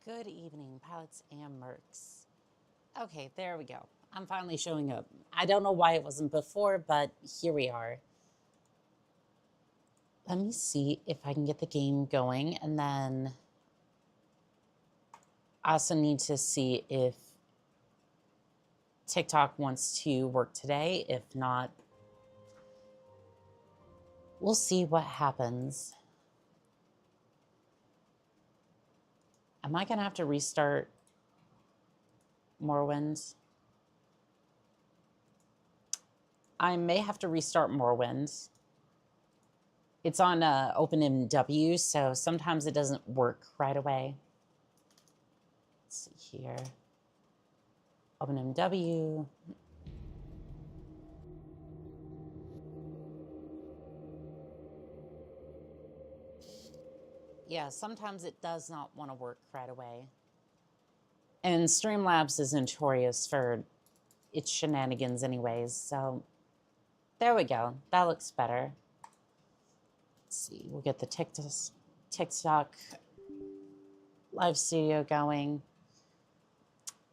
Good evening, pilots and mercs. Okay, there we go. I'm finally showing up. I don't know why it wasn't before, but here we are. Let me see if I can get the game going, and then I also need to see if TikTok wants to work today. If not, we'll see what happens. Am I going to have to restart Morrowind? I may have to restart Morrowind. It's on OpenMW, so sometimes it doesn't work right away. Let's see here. OpenMW. Yeah, sometimes it does not want to work right away. And Streamlabs is notorious for its shenanigans anyways, so there we go. That looks better. Let's see, we'll get the TikTok live studio going.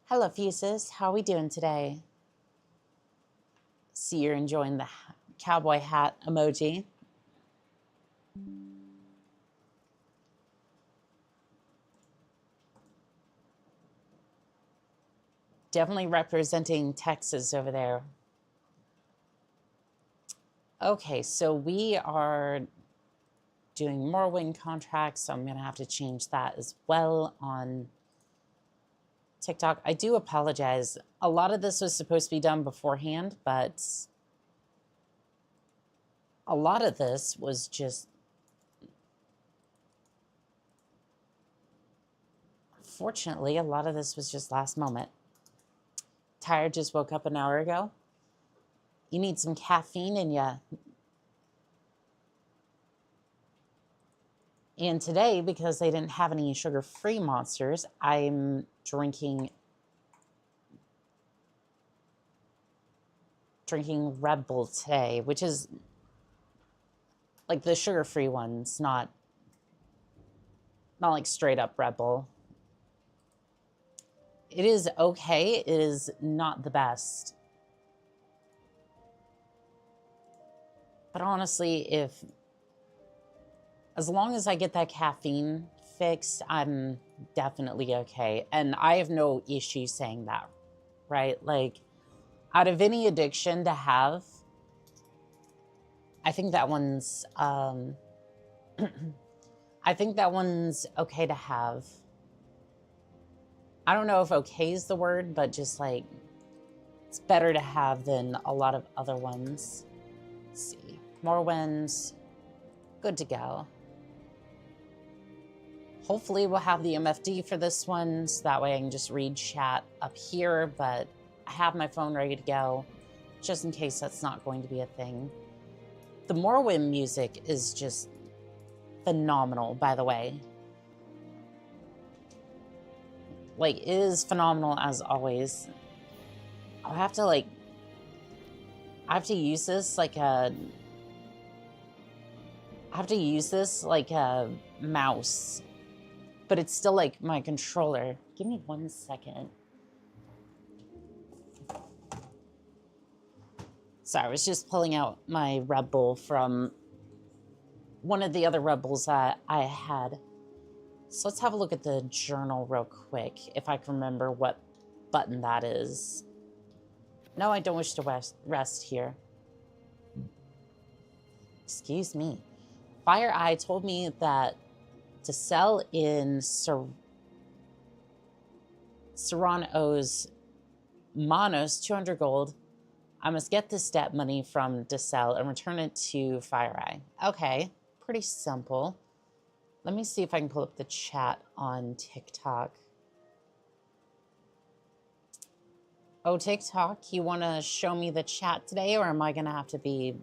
Hello, Fuses. How are we doing today? See, you're enjoying the cowboy hat emoji. Definitely representing Texas over there. Okay, so we are doing Morrowind contracts, so I'm going to have to change that as well on TikTok. I do apologize. A lot of this was supposed to be done beforehand, but a lot of this was just... Fortunately, a lot of this was just last moment. Tired, just woke up an hour ago. You need some caffeine in ya. And today, because they didn't have any sugar-free monsters, I'm drinking Red Bull today, which is like the sugar-free ones, not like straight up Red Bull. It is okay. It is not the best. But honestly, as long as I get that caffeine fixed, I'm definitely okay. And I have no issue saying that, right? Like, out of any addiction to have, I think that one's, I think that one's okay to have. I don't know if okay is the word, but just like, it's better to have than a lot of other ones. Let's see. Morrowind, good to go. Hopefully we'll have the MFD for this one, so that way I can just read chat up here, but I have my phone ready to go, just in case that's not going to be a thing. The Morrowind music is just phenomenal, by the way. Like, it is phenomenal as always. I have to use this like a mouse, but it's still like my controller. Give me 1 second. Sorry, I was just pulling out my Red Bull from one of the other Red Bulls that I had. So let's have a look at the journal real quick, if I can remember what button that is. No, I don't wish to rest here. Excuse me. Fire Eye told me that to sell in Serrano's Manos 200 gold, I must get this debt money from Decel and return it to Fire Eye. Okay, pretty simple. Let me see if I can pull up the chat on TikTok. Oh, TikTok, you want to show me the chat today, or am I going to have to be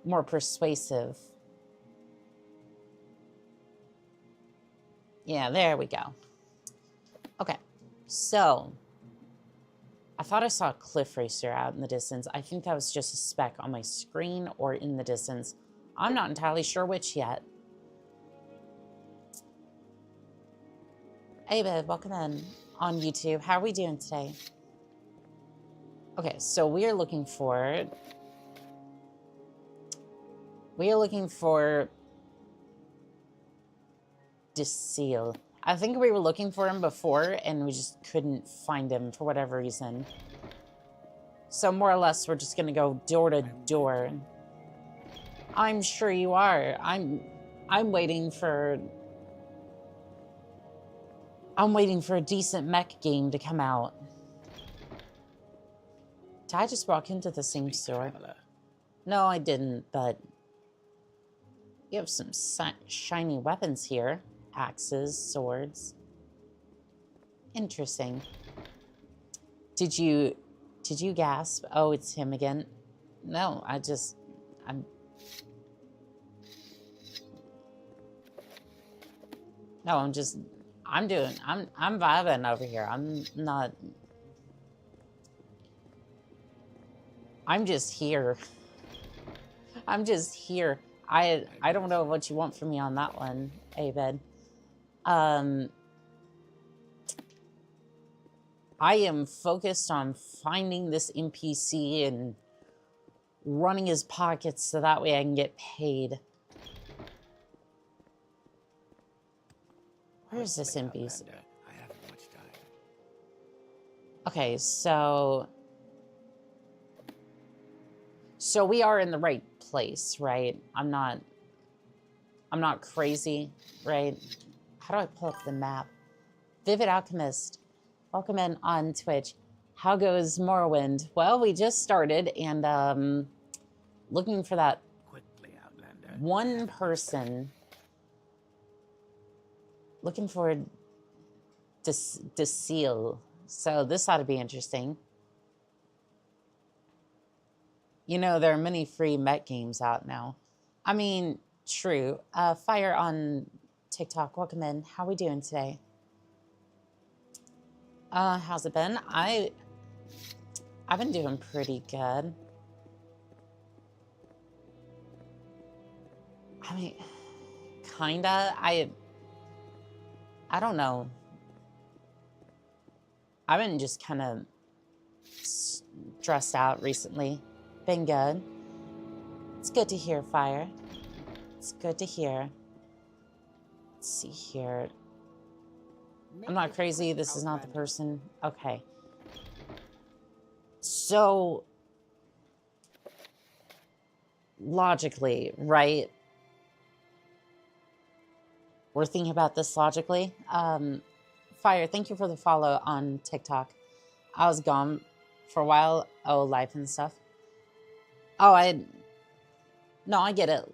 more persuasive? Yeah, there we go. Okay, so I thought I saw a cliff racer out in the distance. I think that was just a speck on my screen or in the distance. I'm not entirely sure which yet. Hey, babe, welcome in on YouTube. How are we doing today? Okay, so we are looking for Desil. I think we were looking for him before and we just couldn't find him for whatever reason. So more or less, we're just gonna go door to door. I'm sure you are. I'm waiting for a decent mech game to come out. Did I just walk into the same store? No, I didn't, but you have some shiny weapons here. Axes, swords. Interesting. Did you gasp? Oh, it's him again. No, I'm vibing over here. I'm just here. I'm just here. I don't know what you want from me on that one, Abed. I am focused on finding this NPC and running his pockets so that way I can get paid. Where is this NPC? I haven't much time. Okay, so we are in the right place, right? I'm not crazy, right? How do I pull up the map? Vivid Alchemist, welcome in on Twitch. How goes Morrowind? Well, we just started and looking for that one person. Looking for Desil. So this ought to be interesting. You know, there are many free mech games out now. I mean, true. Fire on TikTok, welcome in. How we doing today? How's it been? I've been doing pretty good. I mean, kinda. I don't know. I've been just kind of stressed out recently. Been good. It's good to hear, Fire. It's good to hear. Let's see here. I'm not crazy. This is not the person. Okay. So, logically, right? We're thinking about this logically. Fire, thank you for the follow on TikTok. I was gone for a while. Oh, life and stuff. Oh, no, I get it.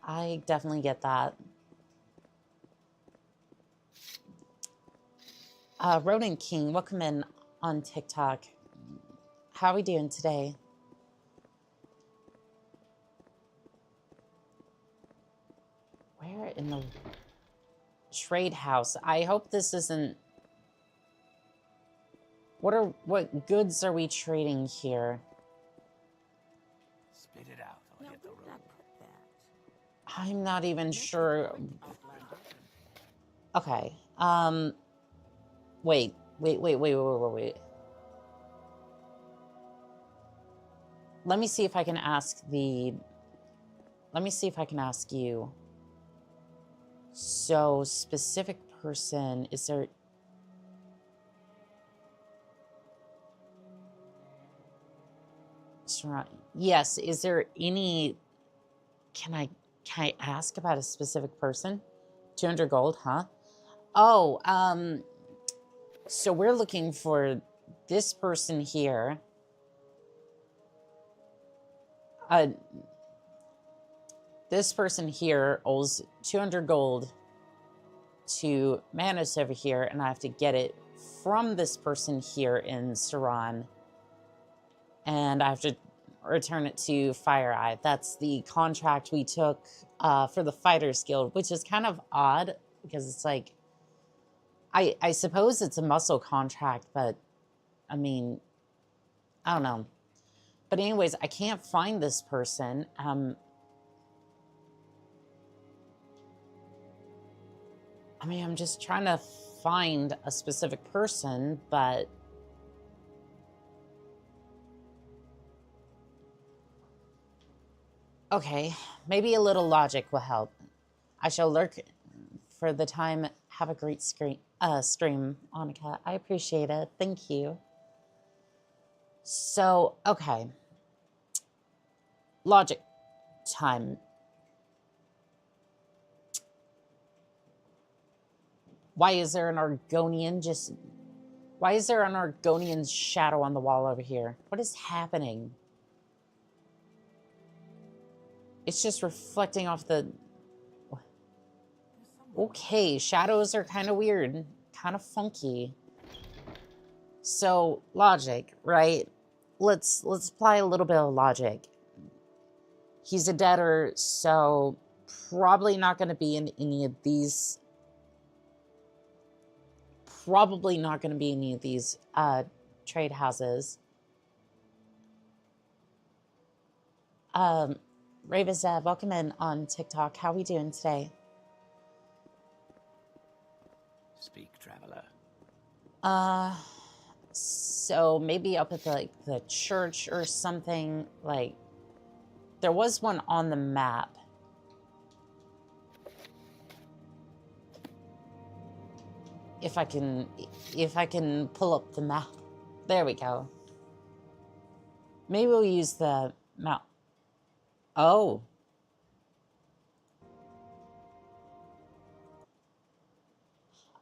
I definitely get that. Ronan King, welcome in on TikTok. How are we doing today? Where in the trade house? I hope this isn't... What goods are we trading here? Spit it out. I'll get the room. I'm not even sure. Okay. Wait. Let me see if I can ask you. So, specific person, is there... Yes, is there any... Can I ask about a specific person? 200 gold, huh? Oh, so we're looking for this person here. This person here owes 200 gold to Manus over here, and I have to get it from this person here in Saran. And I have to return it to Fire Eye. That's the contract we took for the Fighters Guild, which is kind of odd because it's like, I suppose it's a muscle contract, but I mean, I don't know. But anyways, I can't find this person. I mean, I'm just trying to find a specific person, but... Okay, maybe a little logic will help. I shall lurk for the time. Have a great stream, Monica. I appreciate it. Thank you. So, okay. Logic time. Why is there an Argonian why is there an Argonian shadow on the wall over here? What is happening? It's just reflecting off the... Okay, shadows are kind of weird, kind of funky. So, logic, right? Let's apply a little bit of logic. He's a debtor, so probably not going to be in any of these... Probably not going to be any of these trade houses. Ravezev, welcome in on TikTok. How are we doing today? Speak, traveler. So maybe up at the church or something. Like, there was one on the map. If I can pull up the map. There we go. Maybe we'll use the map. Oh.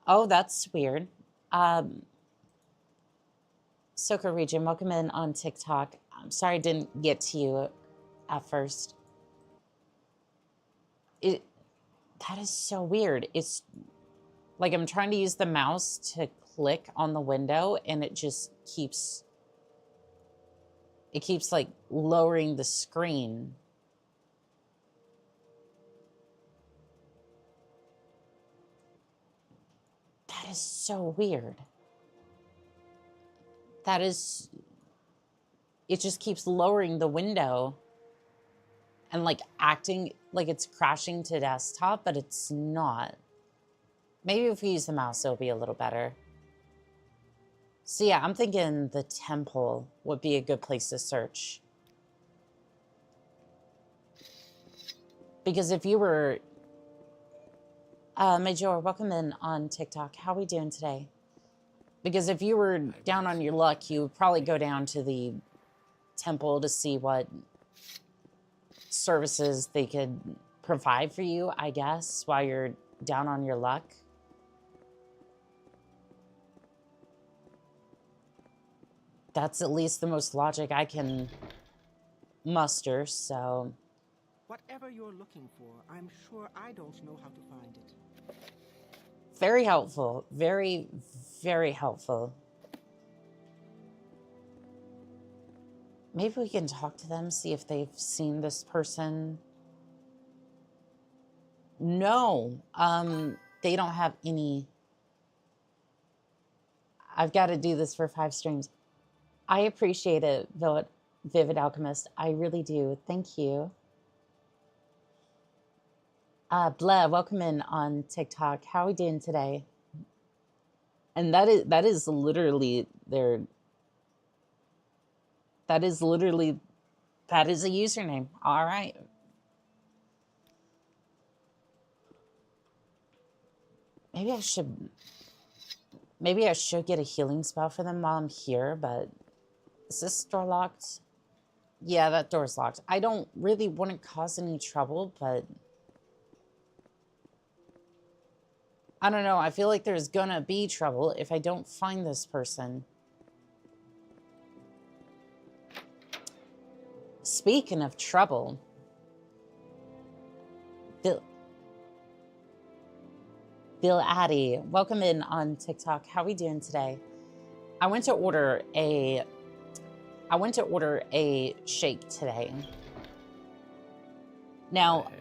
Oh, that's weird. Soka Region, welcome in on TikTok. I'm sorry I didn't get to you at first. That is so weird. It's like I'm trying to use the mouse to click on the window and it just keeps... It keeps like lowering the screen. That is so weird. That is... It just keeps lowering the window and like acting like it's crashing to desktop, but it's not. Maybe if we use the mouse, it'll be a little better. So yeah, I'm thinking the temple would be a good place to search. Because if you were... Major, welcome in on TikTok. How are we doing today? Because if you were down on your luck, you would probably go down to the temple to see what services they could provide for you, I guess, while you're down on your luck. That's at least the most logic I can muster, so... Whatever you're looking for, I'm sure I don't know how to find it. Very helpful. Very, very helpful. Maybe we can talk to them, see if they've seen this person. No, they don't have any... I've got to do this for 5 streams. I appreciate it, Vivid Alchemist. I really do. Thank you. Bleh, welcome in on TikTok. How are we doing today? And that is literally their... That is a username. All right. Maybe I should get a healing spell for them while I'm here, but is this door locked? Yeah, that door's locked. I don't really want to cause any trouble, but I don't know. I feel like there's gonna be trouble if I don't find this person. Speaking of trouble, Bill Addy, welcome in on TikTok. How are we doing today? I went to order a shake today. Now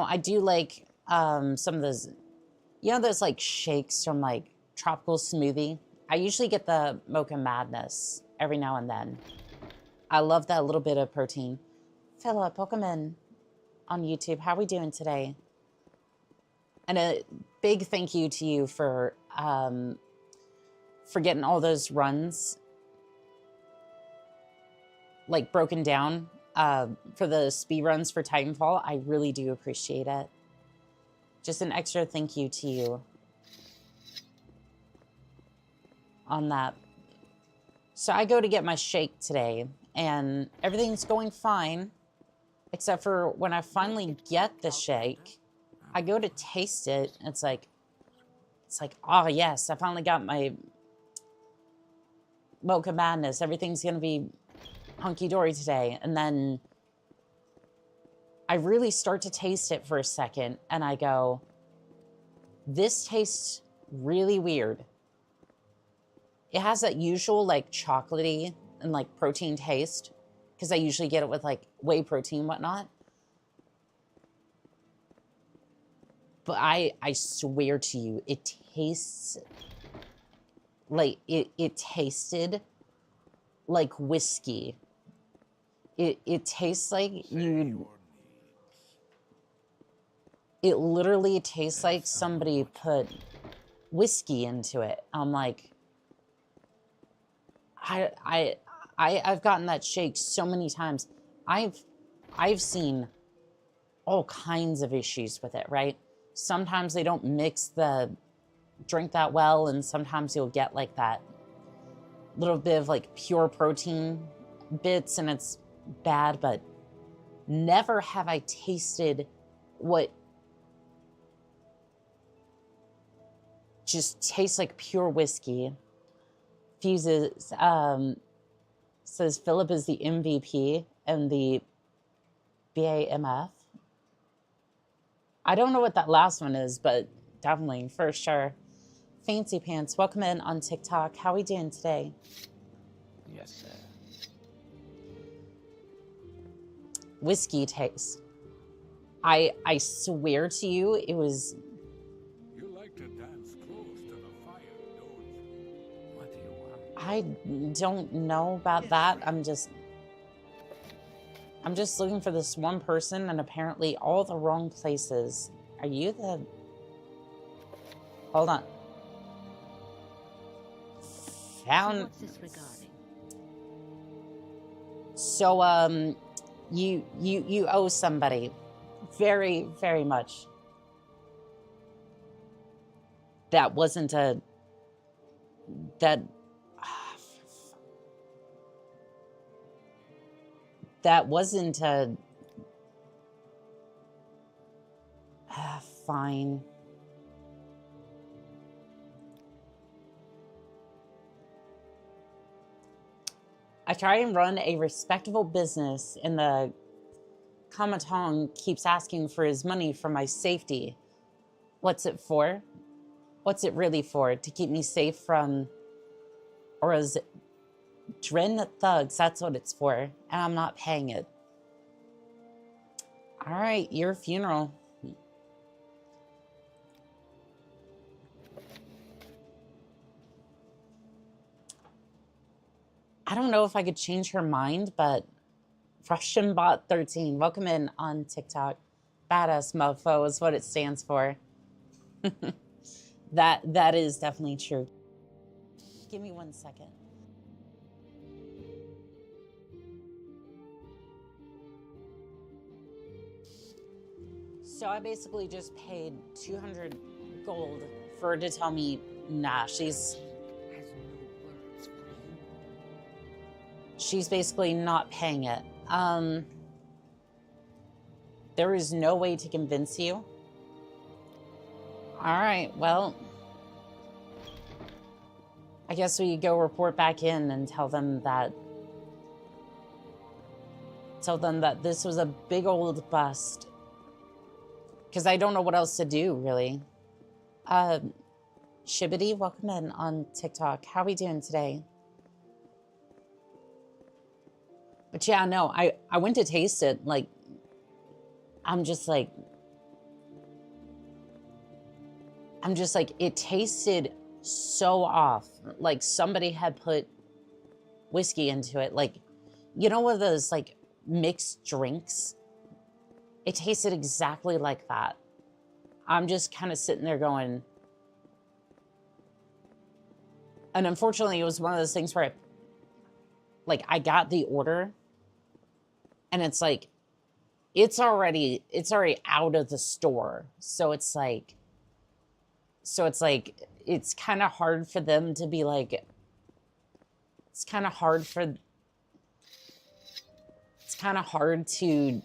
I do like some of those, you know, those like shakes from like Tropical Smoothie. I usually get the Mocha Madness every now and then. I love that little bit of protein. Philip, welcome in on YouTube. How are we doing today? And a big thank you to you for getting all those runs like broken down for the speed runs for Titanfall. I really do appreciate it. Just an extra thank you to you on that. So I go to get my shake today, and everything's going fine, except for when I finally get the shake, I go to taste it, and it's like, oh yes, I finally got my Mocha Madness. Everything's gonna be hunky-dory today. And then I really start to taste it for a second, and I go, this tastes really weird. It has that usual like chocolatey and like protein taste, because I usually get it with like whey protein and whatnot. But I swear to you, it tastes like it tasted like whiskey. It tastes like you. It literally tastes like somebody put whiskey into it. I'm like, I've gotten that shake so many times. I've seen all kinds of issues with it, right? Sometimes they don't mix the drink that well, and sometimes you'll get like that little bit of like pure protein bits, and it's bad. But never have I tasted what just tastes like pure whiskey. Fuses says Philip is the MVP and the BAMF. I don't know what that last one is, but definitely, for sure. Fancy Pants, welcome in on TikTok. How are we doing today? Yes, sir. Whiskey taste. I swear to you, it was... You like to dance close to the fire, don't you? What do you want? I don't know about that. I'm just looking for this one person, and apparently all the wrong places. Are you the... Hold on. Found... What's this regarding? So, you owe somebody very, very much. That wasn't a... That wasn't a... Fine. I try and run a respectable business, and the Kamatong keeps asking for his money for my safety. What's it for? What's it really for? To keep me safe from... Or is it... Drin thugs, that's what it's for. And I'm not paying it. Alright, your funeral. I don't know if I could change her mind, but RussianBot13, welcome in on TikTok. Badass mofo is what it stands for. That is definitely true. Give me 1 second. So I basically just paid 200 gold for her to tell me, nah, she's basically not paying it. There is no way to convince you. All right, well, I guess we go report back in and tell them that this was a big old bust. Because I don't know what else to do, really. Shibbity, welcome in on TikTok. How are we doing today? But yeah, no, I went to taste it. Like, I'm just like, it tasted so off. Like somebody had put whiskey into it. Like, you know, one of those like mixed drinks? It tasted exactly like that. I'm just kind of sitting there going, and unfortunately it was one of those things where I got the order and it's like, it's already out of the store. So it's like, it's kind of hard for them to be like, it's kind of hard to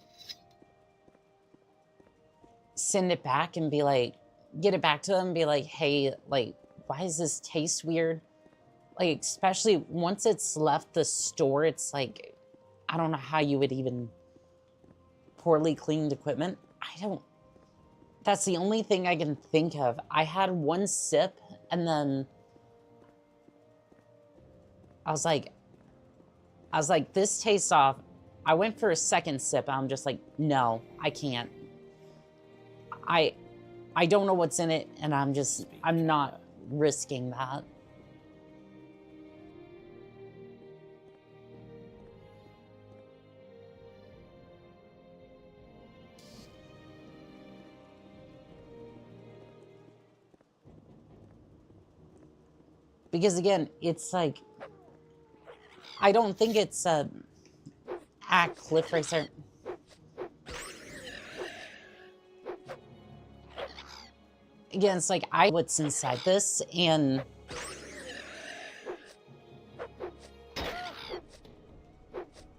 send it back and be like, get it back to them and be like, hey, like, why does this taste weird? Like, especially once it's left the store, it's like, I don't know how you would even poorly cleaned equipment. That's the only thing I can think of. I had one sip and then I was like, this tastes off. I went for a second sip. I'm just like, no, I can't. I don't know what's in it, and I'm not risking that. Because again, it's like, I don't think it's a cliff racer. Again, it's like, what's inside this, and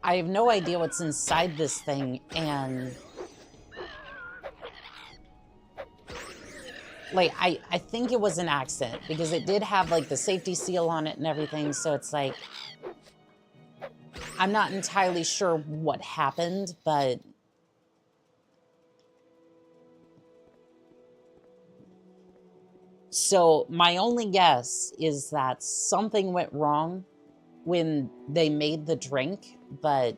I have no idea what's inside this thing, and like, I think it was an accident because it did have like the safety seal on it and everything. So it's like, I'm not entirely sure what happened, but so my only guess is that something went wrong when they made the drink, but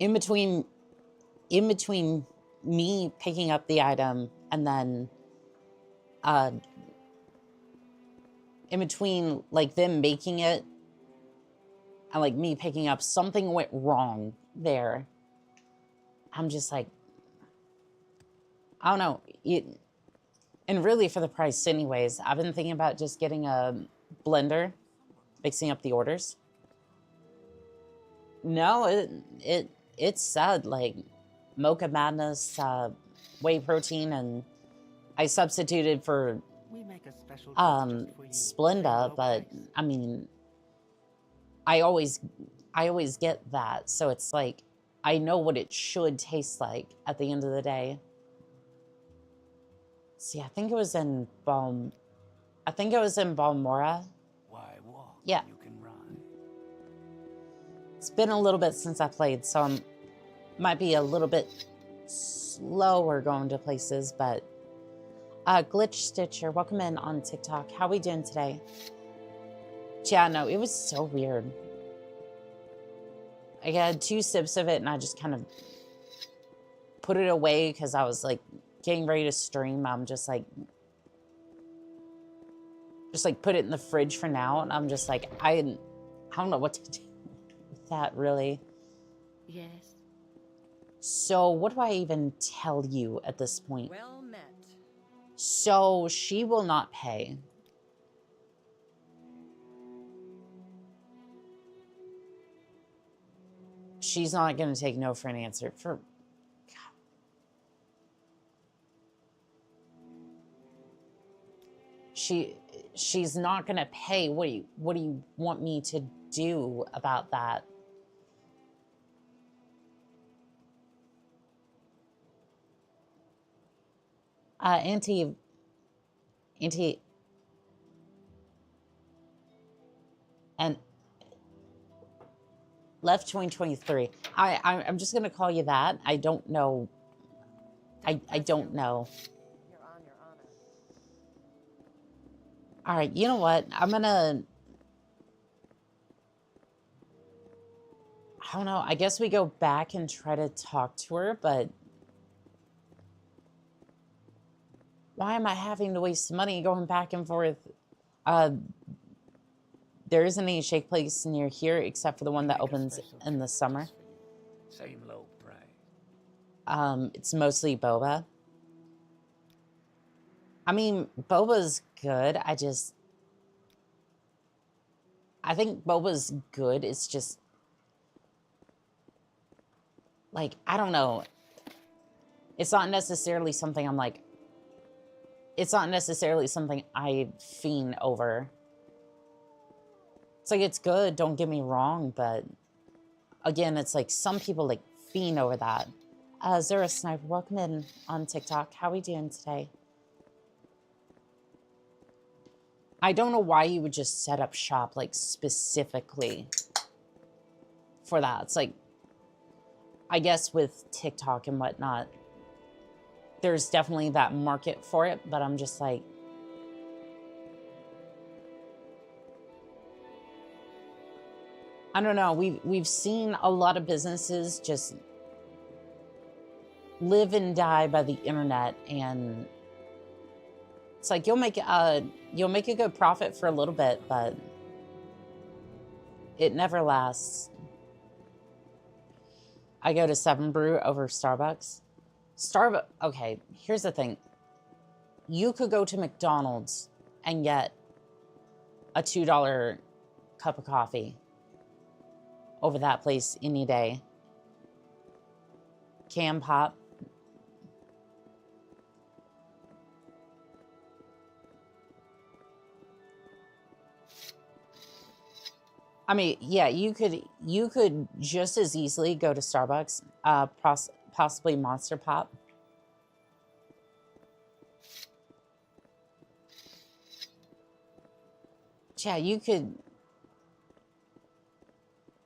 in between me picking up the item and then in between like them making it and like me picking up, something went wrong there. I'm just like, I don't know. And really for the price anyways, I've been thinking about just getting a blender, mixing up the orders. No, it said like Mocha Madness, whey protein, and I substituted for We make a special drink just for you. Splenda, but I mean, I always get that, so it's like, I know what it should taste like at the end of the day. See, I think it was in Balmora. Why walk? Yeah. You can run. It's been a little bit since I played, so I might be a little bit slower going to places, but Glitch Stitcher, welcome in on TikTok. How we doing today? Yeah, no, it was so weird. I had 2 sips of it and I just kind of put it away because I was like getting ready to stream. I'm just like put it in the fridge for now, and I'm just like, I don't know what to do with that really. Yes. So what do I even tell you at this point? Well met. So she will not pay. She's not going to take no for an answer. For God. She's not going to pay. What do you want me to do about that? Auntie, and left 2023. I'm just gonna call you that. I don't know. I don't know. You're on your honor. All right, you know what? I don't know. I guess we go back and try to talk to her, but why am I having to waste money going back and forth? There isn't any shake place near here except for the one that opens in the summer. Same low price. It's mostly boba. I mean, boba's good. I think boba's good. It's just, like, I don't know. It's not necessarily something I'm like, it's not necessarily something I fiend over. It's like, it's good, don't get me wrong, but again, it's like some people like fiend over that. Zara Sniper, welcome in on TikTok. How we doing today? I don't know why you would just set up shop like specifically for that. It's like, I guess with TikTok and whatnot, there's definitely that market for it, but I'm just like, I don't know. We've seen a lot of businesses just live and die by the internet, and it's like you'll make a good profit for a little bit, but it never lasts. I go to 7 Brew over Starbucks. Okay, here's the thing. You could go to McDonald's and get a $2 cup of coffee over that place any day. Can pop. I mean, yeah, you could just as easily go to Starbucks, possibly Monster Pop. Yeah, you could,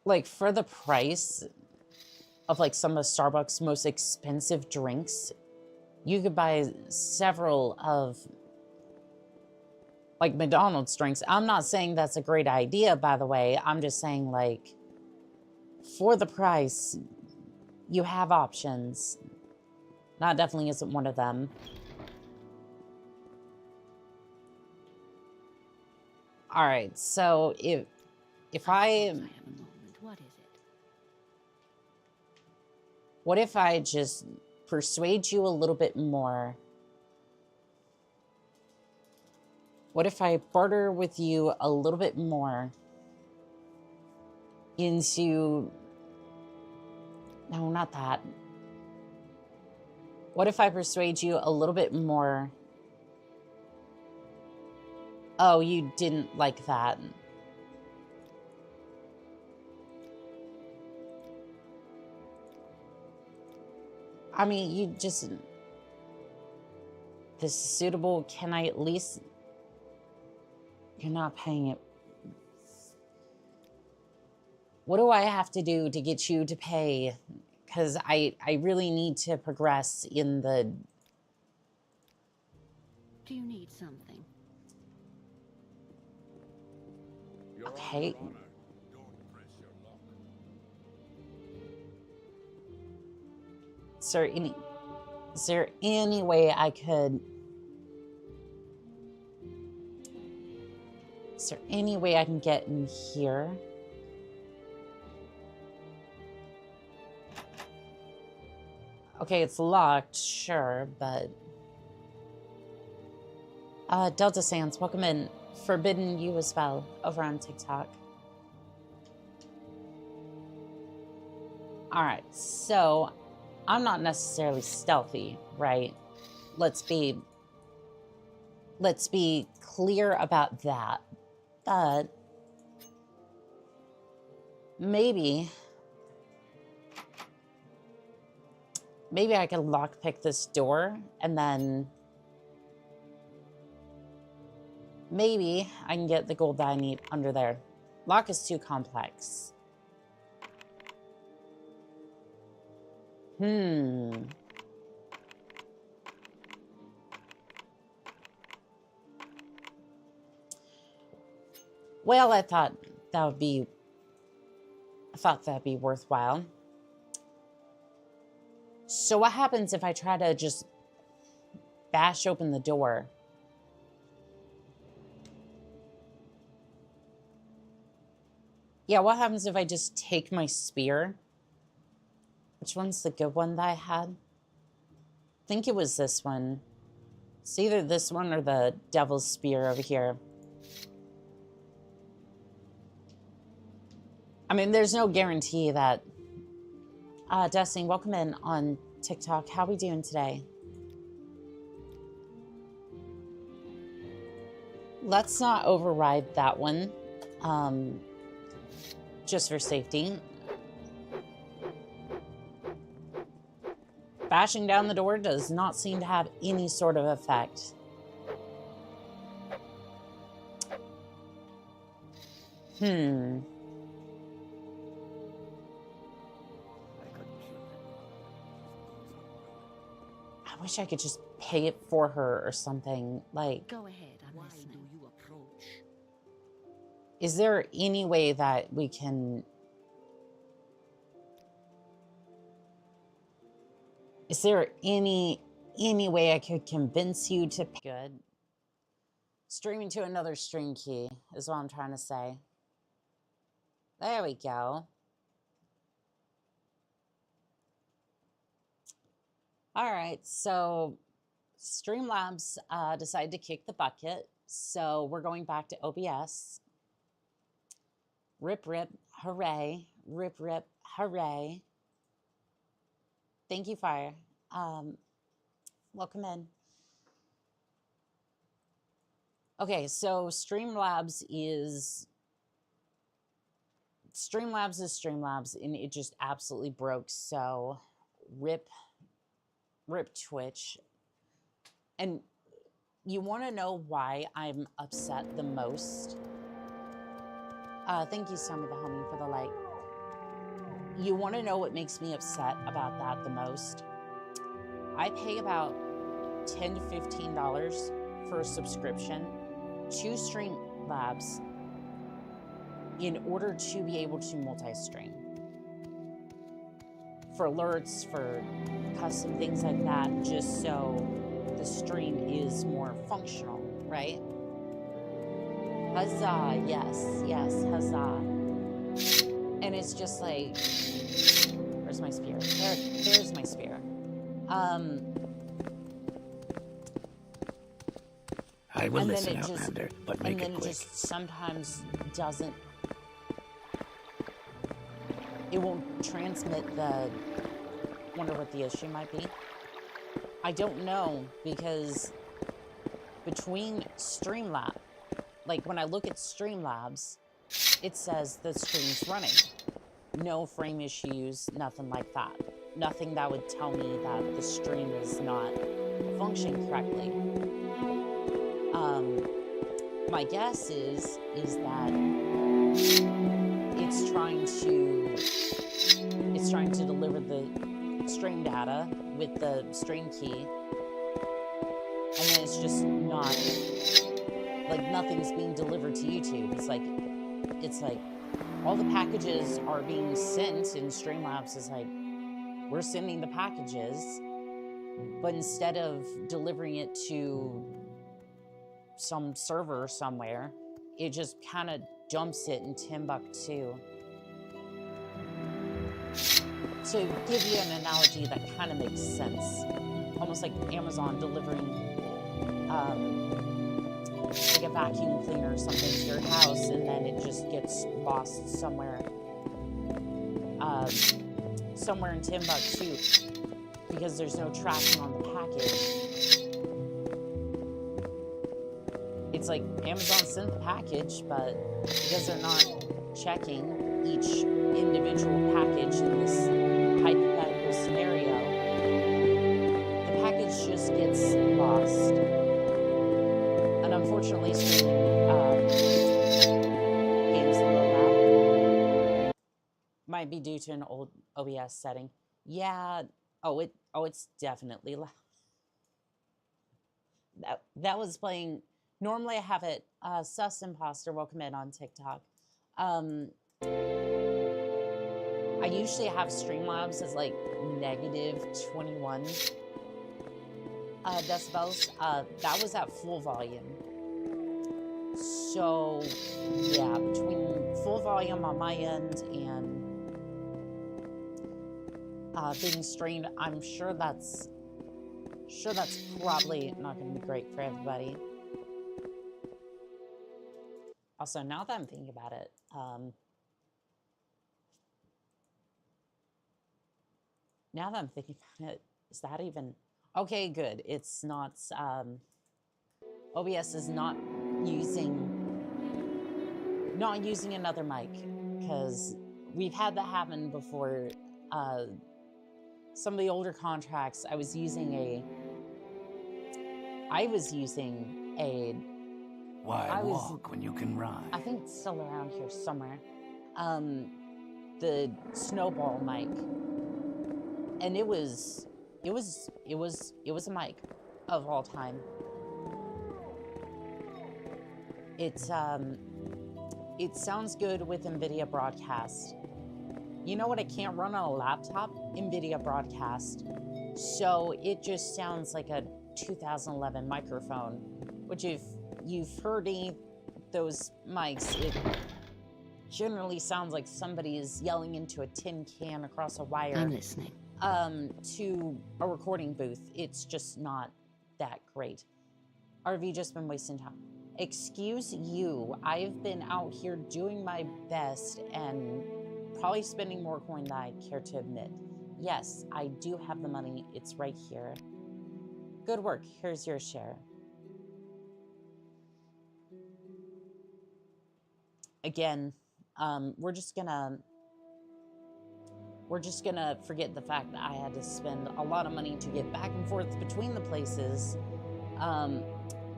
like, for the price of like some of Starbucks' most expensive drinks, you could buy several of like McDonald's drinks. I'm not saying that's a great idea, by the way. I'm just saying, like, for the price, you have options. That definitely isn't one of them. All right, so if I have a moment. What is it? what if I just persuade you a little bit more? What if I barter with you a little bit more into... No, not that. What if I persuade you a little bit more... Oh, you didn't like that. I mean, you just... This is suitable. Can I at least... You're not paying it. What do I have to do to get you to pay? Because I really need to progress in the... Do you need something? Your Okay. honor, don't press your luck. Is there any way I could... Is there any way I can get in here? Okay, it's locked, sure, but... Delta Sands, welcome in. Forbidden you as well, over on TikTok. Alright, so... I'm not necessarily stealthy, right? Let's be clear about that. But... Maybe I could lockpick this door, and then maybe I can get the gold that I need under there. Lock is too complex. Well, I thought that'd be worthwhile. So what happens if I try to just bash open the door? Yeah, what happens if I just take my spear? Which one's the good one that I had? think it was this one. It's either this one or the Devil's Spear over here. I mean, there's no guarantee that... Destiny, welcome in on TikTok. How we doing today? Let's not override that one. Just for safety. Bashing down the door does not seem to have any sort of effect. I could kill him. I wish I could just pay it for her or something. Like, Go ahead, I'm Why do listening. you approach? is there any way that we can... Is there any way I could convince you to pay good? Streaming to another stream key is what I'm trying to say. There we go. All right, so Streamlabs decided to kick the bucket, so we're going back to OBS. Rip, rip, hooray. Rip, rip, hooray. Thank you, Fire. Welcome in. Okay, so Streamlabs is Streamlabs, and it just absolutely broke. So rip Twitch. And you want to know why I'm upset the most? Thank you, Sammy the Homie, for the like. You want to know what makes me upset about that the most? I pay about $10 to $15 for a subscription to Streamlabs in order to be able to multi-stream. For alerts, for custom things like that, just so the stream is more functional, right? Huzzah, yes, huzzah. And it's just like, where's my spear? There's my spear. I will and then listen, it just, Outlander, but make and then it it quick. just sometimes doesn't. It won't transmit the. Wonder what the issue might be. I don't know, because between Streamlabs, like when I look at Streamlabs, it says the stream's running. No frame issues, nothing like that. Nothing that would tell me that the stream is not functioning correctly. My guess is that it's trying to deliver the stream data with the stream key, and then it's just not, like, nothing's being delivered to YouTube. It's like all the packages are being sent, and Streamlabs is like, we're sending the packages, but instead of delivering it to some server somewhere, it just kind of dumps it in Timbuktu. To give you an analogy that kind of makes sense, almost like Amazon delivering like a vacuum cleaner or something to your house, and then it just gets lost somewhere in Timbuktu because there's no tracking on the package. It's like Amazon sent the package, but because they're not checking each individual package in this hypothetical scenario, the package just gets lost. And unfortunately, streaming games that load up might be due to an old OBS setting. Yeah. It's definitely loud. That was playing. Normally I have it. Sus Imposter, welcome in on TikTok. I usually have Streamlabs as like -21 decibels. That was at full volume. So yeah, between full volume on my end and being streamed, I'm sure that's Sure, that's probably not going to be great for everybody. Also, now that I'm thinking about it, now that I'm thinking about it, is that even... Okay, good. It's not... OBS is not using another mic, because we've had that happen before. Some of the older contracts, I was using a... Why walk when you can ride? I think it's still around here somewhere. The snowball mic, and it was a mic of all time. It sounds good with NVIDIA Broadcast. You know what I can't run on a laptop? NVIDIA Broadcast. So it just sounds like a 2011 microphone, which if you've heard those mics, it generally sounds like somebody is yelling into a tin can across a wire. I'm listening. To a recording booth. It's just not that great. RV just been wasting time. Excuse you, I've been out here doing my best and probably spending more coin than I care to admit. Yes, I do have the money. It's right here. Good work. Here's your share. Again, we're just gonna forget the fact that I had to spend a lot of money to get back and forth between the places,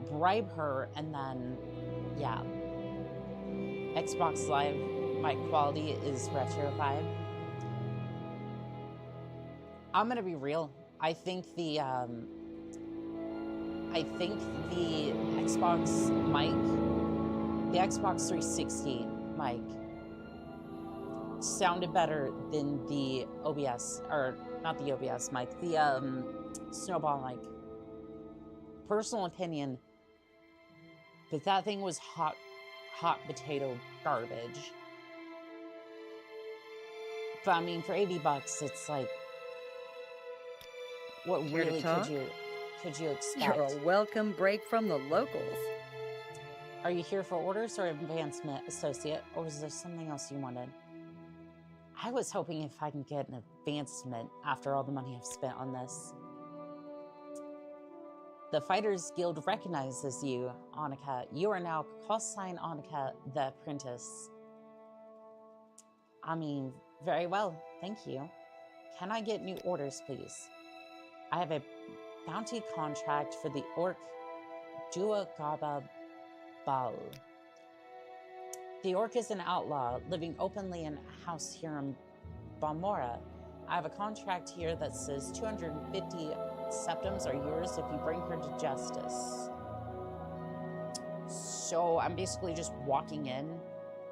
bribe her, and then, yeah. Xbox Live mic quality is retro vibe. I'm gonna be real. I think the Xbox mic, the Xbox 360 mic, sounded better than the OBS, or not the OBS mic, the snowball mic. Personal opinion, but that thing was hot potato garbage. But I mean, for $80, it's like, what Care to really talk? could you expect? You're a welcome break from the locals. Are you here for orders or advancement, associate, or was there something else you wanted? I was hoping if I can get an advancement after all the money I've spent on this. The Fighters Guild recognizes you, Annika. You are now call sign Annika the Apprentice. I mean, very well, thank you. Can I get new orders, please? I have a bounty contract for the orc Duagaba Bal. The orc is an outlaw living openly in a house here in Balmora. I have a contract here that says 250 septums are yours if you bring her to justice. So I'm basically just walking in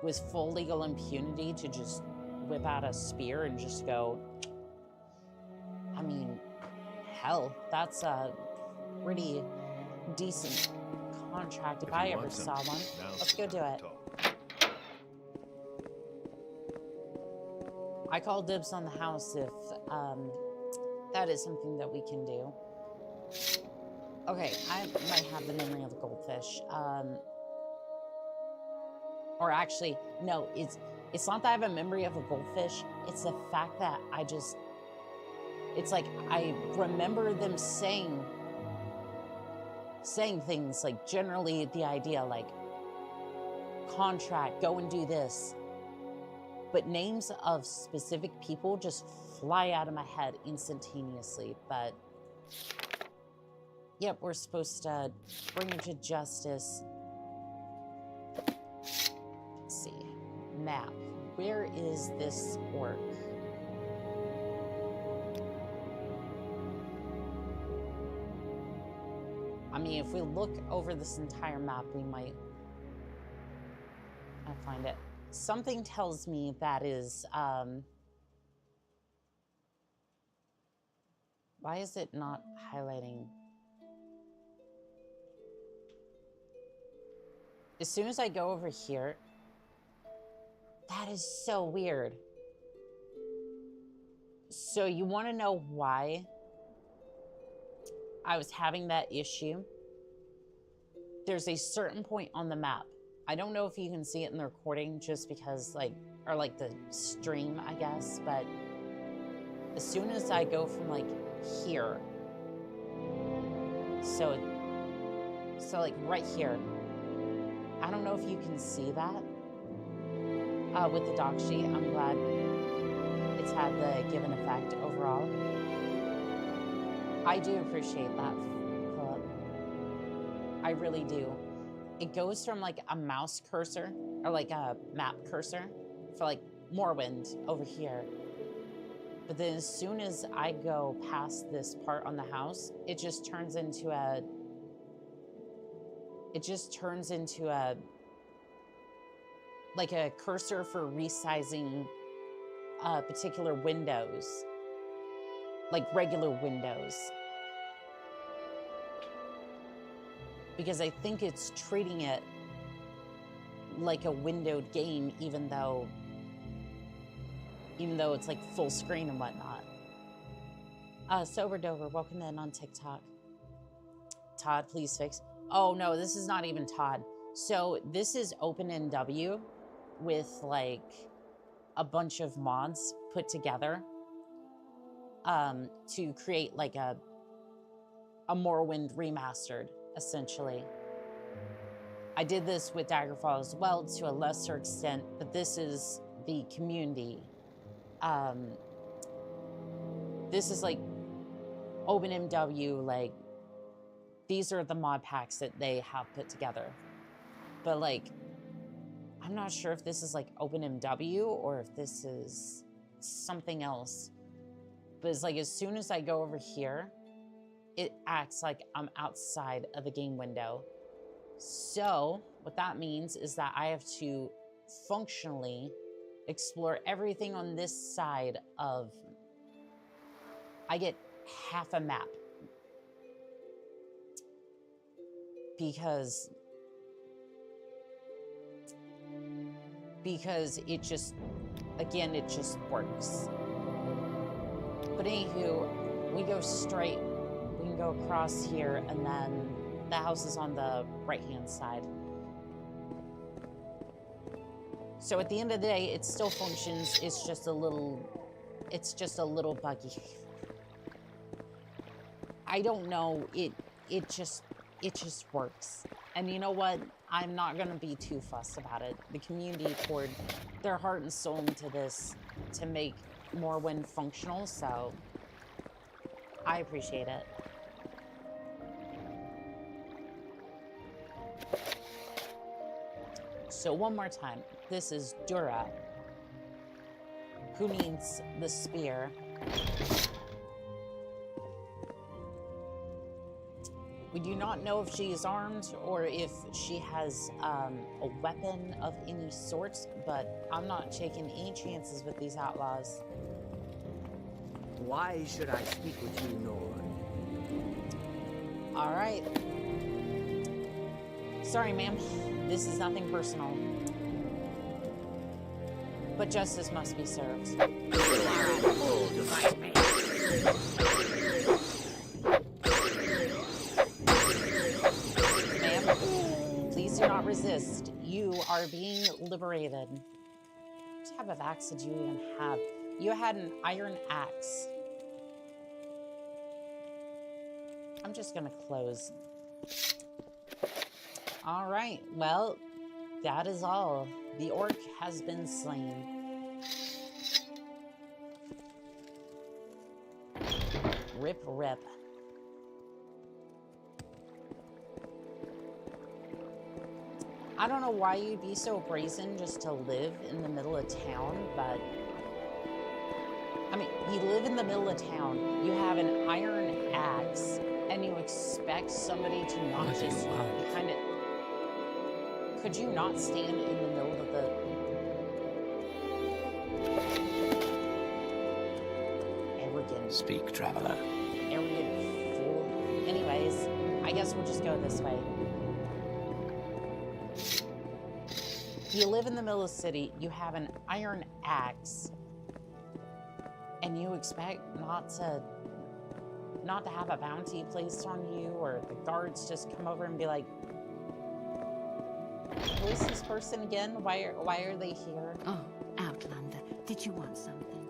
with full legal impunity to just whip out a spear and just go, I mean, hell, that's a pretty decent contract if I ever saw one. Let's go do it. I call dibs on the house if that is something that we can do. Okay, I might have the memory of a goldfish. Or actually, no, it's not that I have a memory of a goldfish. It's the fact that it's like I remember them saying things like generally the idea like contract, go and do this. But names of specific people just fly out of my head instantaneously. But yep, we're supposed to bring her to justice. Let's see. Map. Where is this orc? I mean, if we look over this entire map, we might find it. Something tells me that is, why is it not highlighting? As soon as I go over here, that is so weird. So you want to know why I was having that issue. There's a certain point on the map. I don't know if you can see it in the recording just because or the stream, I guess, but as soon as I go from like here, so like right here, I don't know if you can see that with the doc sheet. I'm glad it's had the given effect overall. I do appreciate that, Philip. I really do. It goes from like a mouse cursor or like a map cursor for like Morrowind over here. But then as soon as I go past this part on the house, it just turns into a like a cursor for resizing particular windows, like regular windows. Because I think it's treating it like a windowed game, even though it's like full screen and whatnot. Sober Dover, welcome in on TikTok. Todd, please fix. Oh no, this is not even Todd. So this is OpenNW with like a bunch of mods put together to create like a Morrowind remastered, essentially. I did this with Daggerfall as well to a lesser extent, but this is the community. This is like OpenMW, like these are the mod packs that they have put together. But like, I'm not sure if this is like OpenMW or if this is something else. But it's like as soon as I go over here, it acts like I'm outside of the game window. So what that means is that I have to functionally explore everything on this side of, I get half a map. Because it just, again, it just works. But anywho, we go straight, we can go across here, and then the house is on the right-hand side. So at the end of the day, it still functions, it's just a little buggy. I don't know, it just works. And you know what? I'm not gonna be too fussed about it. The community poured their heart and soul into this to make Morrowind functional, so I appreciate it. So one more time, this is Dura, who needs the spear. We do not know if she is armed or if she has a weapon of any sort, but I'm not taking any chances with these outlaws. Why should I speak with you, Nord? All right. Sorry, ma'am. This is nothing personal. But justice must be served. You are a fool to fight me. Please do not resist. You are being liberated. What type of axe did you even have? You had an iron axe. I'm just gonna close. All right, well, that is all. The orc has been slain. Rip, rip. I don't know why you'd be so brazen just to live in the middle of town, but I mean, you live in the middle of town, you have an iron axe, and you expect somebody to not just kind of... Could you not stand in the middle of the... Arrogant. Speak, traveler. Arrogant fool. Anyways, I guess we'll just go this way. You live in the middle of the city, you have an iron axe, and you expect not not to have a bounty placed on you, or the guards just come over and be like, who is this person again? Why are they here? Oh, Outlander, did you want something?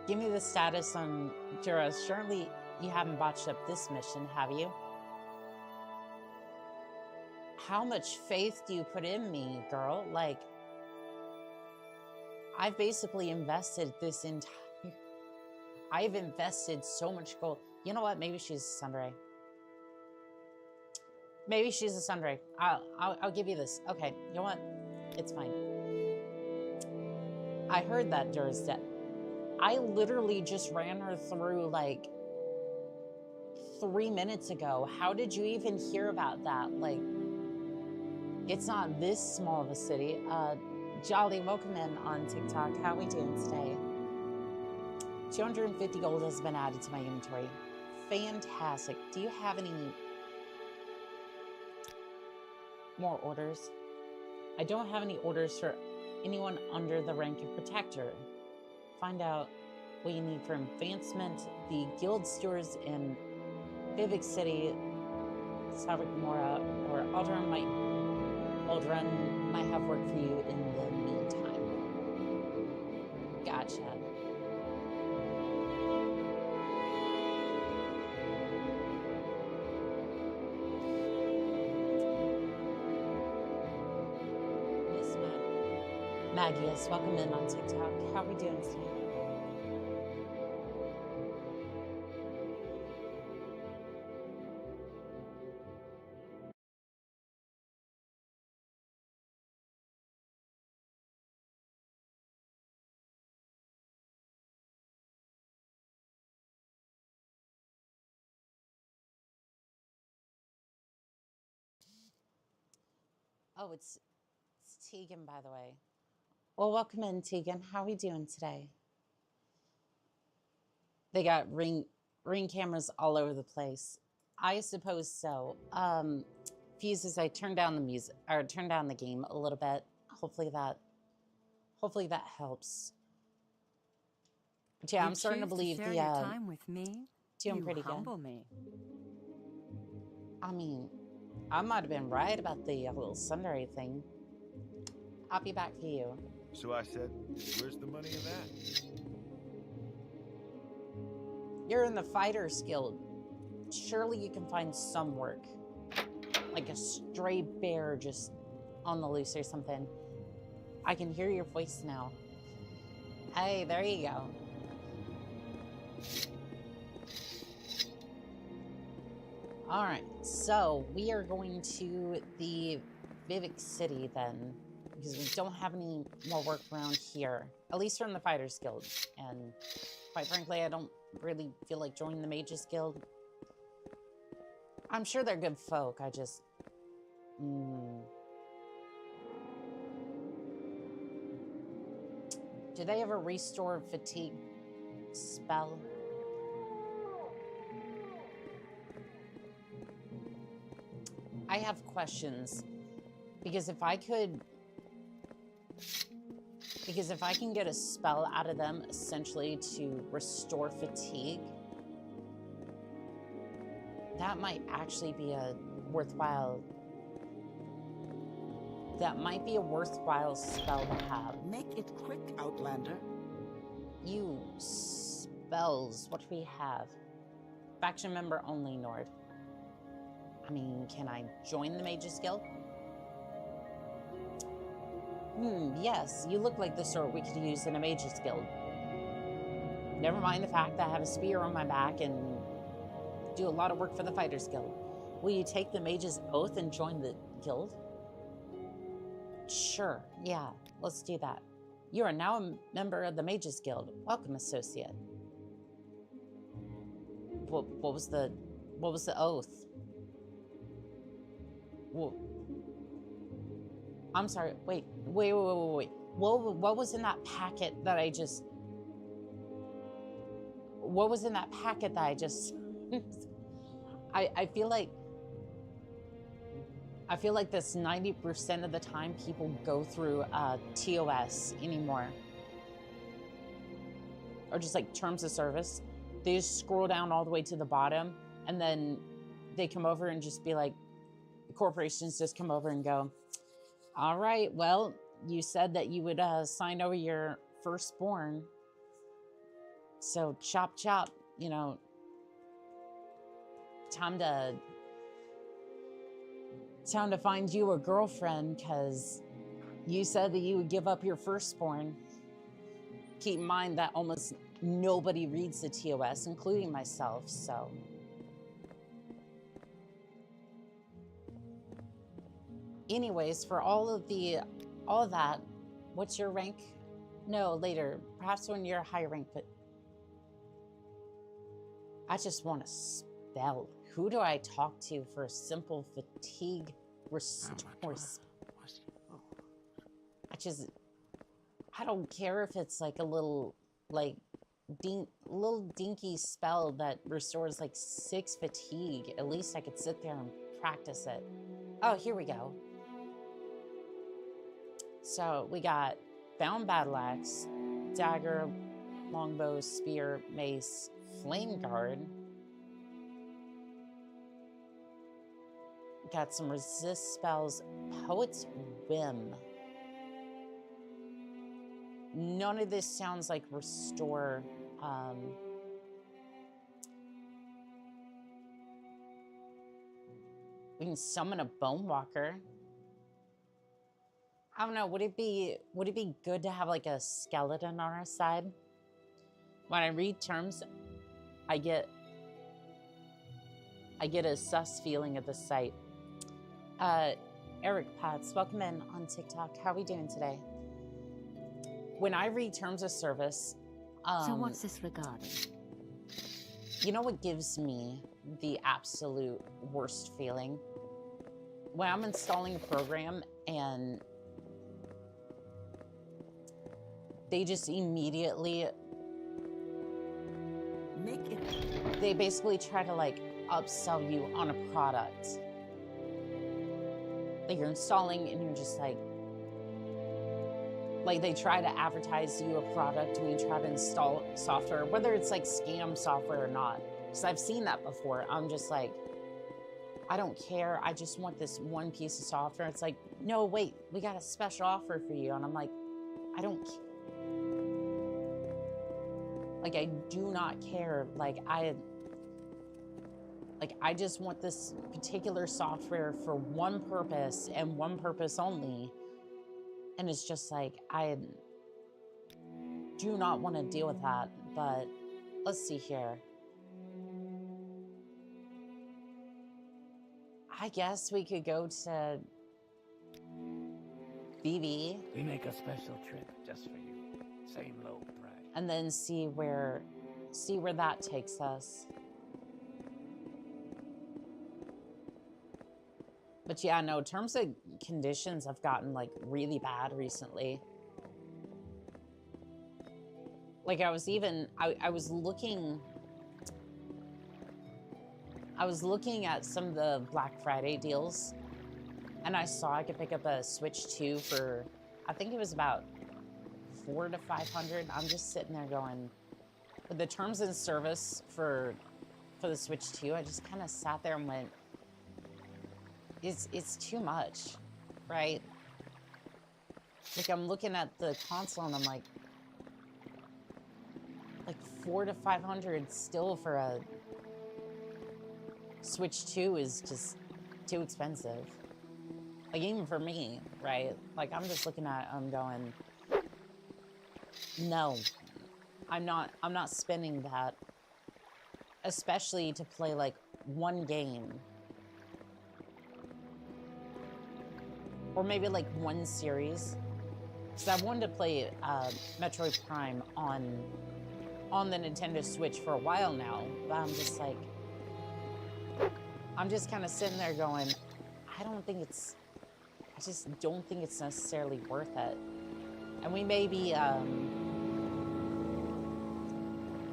Give me the status on Jura. Surely you haven't botched up this mission, have you? How much faith do you put in me, girl? Like, I've basically invested this entire... I've invested so much gold. You know what? Maybe she's a Sundray. Maybe she's a Sundray. I'll give you this. Okay, you know what? It's fine. I heard that Jura's dead. I literally just ran her through like 3 minutes ago. How did you even hear about that? Like, it's not this small of a city. Jolly, welcome in on TikTok. How are we doing today? 250 gold has been added to my inventory. Fantastic. Do you have any more orders? I don't have any orders for anyone under the rank of Protector. Find out what you need for advancement. The guild stores in Vivek City, Savik-Mora, or Aldrin might have work for you in the meantime. Gotcha. Miss Maggie, yes, welcome in on TikTok. How are we doing today? Oh, it's Tegan, by the way. Well, welcome in, Tegan. How are we doing today? They got ring cameras all over the place. I suppose so. Fuses, I turned down the music, or turned down the game a little bit. Hopefully that helps. But yeah, I'm starting to believe share the your time with me. doing You pretty good. humble me. I mean, I might have been right about the little Sunday thing. I'll be back for you. So I said, where's the money in that? You're in the Fighters Guild. Surely you can find some work. Like a stray bear just on the loose or something. I can hear your voice now. Hey, there you go. All right, so we are going to the Vivek City then, because we don't have any more work around here, at least from the Fighters Guild. And quite frankly, I don't really feel like joining the Mages Guild. I'm sure they're good folk, I just... Do they ever restore fatigue spell? I have questions, because if I can get a spell out of them essentially to restore fatigue, that might actually be a worthwhile spell to have. Make it quick, Outlander. You spells, what do we have? Faction member only, Nord. I mean, can I join the Mages Guild? Yes, you look like the sort we could use in a Mages Guild. Never mind the fact that I have a spear on my back and do a lot of work for the Fighters Guild. Will you take the Mage's Oath and join the guild? Sure, yeah, let's do that. You are now a member of the Mages Guild. Welcome, associate. What was the oath? Whoa. I'm sorry, wait. What was in that packet that I just... What was in that packet that I just... I feel like this 90% of the time people go through TOS anymore. Or just like terms of service. they just scroll down all the way to the bottom, and then they come over and just be like, the corporations just come over and go, all right, well, you said that you would sign over your firstborn. So chop, chop, you know, time to find you a girlfriend, because you said that you would give up your firstborn. Keep in mind that almost nobody reads the TOS, including myself, so. Anyways, for all of that, what's your rank? No, later, perhaps when you're a higher rank, but I just want to spell. Who do I talk to for a simple fatigue restore? I don't care if it's like a little, like, little dinky spell that restores like 6 fatigue. At least I could sit there and practice it. Oh, here we go. So we got bound battle axe, dagger, longbow, spear, mace, flame guard. Got some resist spells, poet's whim. None of this sounds like restore. We can summon a bone walker. I don't know, would it be good to have like a skeleton on our side? When I read terms, I get a sus feeling at the sight. Eric Potts, welcome in on TikTok. How are we doing today? When I read terms of service, so what's this regarding? You know what gives me the absolute worst feeling? When I'm installing a program and they just immediately, they basically try to like upsell you on a product. Like you're installing and you're just like they try to advertise you a product when you try to install software, whether it's like scam software or not. Because I've seen that before. I'm just like, I don't care. I just want this one piece of software. It's like, no, wait, we got a special offer for you. And I'm like, I don't care. Like, I do not care. I just want this particular software for one purpose and one purpose only. And it's just like, I do not want to deal with that. But let's see here. I guess we could go to BB. We make a special trip just for you. Same low price. And then see where that takes us. But yeah, no, terms and conditions have gotten like really bad recently. Like I was looking at some of the Black Friday deals, and I saw I could pick up a Switch 2 for, I think it was about $400 to $500. I'm just sitting there going, with the terms and service for the Switch 2, I just kind of sat there and went, it's too much, right? Like I'm looking at the console and I'm like $400 to $500 still for a Switch 2 is just too expensive. Like even for me, right? Like I'm just looking at it, I'm going, no, I'm not spending that, especially to play like one game. Or maybe like one series. Because I wanted to play Metroid Prime on the Nintendo Switch for a while now. But I'm just like, I'm just kind of sitting there going, I just don't think it's necessarily worth it. And we may be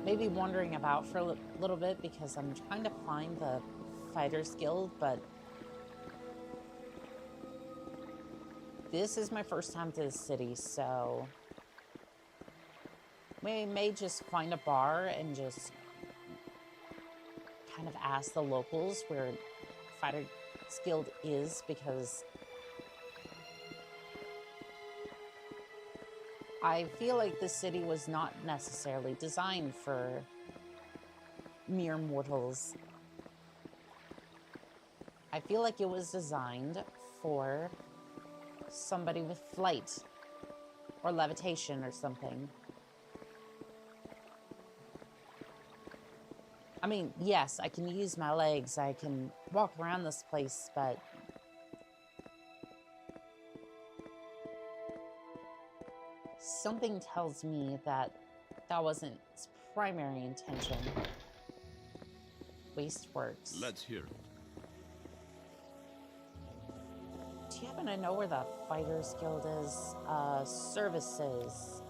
maybe wandering about for a little bit because I'm trying to find the Fighters Guild, but this is my first time to the city, so we may just find a bar and just kind of ask the locals where Fighter's Guild is, because I feel like the city was not necessarily designed for mere mortals. I feel like it was designed for somebody with flight or levitation or something. I mean, yes, I can use my legs, I can walk around this place, but something tells me that that wasn't its primary intention. Wasteworks. Let's hear it. Do you happen to know where the Fighters Guild is? Services.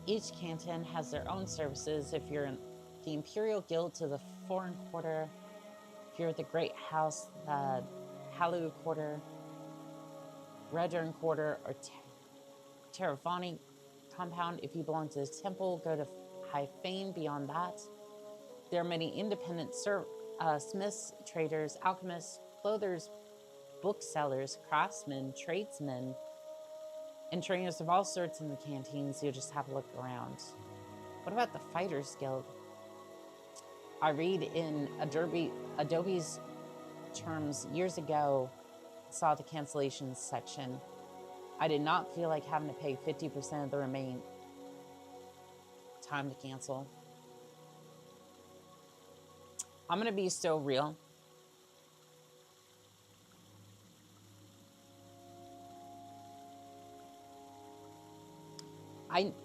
Each canton has their own services. If you're in the Imperial Guild to the Foreign Quarter, if you're at the Great House, the Hallu Quarter, Redern Quarter, or Terravani Compound. If you belong to the Temple, go to High Fane. Beyond that, there are many independent smiths, traders, alchemists, clothers, booksellers, craftsmen, tradesmen, and trainers of all sorts in the canteens. You'll just have a look around. What about the Fighters Guild? I read in Adobe's terms years ago, saw the cancellations section. I did not feel like having to pay 50% of the remaining time to cancel. I'm gonna be so real.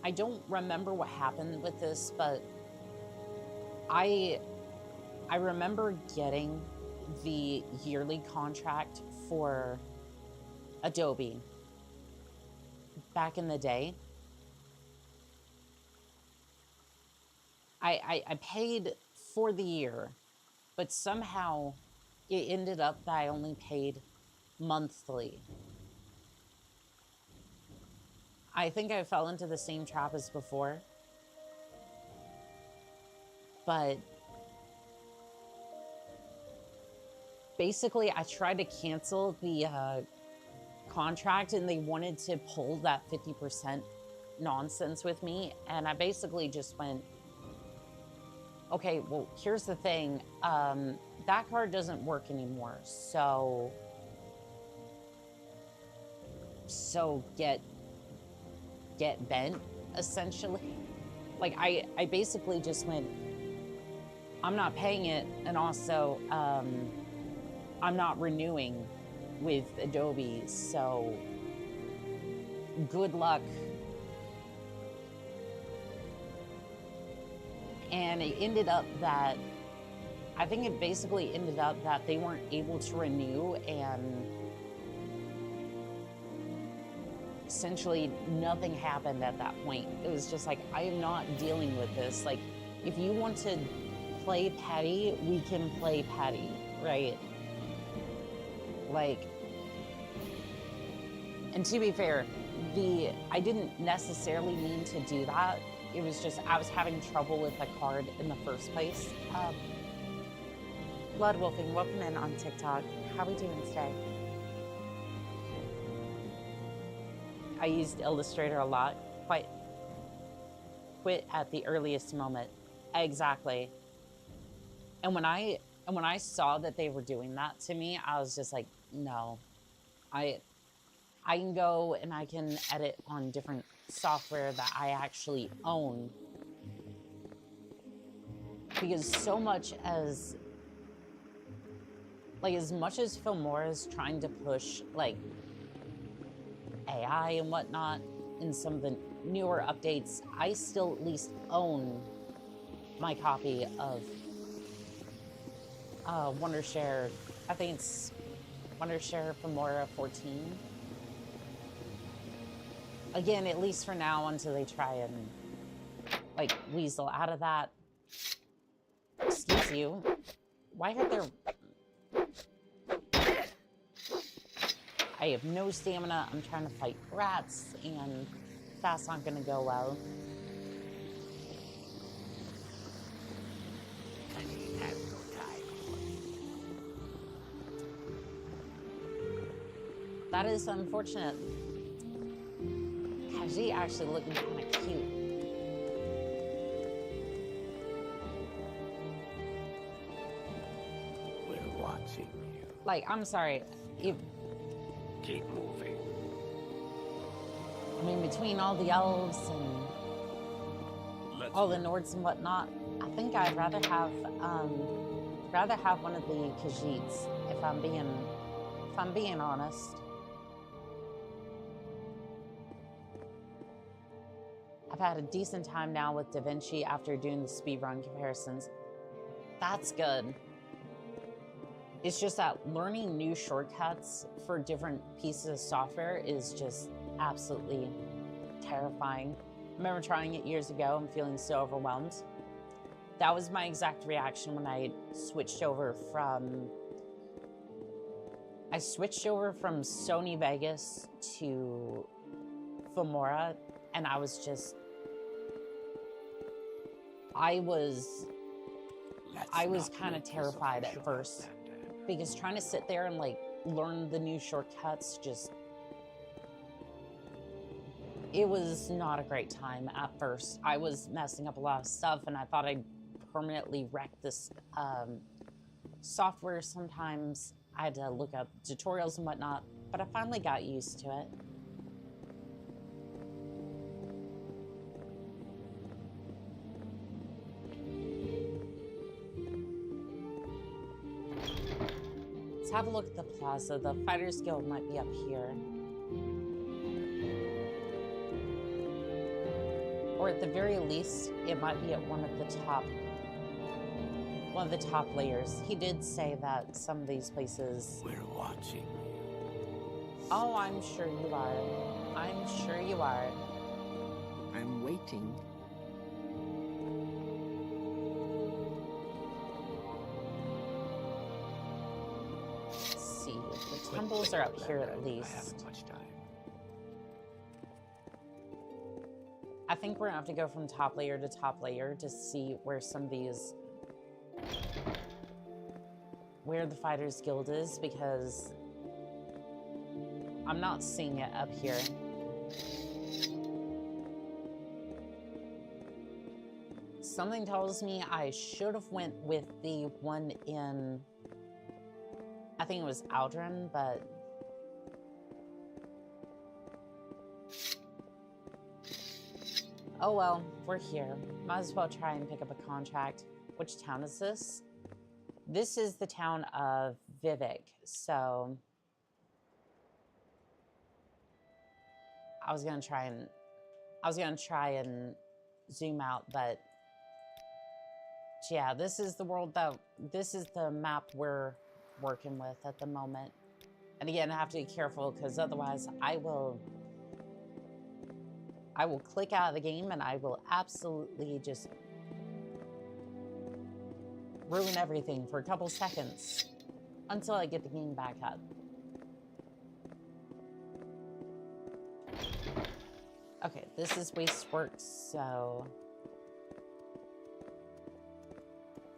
I don't remember what happened with this, but I remember getting the yearly contract for Adobe back in the day. I paid for the year, but somehow it ended up that I only paid monthly. I think I fell into the same trap as before, but basically I tried to cancel the contract and they wanted to pull that 50% nonsense with me, and I basically just went, okay, well, here's the thing, that card doesn't work anymore, so get bent, essentially. Like, I basically just went, I'm not paying it, and also, I'm not renewing with Adobe, so good luck. And it ended up that, I think it basically ended up that they weren't able to renew, and essentially nothing happened at that point. It was just like, I am not dealing with this. Like, if you want to play petty, we can play petty, right? Like, and to be fair, I didn't necessarily mean to do that. It was just, I was having trouble with the card in the first place. Blood Wolfing, welcome in on TikTok. How are we doing today? I used Illustrator a lot. Quit at the earliest moment. Exactly. And when I saw that they were doing that to me, I was just like, no. I can go and I can edit on different software that I actually own. Because so much as, like, as much as Filmora is trying to push, like, AI and whatnot in some of the newer updates, I still at least own my copy of Wondershare. I think it's Wondershare Filmora 14. Again, at least for now, until they try and, like, weasel out of that. Excuse you. Why are there... I have no stamina. I'm trying to fight rats, and that's not going to go well. He has no time for me. That is unfortunate. Kaji actually looking kind of cute. We're watching you. Like, I'm sorry. Keep moving. I mean, between all the elves and Let's all the Nords and whatnot, I think I'd rather have one of the Khajiits, if I'm being honest. I've had a decent time now with Da Vinci after doing the speedrun comparisons. That's good. It's just that learning new shortcuts for different pieces of software is just absolutely terrifying. I remember trying it years ago and feeling so overwhelmed. That was my exact reaction when I switched over from Sony Vegas to Filmora, and I was kind of terrified at first, because trying to sit there and like learn the new shortcuts, it was not a great time at first. I was messing up a lot of stuff, and I thought I'd permanently wreck this software. Sometimes I had to look up tutorials and whatnot, but I finally got used to it. Let's have a look at the plaza. The Fighters Guild might be up here. Or at the very least, it might be at one of the top layers. He did say that some of these places... We're watching you. Oh, I'm sure you are. I'm sure you are. I'm waiting. Let's see. The temples are up here at least. I haven't much time. I think we're gonna have to go from top layer to top layer to see where some of these... where the Fighters Guild is, because I'm not seeing it up here. Something tells me I should have went with the one in, I think it was Aldrin, but oh well, we're here. Might as well try and pick up a contract. Which town is this? This is the town of Vivek, so I was gonna try and zoom out, but yeah, this is the map we're working with at the moment. And again, I have to be careful, because otherwise I will click out of the game and I will absolutely just ruin everything for a couple seconds until I get the game back up. Okay, this is Wasteworks, so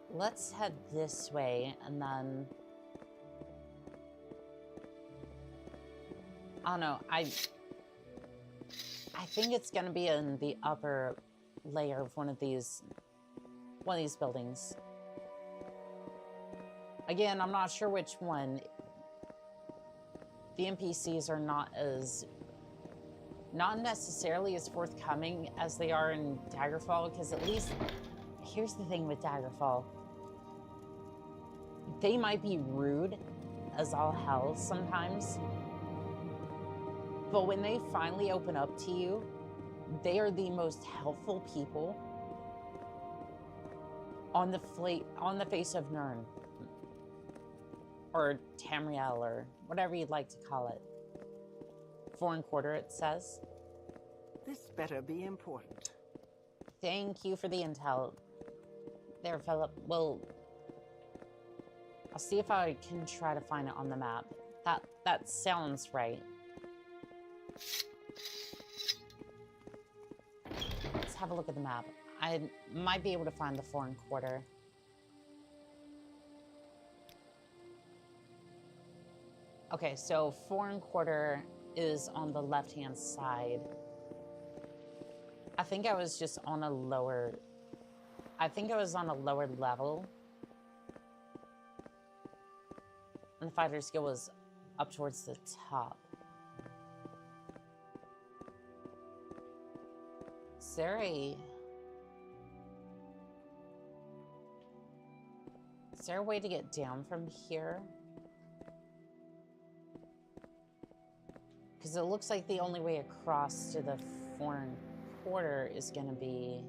let's head this way, and then I don't know, I think it's gonna be in the upper layer of one of these buildings. Again, I'm not sure which one. The NPCs are not necessarily as forthcoming as they are in Daggerfall, because at least, here's the thing with Daggerfall. They might be rude as all hell sometimes, but when they finally open up to you, they are the most helpful people on the face of Nirn. Or Tamriel, or whatever you'd like to call it. Foreign quarter, it says. This better be important. Thank you for the intel there, Philip. Well, I'll see if I can try to find it on the map. That sounds right. Let's have a look at the map. I might be able to find the foreign quarter. Okay, so foreign quarter is on the left-hand side. I think I was just on a lower... I think I was on a lower level. And the fighter skill was up towards the top. Is there a way to get down from here? Because it looks like the only way across to the foreign quarter is going to be...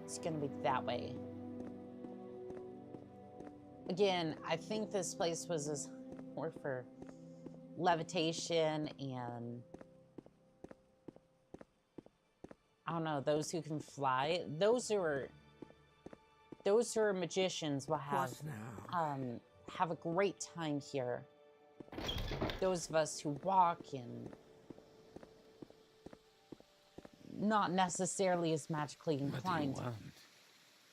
It's going to be that way. Again, I think this place was more for levitation and... I don't know, those who can fly. Those who are magicians will have a great time here. Those of us who walk and not necessarily as magically inclined. What do you want?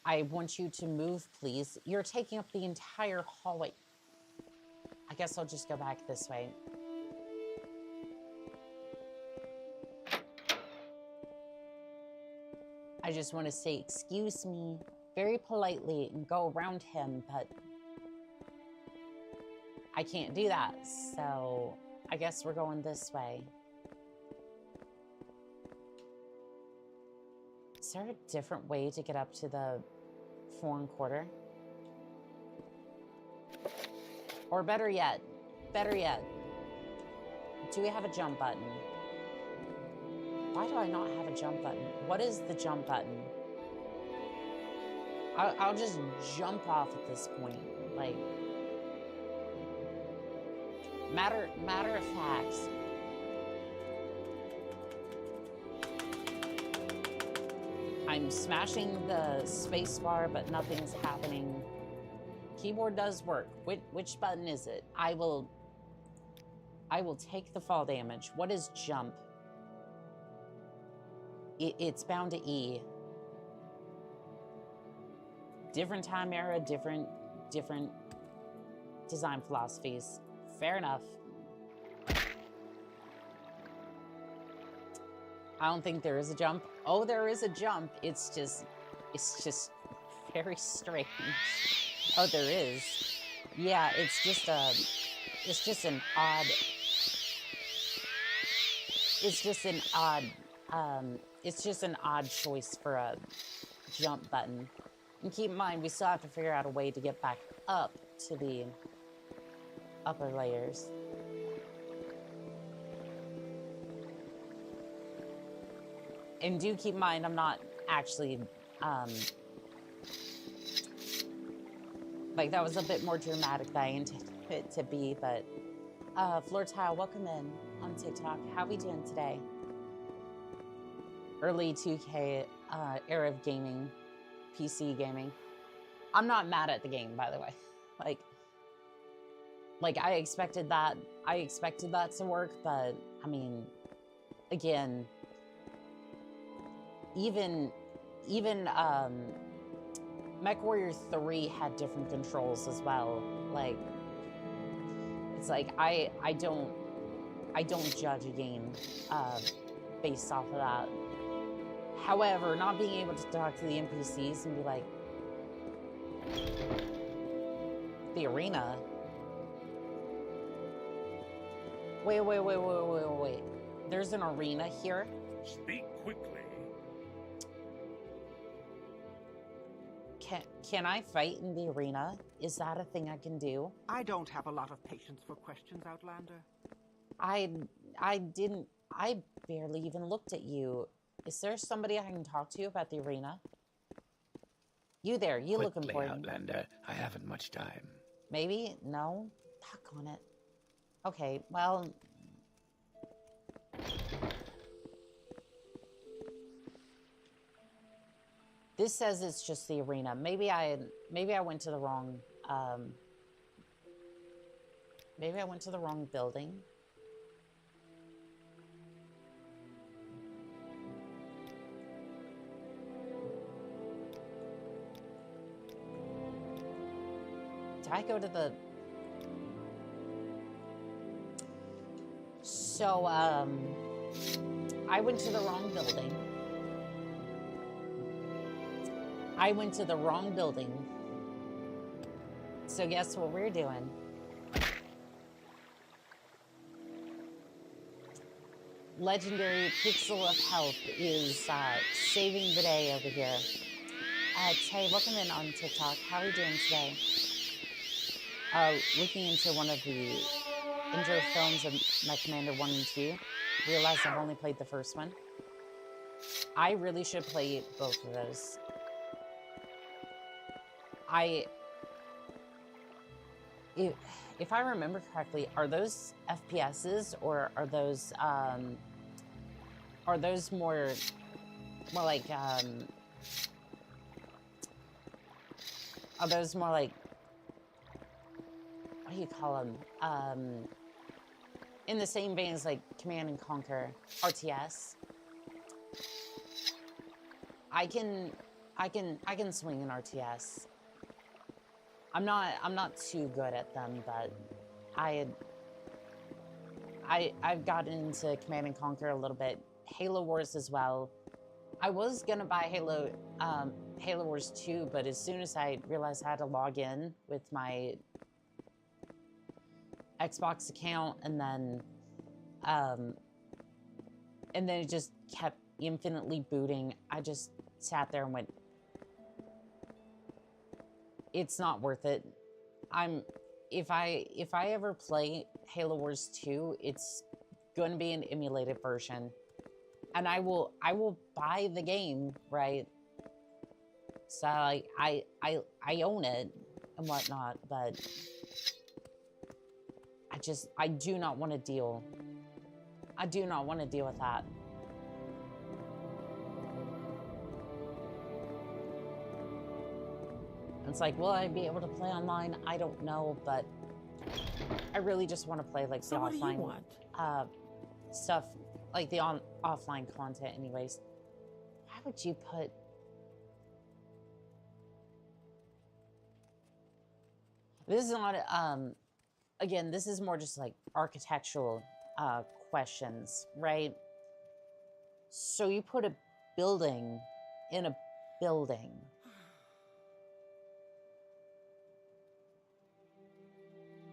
I want you to move, please. You're taking up the entire hallway. I guess I'll just go back this way. I just want to say, excuse me, very politely and go around him, but I can't do that, so I guess we're going this way. Is there a different way to get up to the foreign quarter? Or better yet, do we have a jump button? Why do I not have a jump button? What is the jump button? I'll just jump off at this point. Like, matter of fact. I'm smashing the space bar, but nothing's happening. Keyboard does work. Which button is it? I will take the fall damage. What is jump? It's bound to E. Different time era, different design philosophies. Fair enough. I don't think there is a jump. Oh, there is a jump. It's just very strange. Oh, there is. Yeah, it's just an odd choice for a jump button. And keep in mind, we still have to figure out a way to get back up to the upper layers. And do keep in mind, I'm not actually, like, that was a bit more dramatic than I intended it to be, but, Floor Tile, welcome in on TikTok. How we doing today? Early 2K era of gaming, PC gaming. I'm not mad at the game, by the way. Like I expected that to work, but I mean, again, even MechWarrior 3 had different controls as well. Like, it's like I don't judge a game based off of that. However, not being able to talk to the NPCs and be like, the arena. Wait. There's an arena here? Speak quickly. Can I fight in the arena? Is that a thing I can do? I don't have a lot of patience for questions, Outlander. I barely even looked at you. Is there somebody I can talk to about the arena? You there, you Quickly, looking for it. Outlander. I haven't much time. Maybe? No? Talk on it. Okay, well... This says it's just the arena. Maybe I went to the wrong, maybe I went to the wrong building. Did I go to the... So, I went to the wrong building. So guess what we're doing? Legendary Pixel of Health is saving the day over here. Tay, welcome in on TikTok. How are you doing today? Looking into one of the intro films of Mech Commander 1 and 2. Realized I've only played the first one. I really should play both of those. If I remember correctly, are those FPSs or are those more like are those more like, what do you call them? In the same vein as like Command and Conquer RTS. I can swing an RTS. I'm not too good at them, but I've gotten into Command and Conquer a little bit. Halo Wars as well. I was gonna buy Halo Wars 2, but as soon as I realized I had to log in with my Xbox account, and then it just kept infinitely booting, I just sat there and went, it's not worth it. If I ever play Halo Wars 2, it's going to be an emulated version, and I will buy the game, right? So I own it and whatnot, but I do not want to deal. I do not want to deal with that. It's like, will I be able to play online? I don't know, but I really just want to play like the offline stuff, like the offline content anyways. Why would you put... This is not, again, this is more just like architectural questions, right? So you put a building in a building.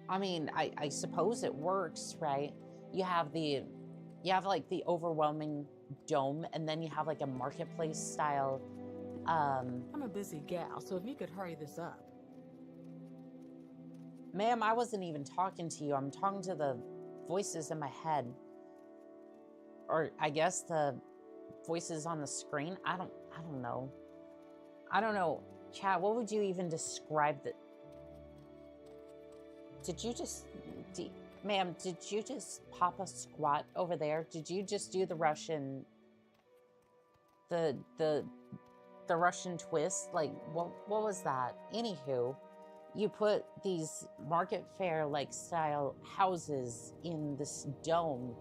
I mean, I suppose it works, right? You have like the overwhelming dome, and then you have like a marketplace style. I'm a busy gal, so if you could hurry this up. Ma'am, I wasn't even talking to you. I'm talking to the voices in my head. Or I guess the voices on the screen. I don't know. I don't know. Chat, what would you even describe the... Ma'am, did you just pop a squat over there? Did you just do the Russian, the Russian twist? Like, what was that? Anywho, you put these market fair like style houses in this dome.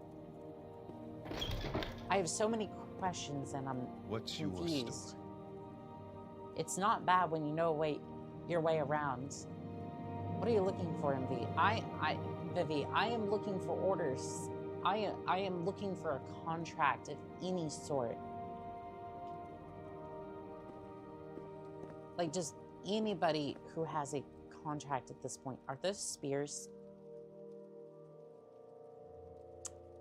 I have so many questions and I'm confused. Your story? It's not bad when you know your way around. What are you looking for, MV? Vivi, I am looking for orders. I am looking for a contract of any sort. Like, just anybody who has a contract at this point. Are those spears?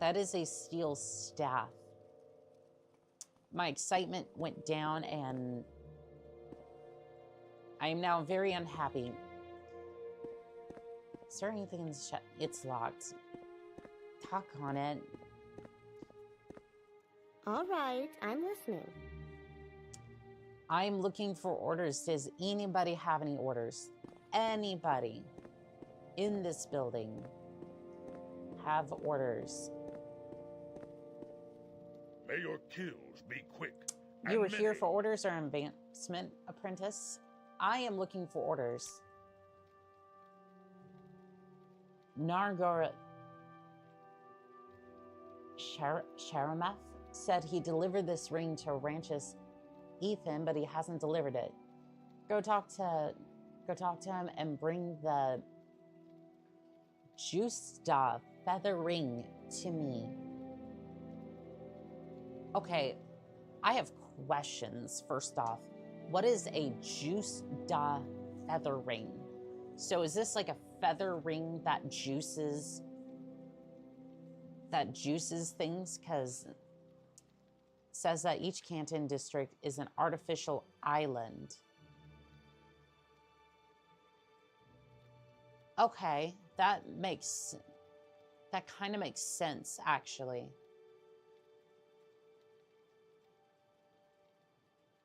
That is a steel staff. My excitement went down and I am now very unhappy. Is there anything in the chat? It's locked. Talk on it. All right, I'm listening. I'm looking for orders. Does anybody have any orders? Anybody in this building have orders? May your kills be quick. You were here for orders or advancement, apprentice? I am looking for orders. Nargor Sharameth said he delivered this ring to Ranch's Ethan, but he hasn't delivered it. Go talk to Go talk to him and bring the Justa feather ring to me. Okay, I have questions. First off, what is a Justa feather ring? So is this like a feather ring that juices things? Because it says that each canton district is an artificial island. Okay, that kind of makes sense, actually.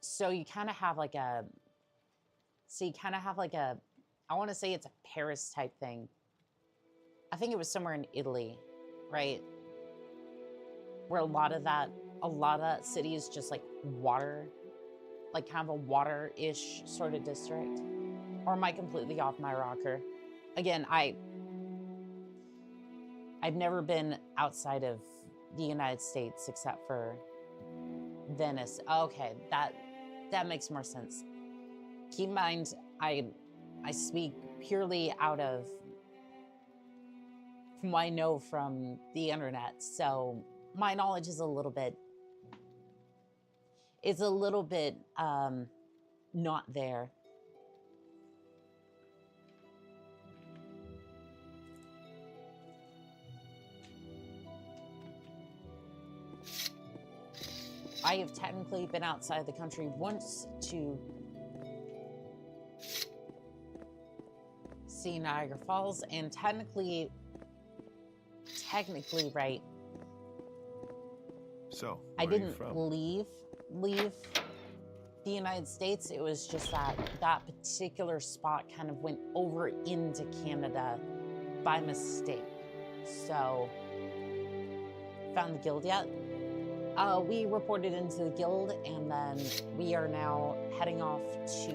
So you kind of have like a, I want to say it's a Paris type thing. I think it was somewhere in Italy, right? Where a lot of that city is just like water, like kind of a water-ish sort of district. Or am I completely off my rocker? Again, I've never been outside of the United States except for Venice. Okay, that makes more sense. Keep in mind, I speak purely out of from what I know from the internet, so my knowledge is a little bit not there. I have technically been outside the country once to see Niagara Falls, and technically, right. So, I where are you didn't from? leave the United States. It was just that particular spot kind of went over into Canada by mistake. So, found the guild yet? We reported into the guild, and then we are now heading off to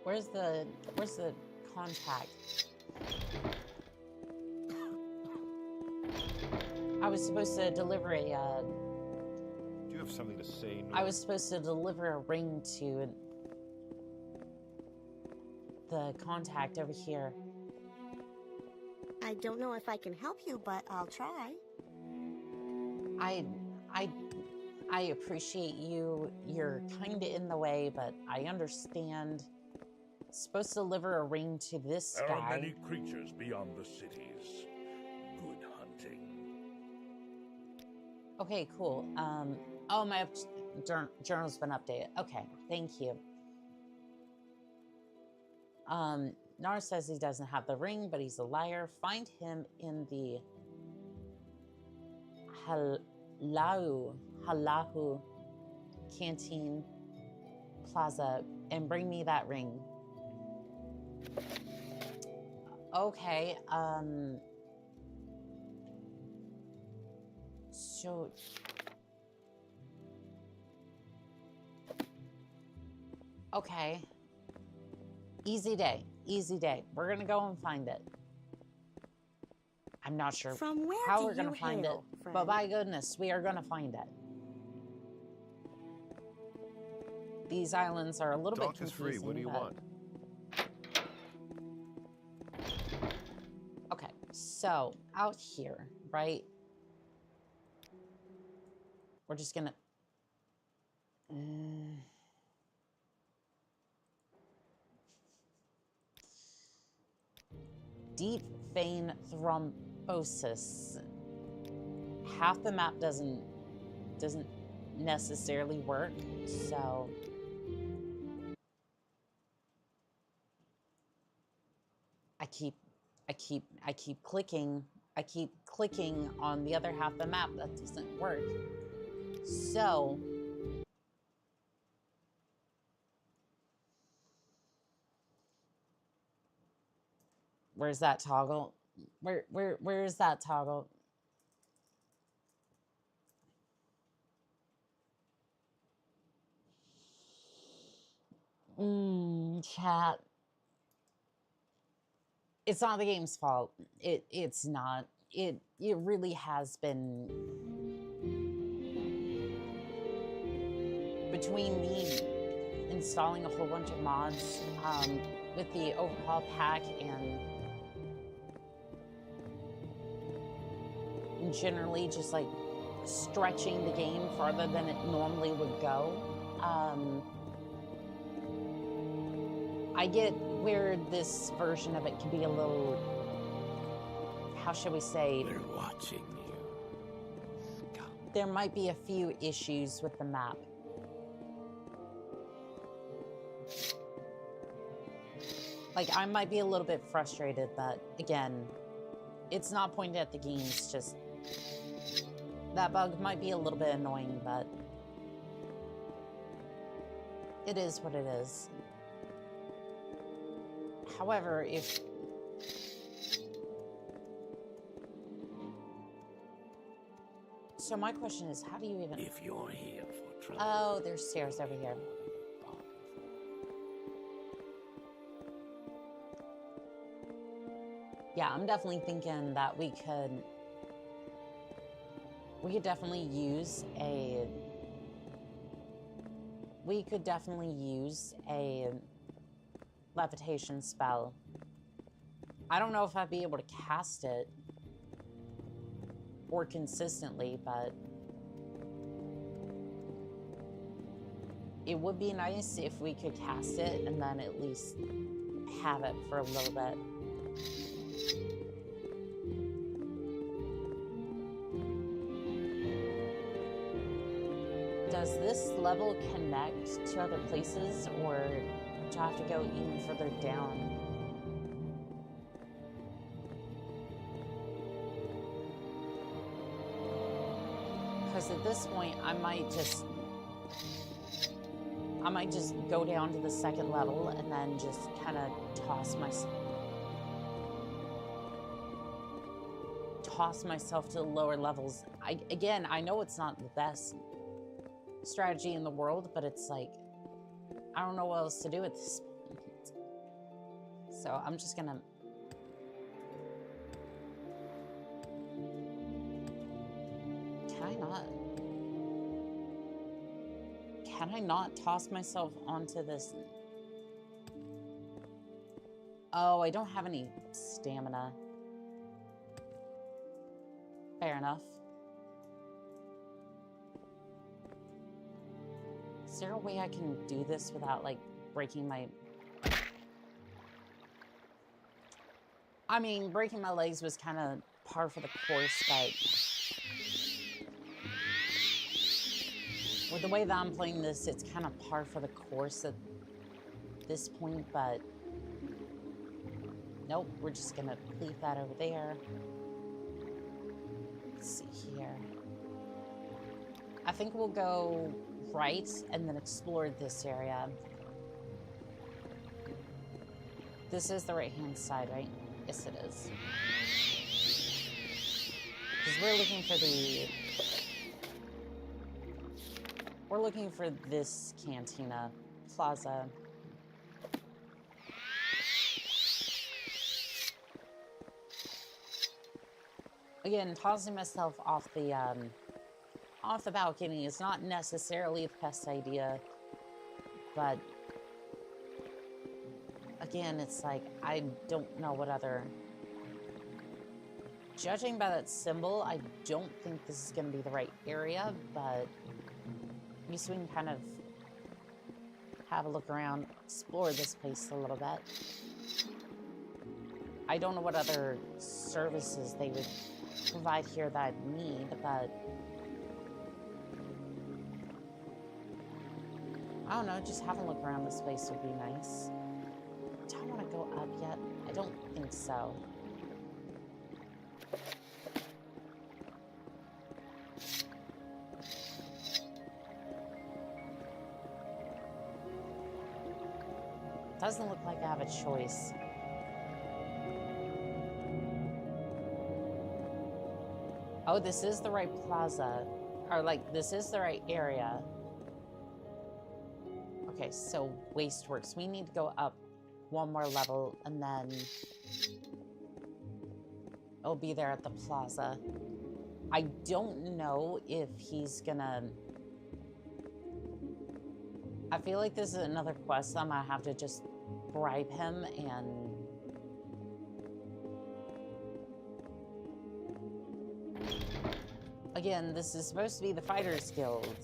where's the contact? I was supposed to deliver a Do you have something to say? I was supposed to deliver a ring to the contact over here. I don't know if I can help you, but I'll try. I appreciate you. You're kind of in the way, but I understand. Supposed to deliver a ring to this There guy. are many creatures beyond the cities. Good hunting. Okay, cool. Oh, my journal's been updated. Okay, thank you. Nar says he doesn't have the ring, but he's a liar. Find him in the Halahu Canteen Plaza and bring me that ring. Okay, so okay. Easy day, easy day. We're gonna go and find it. I'm not sure From where how do we're gonna you find hail, it, friend? but by goodness, we are gonna find it. These islands are a little Talk bit is confusing. free. What do you but- want? Okay, so out here, right? We're just gonna. Deep vein thrombosis. Half the map doesn't necessarily work, so I keep clicking on the other half of the map. That doesn't work. So where's that toggle? Where is that toggle? Chat. It's not the game's fault. It's not. It really has been between me installing a whole bunch of mods with the overhaul pack and generally just like stretching the game farther than it normally would go. I get where this version of it can be a little, how should we say? We're watching you. There might be a few issues with the map. Like, I might be a little bit frustrated, but again, it's not pointed at the game, it's just that bug might be a little bit annoying, but it is what it is. However, if so, my question is, how do you even? If you're here for trouble. Oh, there's stairs over here. Yeah, I'm definitely thinking that we could definitely use a levitation spell. I don't know if I'd be able to cast it or consistently, but it would be nice if we could cast it and then at least have it for a little bit. Does this level connect to other places, or do I have to go even further down? Because at this point, I might just go down to the second level and then just kind of toss myself to the lower levels. Again, I know it's not the best strategy in the world, but it's like, I don't know what else to do at this point. So I'm just gonna... Can I not toss myself onto this? Oh, I don't have any stamina. Fair enough. Is there a way I can do this without, like, breaking my... I mean, breaking my legs was kind of par for the course, but... with the way that I'm playing this, it's kind of par for the course at this point, but... nope, we're just gonna leave that over there. Let's see here. I think we'll go right and then explore this area. This is the right-hand side, right? Yes, it is. Because we're looking for the... we're looking for this cantina plaza. Again, tossing myself off the balcony is not necessarily the best idea, but again, it's like, I don't know what other... judging by that symbol, I don't think this is going to be the right area, but at least we can kind of have a look around, explore this place a little bit. I don't know what other services they would provide here that I'd need, but I don't know, just having a look around this place would be nice. Do I want to go up yet? I don't think so. Doesn't look like I have a choice. Oh, this is the right plaza. Or, like, this is the right area. Okay, so Wasteworks. We need to go up one more level, and then it'll be there at the plaza. I don't know if he's gonna... I feel like this is another quest I'm gonna have to just bribe him and... Again, this is supposed to be the Fighter's Guild.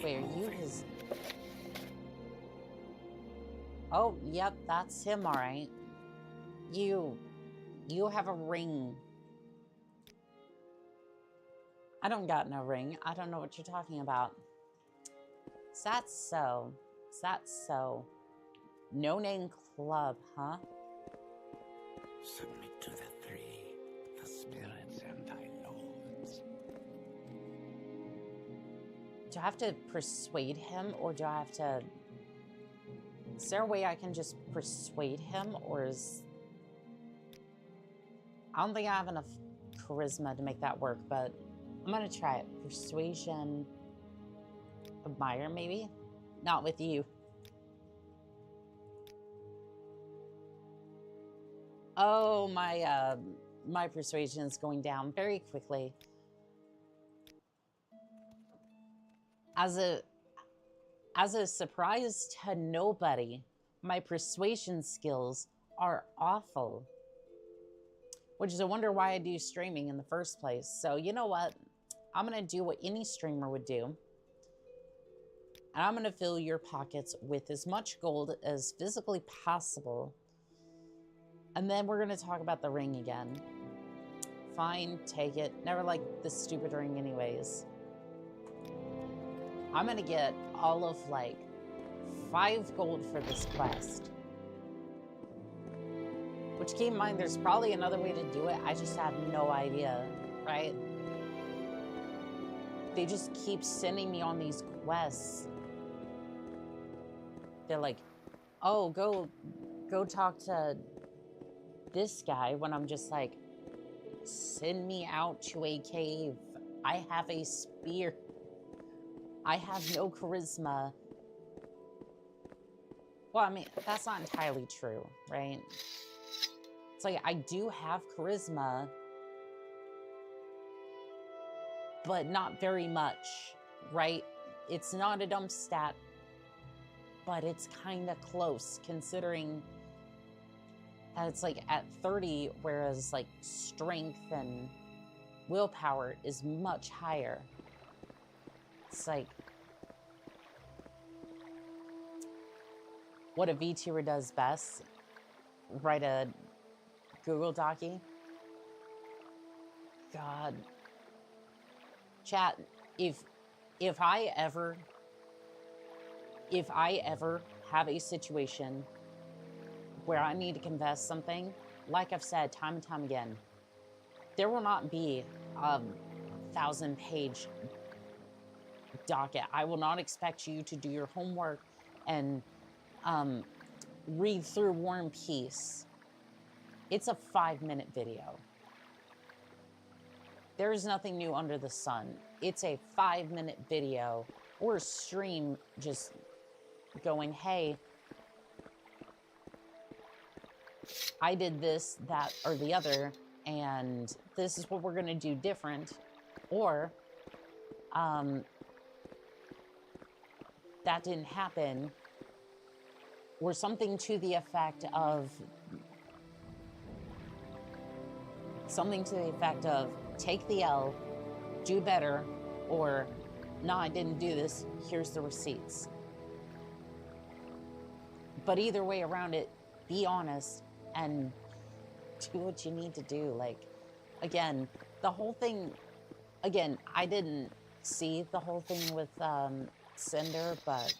Wait, are you his... Oh, yep, that's him, alright. You have a ring. I don't got no ring. I don't know what you're talking about. Is that so? Is that so? No name club, huh? Submit to the three, the spirits and thy lords. Do I have to persuade him, or do I have to... Is there a way I can just persuade him, or is... I don't think I have enough charisma to make that work, but I'm gonna try it. Persuasion... Admire, maybe? Not with you. Oh, my persuasion is going down very quickly. As a surprise to nobody, my persuasion skills are awful. Which is a wonder why I do streaming in the first place. So you know what? I'm gonna do what any streamer would do. And I'm gonna fill your pockets with as much gold as physically possible. And then we're gonna talk about the ring again. Fine, take it. Never liked this stupid ring anyways. I'm gonna get all of like 5 gold for this quest. Which, keep in mind, there's probably another way to do it. I just have no idea, right? They just keep sending me on these quests. They're like, oh, go talk to this guy, when I'm just like, send me out to a cave. I have a spear. I have no charisma. Well, I mean, that's not entirely true, right? It's like, I do have charisma, but not very much, right? It's not a dumb stat, but it's kind of close, considering that it's like at 30, whereas like strength and willpower is much higher. It's like what a VTuber does best, write a Google Docie. God. Chat, if I ever have a situation where I need to confess something, like I've said time and time again, there will not be a 1,000-page docket. I will not expect you to do your homework and read through War and Peace. It's a 5-minute video. There's nothing new under the sun. It's a 5-minute video or a stream just going, hey, I did this, that, or the other, and this is what we're gonna do different. Or, that didn't happen. Or something to the effect of, take the L, do better, or, no, I didn't do this, here's the receipts. But either way around it, be honest and do what you need to do. Like, again, the whole thing, again, I didn't see the whole thing with Cinder, but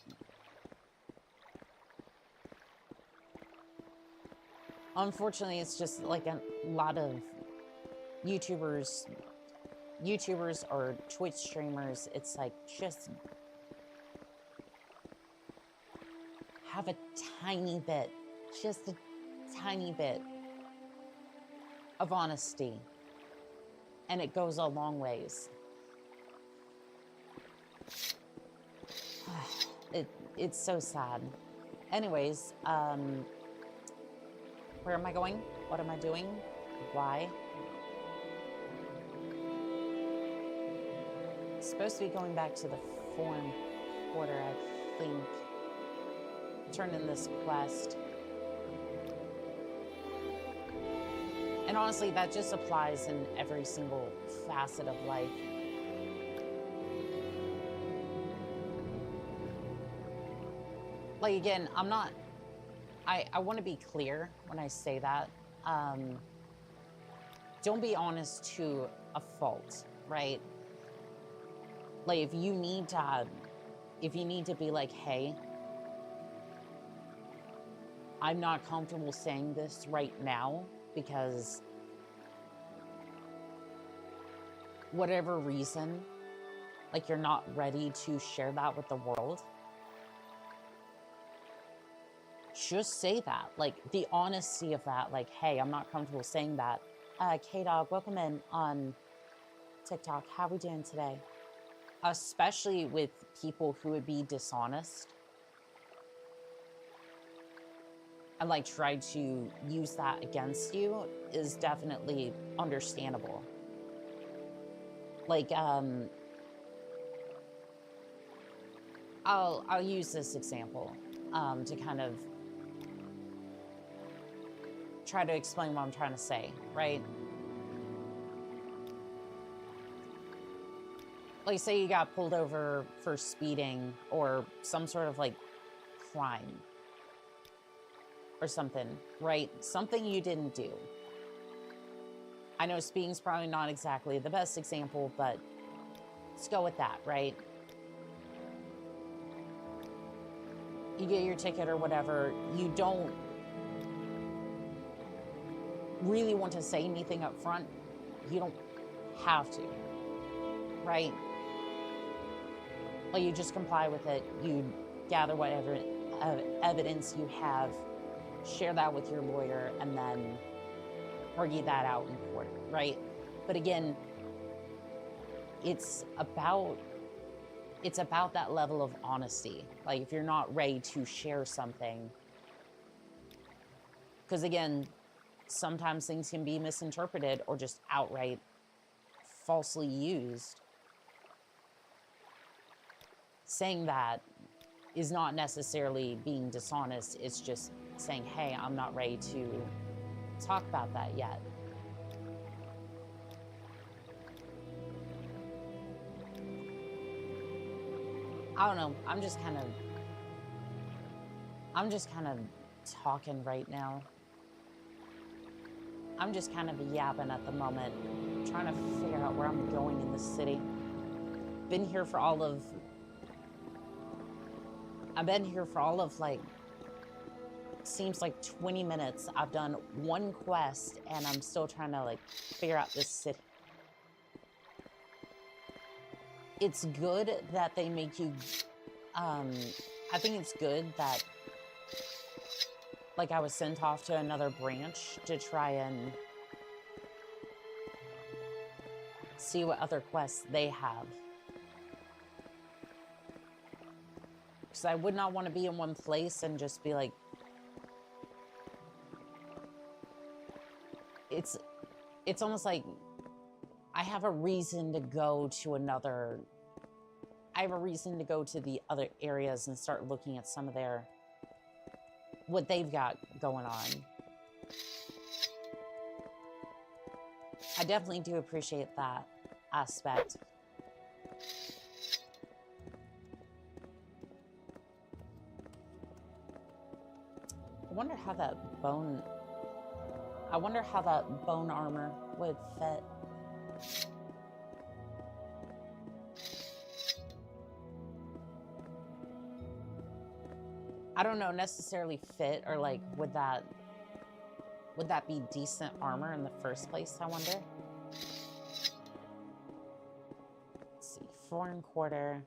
unfortunately, it's just like a lot of YouTubers or Twitch streamers, it's like just have a tiny bit, just a tiny bit of honesty, and it goes a long ways. It's so sad. Anyways, where am I going? What am I doing? Why? supposed to be going back to the foreign quarter, I think. Turn in this quest. And honestly, that just applies in every single facet of life. Like, again, I'm not... I want to be clear when I say that. Don't be honest to a fault, right? Like, if you need to be like, hey, I'm not comfortable saying this right now because whatever reason, like, you're not ready to share that with the world, just say that. Like, the honesty of that, like, hey, I'm not comfortable saying that. K-Dog, welcome in on TikTok. How are we doing today? Especially with people who would be dishonest and like try to use that against you is definitely understandable. Like, I'll use this example to kind of try to explain what I'm trying to say, right? Like, say you got pulled over for speeding or some sort of like crime or something, right? Something you didn't do. I know speeding's probably not exactly the best example, but let's go with that, right? You get your ticket or whatever, you don't really want to say anything up front. You don't have to, right? Like, you just comply with it, you gather whatever evidence you have, share that with your lawyer, and then argue that out in court, right? But again, it's about that level of honesty. Like, if you're not ready to share something, because again, sometimes things can be misinterpreted or just outright falsely used. Saying that is not necessarily being dishonest. It's just saying, hey, I'm not ready to talk about that yet. I don't know. I'm just kind of talking right now. I'm just kind of yapping at the moment, trying to figure out where I'm going in this city. I've been here for all of like, seems like 20 minutes. I've done one quest and I'm still trying to like figure out this city. It's good that they make you, I think it's good that like I was sent off to another branch to try and see what other quests they have. Because I would not want to be in one place and just be like, it's almost like I have a reason to go to another, I have a reason to go to the other areas and start looking at some of their, what they've got going on. I definitely do appreciate that aspect. I wonder how that bone armor would fit. I don't know, necessarily fit, or like, would that be decent armor in the first place, I wonder? Let's see, foreign quarter.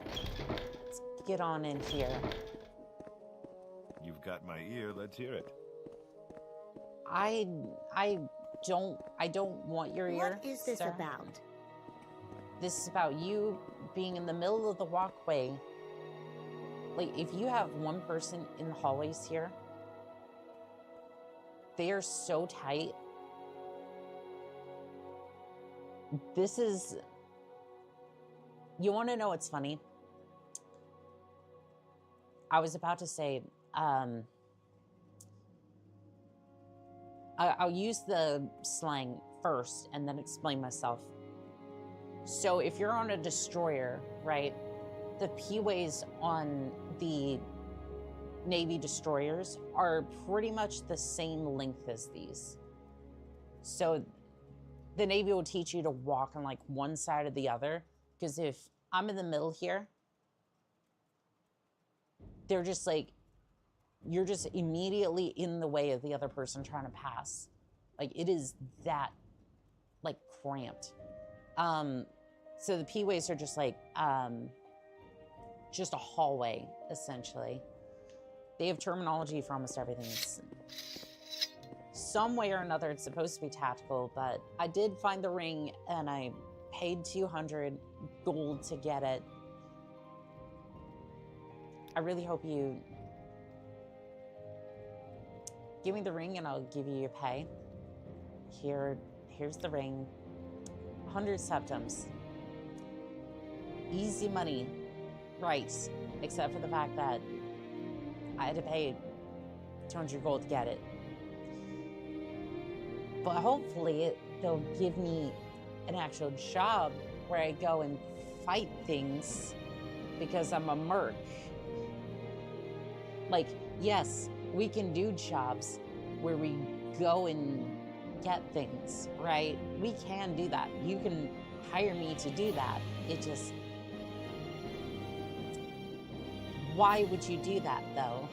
Let's get on in here. You've got my ear, let's hear it. I don't want your ear. What is this sir. about? This is about you being in the middle of the walkway. Like, if you have one person in the hallways here, they are so tight This is... You want to know what's funny? I was about to say, I'll use the slang first and then explain myself. So if you're on a destroyer, right, the P-ways on the Navy destroyers are pretty much the same length as these. So the Navy will teach you to walk on like one side or the other, because if I'm in the middle here, they're just like, you're just immediately in the way of the other person trying to pass. Like, it is that, like, cramped. So the P-ways are just like, just a hallway, essentially. They have terminology for almost everything. It's, some way or another, it's supposed to be tactical, but I did find the ring, and I paid 200 gold to get it. I really hope you give me the ring and I'll give you your pay. Here's the ring. 100 septims. Easy money. Right. Except for the fact that I had to pay 200 gold to get it. But hopefully they'll give me an actual job where I go and fight things because I'm a merc. Like, yes, we can do jobs where we go and get things, right? We can do that. You can hire me to do that. It just... Why would you do that, though?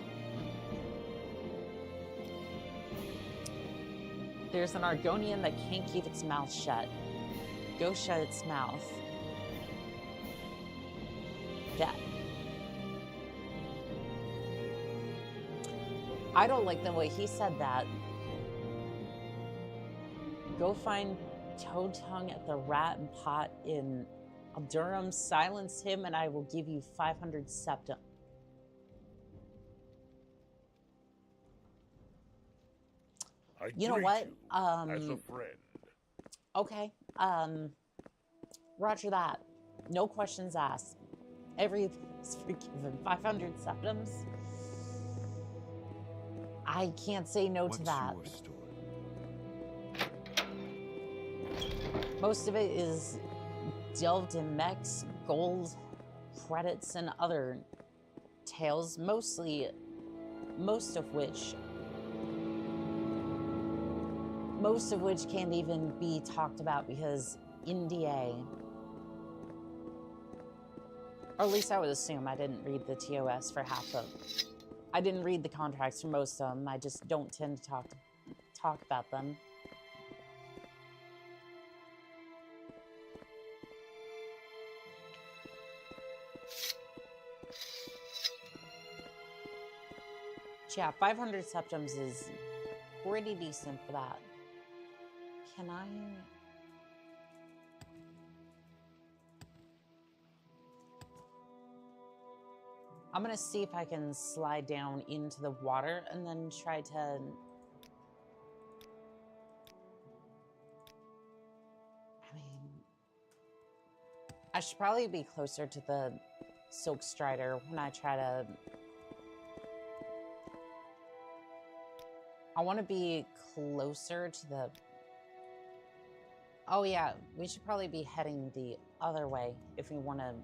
There's an Argonian that can't keep its mouth shut. Go shut its mouth. That. I don't like the way he said that. Go find Toad Tongue at the Rat and Pot in Durham. Silence him and I will give you 500 septum. You know what? As a friend. Okay. Roger that. No questions asked. Everything's forgiven. 500 septums. I can't say no to that. What's your story? Most of it is delved in mechs, gold, credits, and other tales. Most of which can't even be talked about because NDA. Or at least I would assume. I didn't read the TOS for half of. I didn't read the contracts for most of them. I just don't tend to talk about them. Yeah, 500 septums is pretty decent for that. Can I... I'm gonna see if I can slide down into the water and then try to... I mean... I should probably be closer to the Silk Strider when I try to... I want to be closer to the... Oh yeah, we should probably be heading the other way if we want to...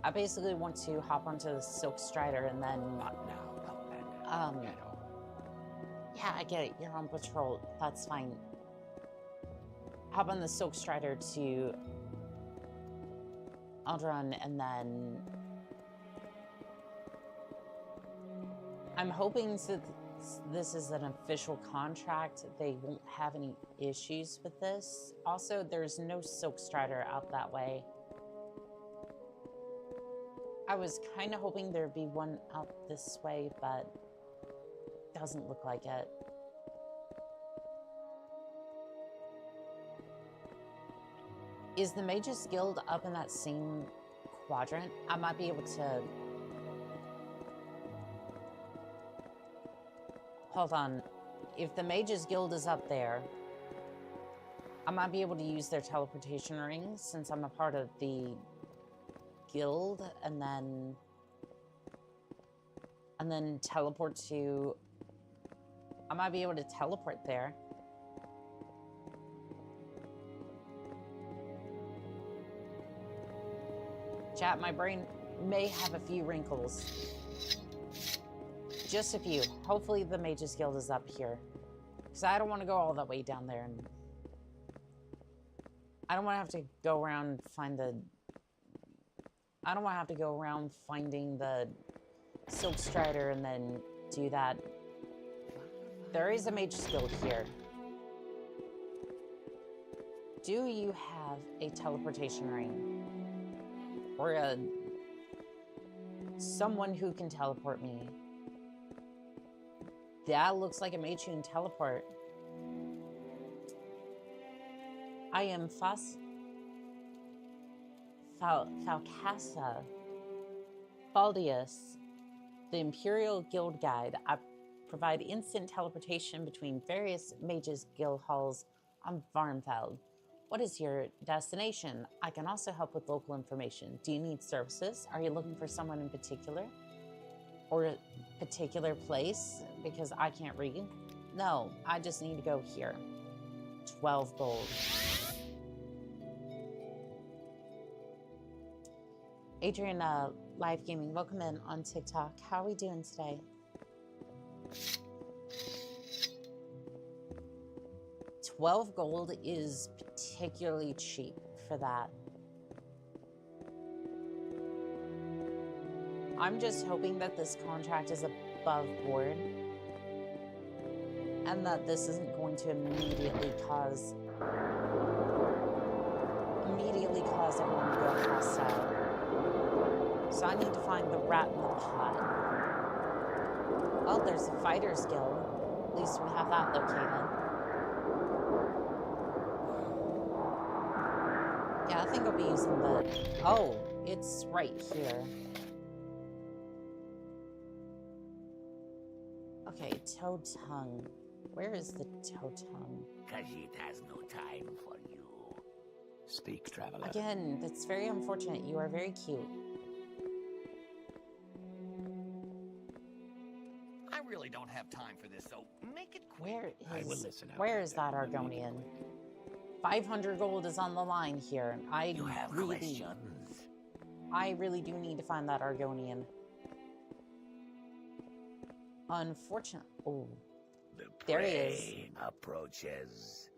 I basically want to hop onto the Silk Strider and then... Not now, Commander. Get on. Yeah, I get it. You're on patrol. That's fine. Hop on the Silk Strider to Aldron and then... I'm hoping that this is an official contract. They won't have any issues with this. Also, there's no Silk Strider out that way. I was kind of hoping there'd be one out this way, but doesn't look like it. Is the Mage's Guild up in that same quadrant? I might be able to... Hold on. If the Mage's Guild is up there, I might be able to use their teleportation rings since I'm a part of the guild, and then teleport to... I might be able to teleport there. Chat, my brain may have a few wrinkles. Just a few. Hopefully the Mages Guild is up here. Because I don't want to go all that way down there. And I don't want to have to go around and find the... I don't want to have to go around finding the Silk Strider and then do that. There is a Mages Guild here. Do you have a teleportation ring? Or someone who can teleport me? That looks like a mage who can teleport. I am Falcasa Faldius, the Imperial Guild Guide. I provide instant teleportation between various mages guild halls on Vvardenfell. What is your destination? I can also help with local information. Do you need services? Are you looking for someone in particular? Or a particular place? Because I can't read. No, I just need to go here. 12 gold. Adrian, Live Gaming, welcome in on TikTok. How are we doing today? $12 gold is particularly cheap for that. I'm just hoping that this contract is above board and that this isn't going to immediately cause everyone to go hostile. So I need to find the rat in the pot. Oh, there's a Fighters Guild. At least we have that located. Yeah, I think I'll be using the... Oh, it's right here. Okay, Toad Tongue. Where is the Toad Tongue? Khajiit has no time for you. Speak, traveler. Again, that's very unfortunate. You are very cute. I really don't have time for this, so make it quick. Where is that Argonian? 500 gold is on the line here. You have questions? I really do need to find that Argonian. Unfortunately, oh, there he is. Approaches.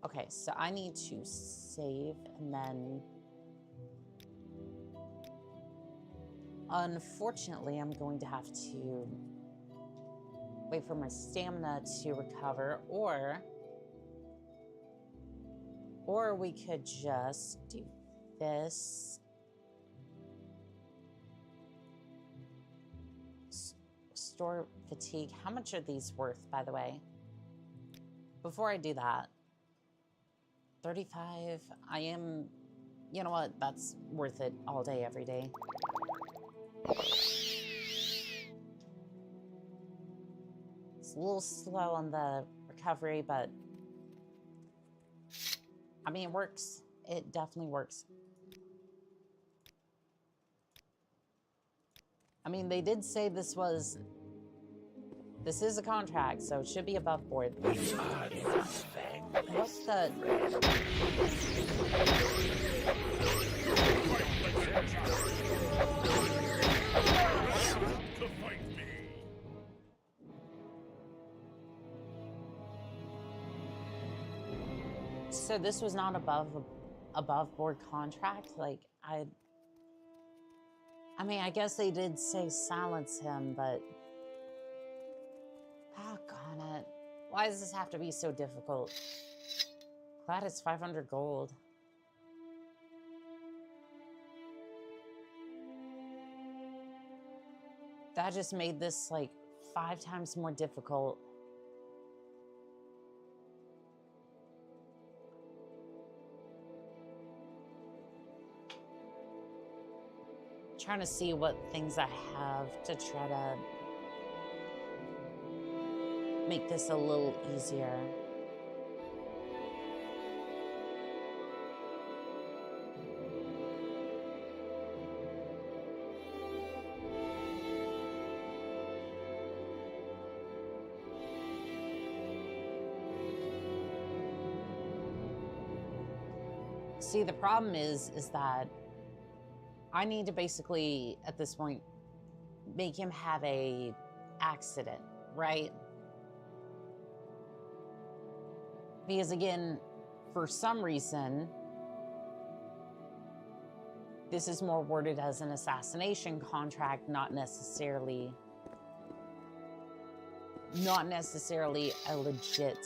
Okay, so I need to save and then... Unfortunately, I'm going to have to wait for my stamina to recover, or we could just do this. Store fatigue. How much are these worth, by the way? Before I do that, 35. I am, you know what? That's worth it all day, every day. It's a little slow on the recovery, but I mean, it works. It definitely works. I mean, they did say this is a contract, so it should be above board. What's the... So this was not above board contract? Like, I mean, I guess they did say silence him, but... Oh, gone it. Why does this have to be so difficult? Glad it's 500 gold. That just made this, like, 5 times more difficult. Trying to see what things I have to try to make this a little easier. See, the problem is that I need to basically, at this point, make him have a accident, right? Because again, for some reason, this is more worded as an assassination contract, not necessarily a legit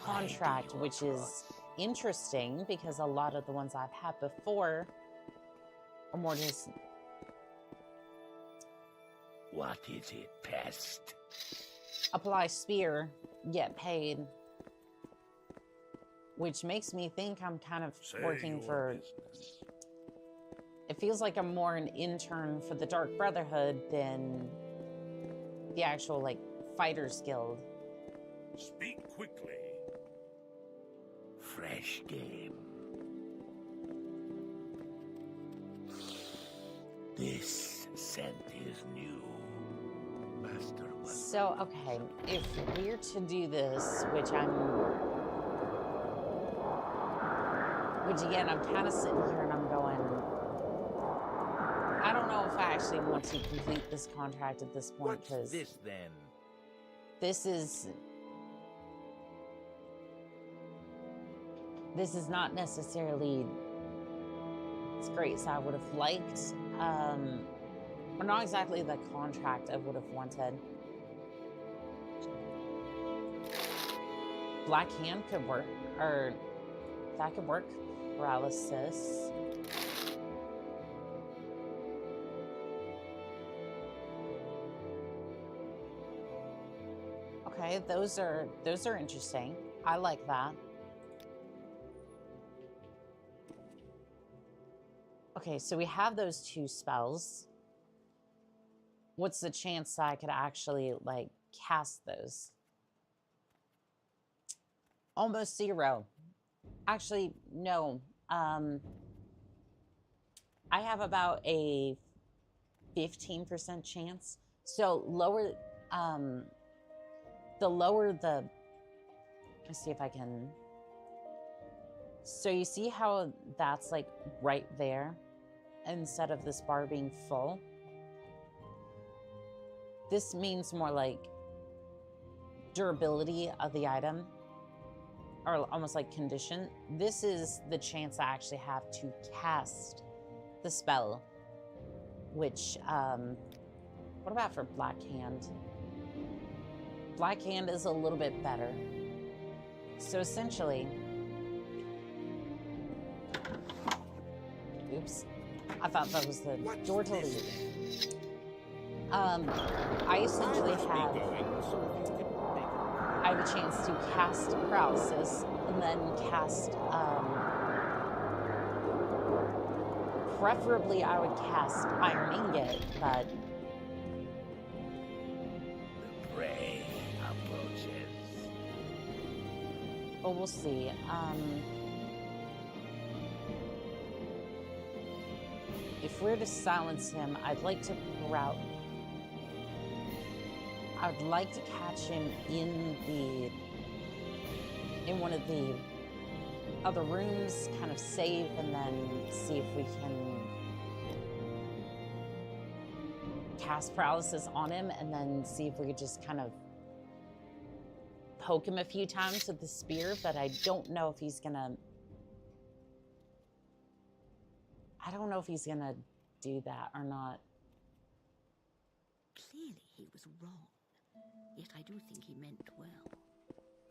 contract, which is interesting because a lot of the ones I've had before are more just... What is it, pest? Apply spear, get paid. Which makes me think I'm kind of working for... It feels like I'm more an intern for the Dark Brotherhood than the actual, like, Fighters Guild. Speak quickly. Fresh game. This scent is new. Master was... So, okay, if we're to do this, which again, I'm kind of sitting here and I'm going, I don't know if I actually want to complete this contract at this point, because What's this then? this is not necessarily as great as I would have liked, or not exactly the contract I would have wanted. Black Hand could work, or that could work. Paralysis. Okay, those are interesting. I like that. Okay, so we have those two spells. What's the chance that I could actually, like, cast those? Almost 0. Actually, no. I have about a 15% chance. So lower, the lower the, let's see if I can. So you see how that's like right there instead of this bar being full? This means more like durability of the item, or almost like condition. This is the chance I actually have to cast the spell, which, what about for Black Hand? Black Hand is a little bit better. So essentially, oops, I thought that was the door to leave. I essentially I have a chance to cast Paralysis and then cast, preferably I would cast Iron Ingot, but... The prey approaches. But we'll see. If we're to silence him, I'd like to I would like to catch him in one of the other rooms, kind of save, and then see if we can cast Paralysis on him, and then see if we could just kind of poke him a few times with the spear, but I don't know if he's gonna... I don't know if he's gonna do that or not. Clearly he was wrong. Yet I do think he meant well.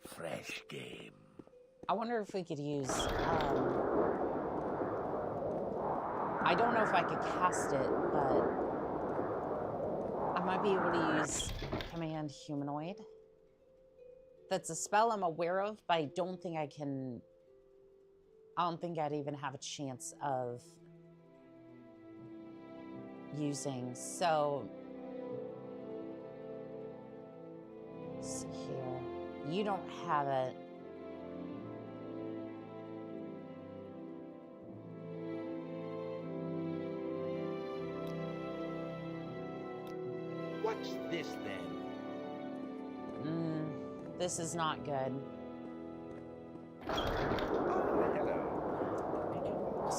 Fresh game. I wonder if we could use, I don't know if I could cast it, but I might be able to use Command Humanoid. That's a spell I'm aware of, but I don't think I'd even have a chance of using. So, let's see here. You don't have it. What's this then? This is not good. Hello.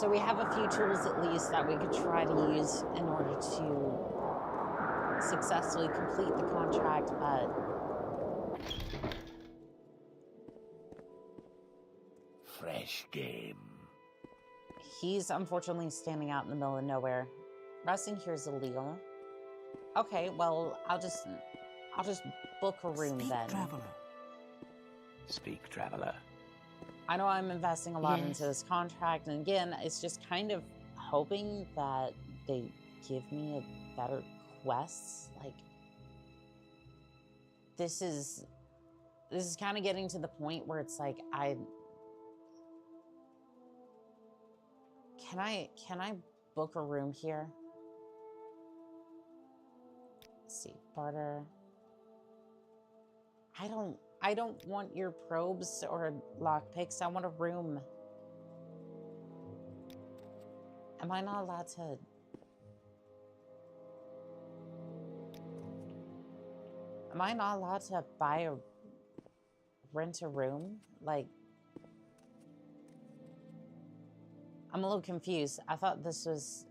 So we have a few tools at least that we could try to use in order to successfully complete the contract, but Fresh game. he's unfortunately standing out in the middle of nowhere. Resting here is illegal. Okay, well, I'll just book a room Speak, then. traveler. Speak, traveler. I know I'm investing a lot Yes. into this contract, and again, it's just kind of hoping that they give me a better quest. Like, this is kind of getting to the point where it's like can I book a room here? Let's see, barter. I don't want your probes or lockpicks. I want a room. Am I not allowed to? Am I not allowed to rent a room? Like, I'm a little confused. I thought this was...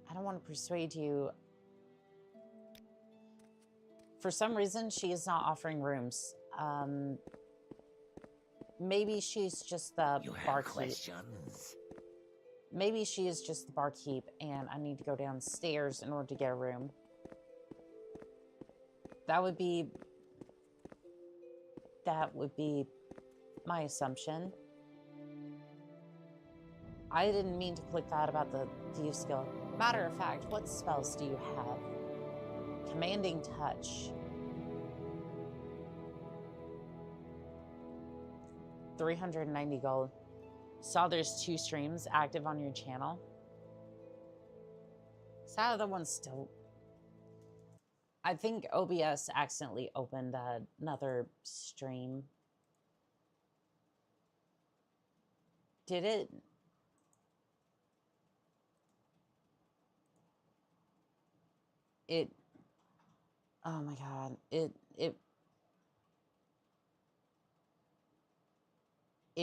I don't want to persuade you. For some reason, she is not offering rooms. Maybe she's just the You have barkeep. questions? Maybe she is just the barkeep, and I need to go downstairs in order to get a room. That would be my assumption. I didn't mean to click that about the thief skill. Matter of fact, what spells do you have? Commanding touch. 390 gold. Saw there's 2 streams active on your channel. Is that other one still? I think OBS accidentally opened another stream. Did it? Oh my god. It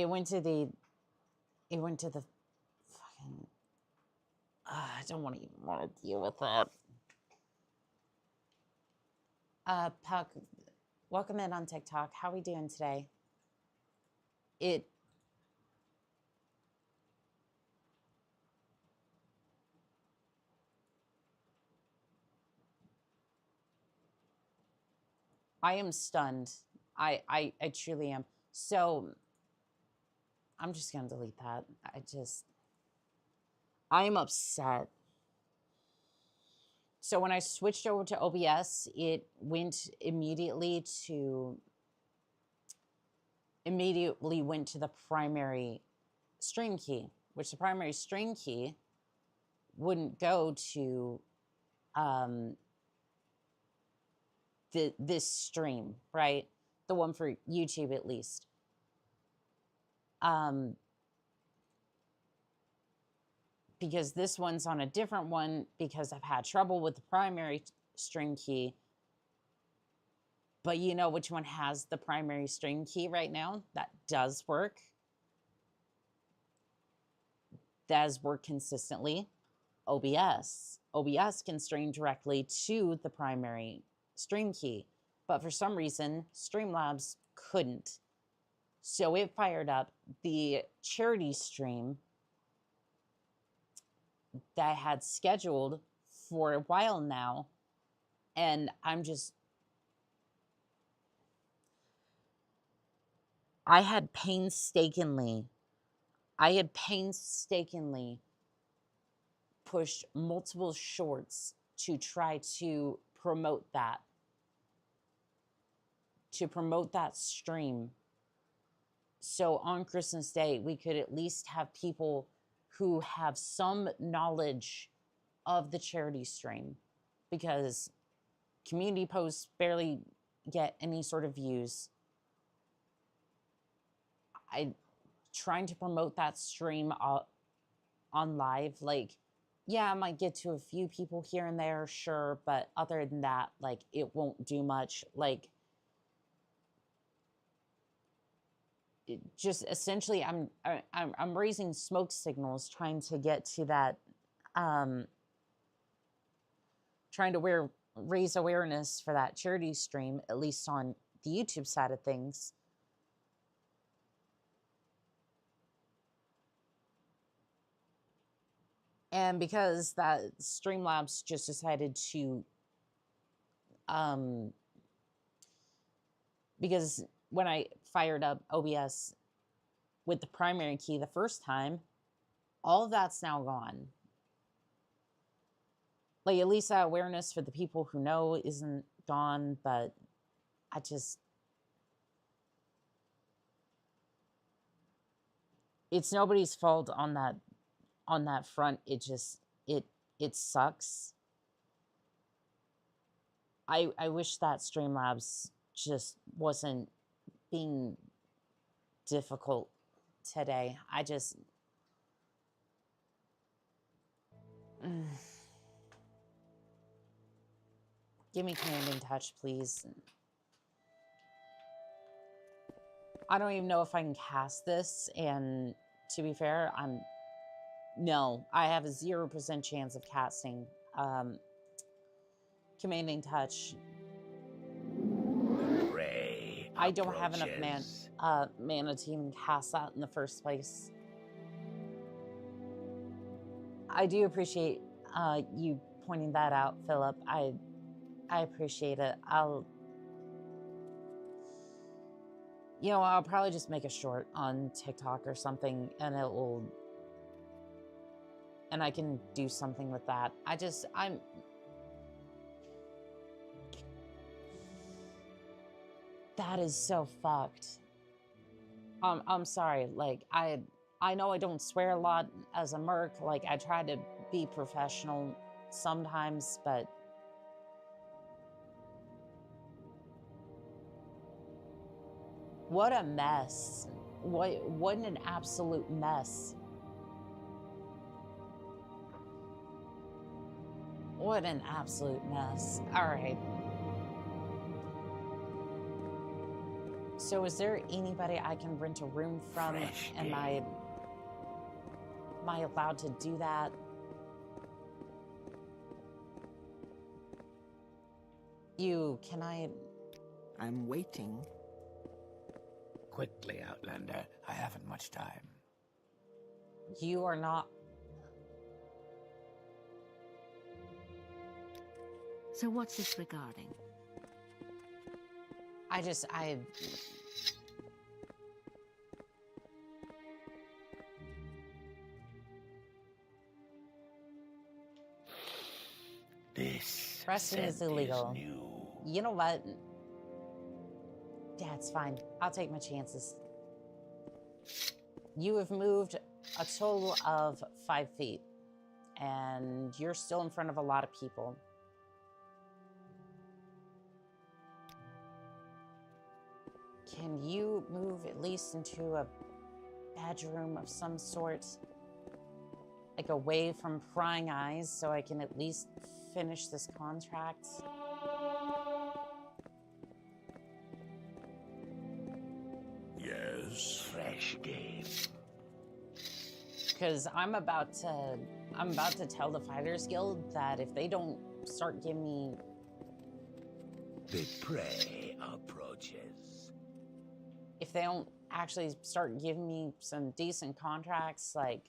went to the fucking... I don't even want to deal with that. Puck, welcome in on TikTok. How are we doing today? I am stunned. I truly am. So I'm just gonna delete that. I'm upset. So when I switched over to OBS, it went immediately to the primary stream key, which the primary stream key wouldn't go to this stream, right? The one for YouTube, at least. Because this one's on a different one because I've had trouble with the primary string key. But you know which one has the primary string key right now? That does work. Does work consistently. OBS. OBS can string directly to the primary string key. But for some reason, Streamlabs couldn't. So it fired up the charity stream that I had scheduled for a while now. And I had painstakingly pushed multiple shorts to try to promote that stream. So on Christmas Day, we could at least have people who have some knowledge of the charity stream, because community posts barely get any sort of views. Trying to promote that stream on live, like, yeah, I might get to a few people here and there, sure, but other than that, like, it won't do much. Like, just essentially I'm raising smoke signals trying to get to that trying to raise awareness for that charity stream, at least on the YouTube side of things. And because that Streamlabs just decided to because when I fired up OBS with the primary key the first time, all of that's now gone. Like, at least that awareness for the people who know isn't gone, but I just... It's nobody's fault on that front. It just, it sucks. I wish that Streamlabs just wasn't being difficult today. I just... Give me Command and Touch, please. I don't even know if I can cast this, and to be fair, no, I have a 0% chance of casting Command and Touch. Prey I don't have enough approaches. mana to even cast that in the first place. I do appreciate you pointing that out, Philip. I appreciate it. I'll probably just make a short on TikTok or something, and I can do something with that. That is so fucked. I'm sorry. Like, I know I don't swear a lot as a merc. Like, I try to be professional sometimes, but what a mess. What an absolute mess. What an absolute mess. All right. So is there anybody I can rent a room from? Am I allowed to do that? Can I... I'm waiting. Quickly, Outlander. I haven't much time. You are not... So what's this regarding? This Resting is scent illegal. new. You know what? Yeah, it's fine. I'll take my chances. You have moved a total of 5 feet, and you're still in front of a lot of people. Can you move at least into a bedroom of some sort? Like away from prying eyes, so I can at least finish this contract? Yes. Fresh game. Because I'm about to tell the Fighters Guild that if they don't start giving me... The prey approaches. If they don't actually start giving me some decent contracts, like...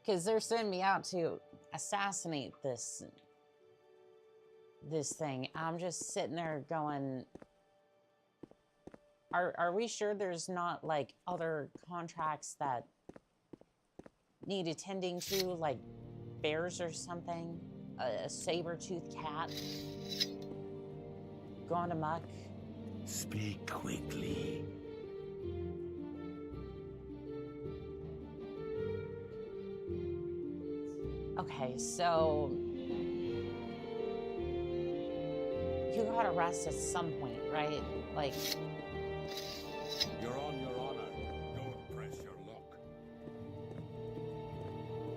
Because they're sending me out to assassinate this thing. I'm just sitting there going... Are we sure there's not, like, other contracts that need attending to, like bears or something? A saber-toothed cat gone amok? Speak quickly. Okay, so... You got arrested at some point, right? Like... You're on your honor. Don't press your luck.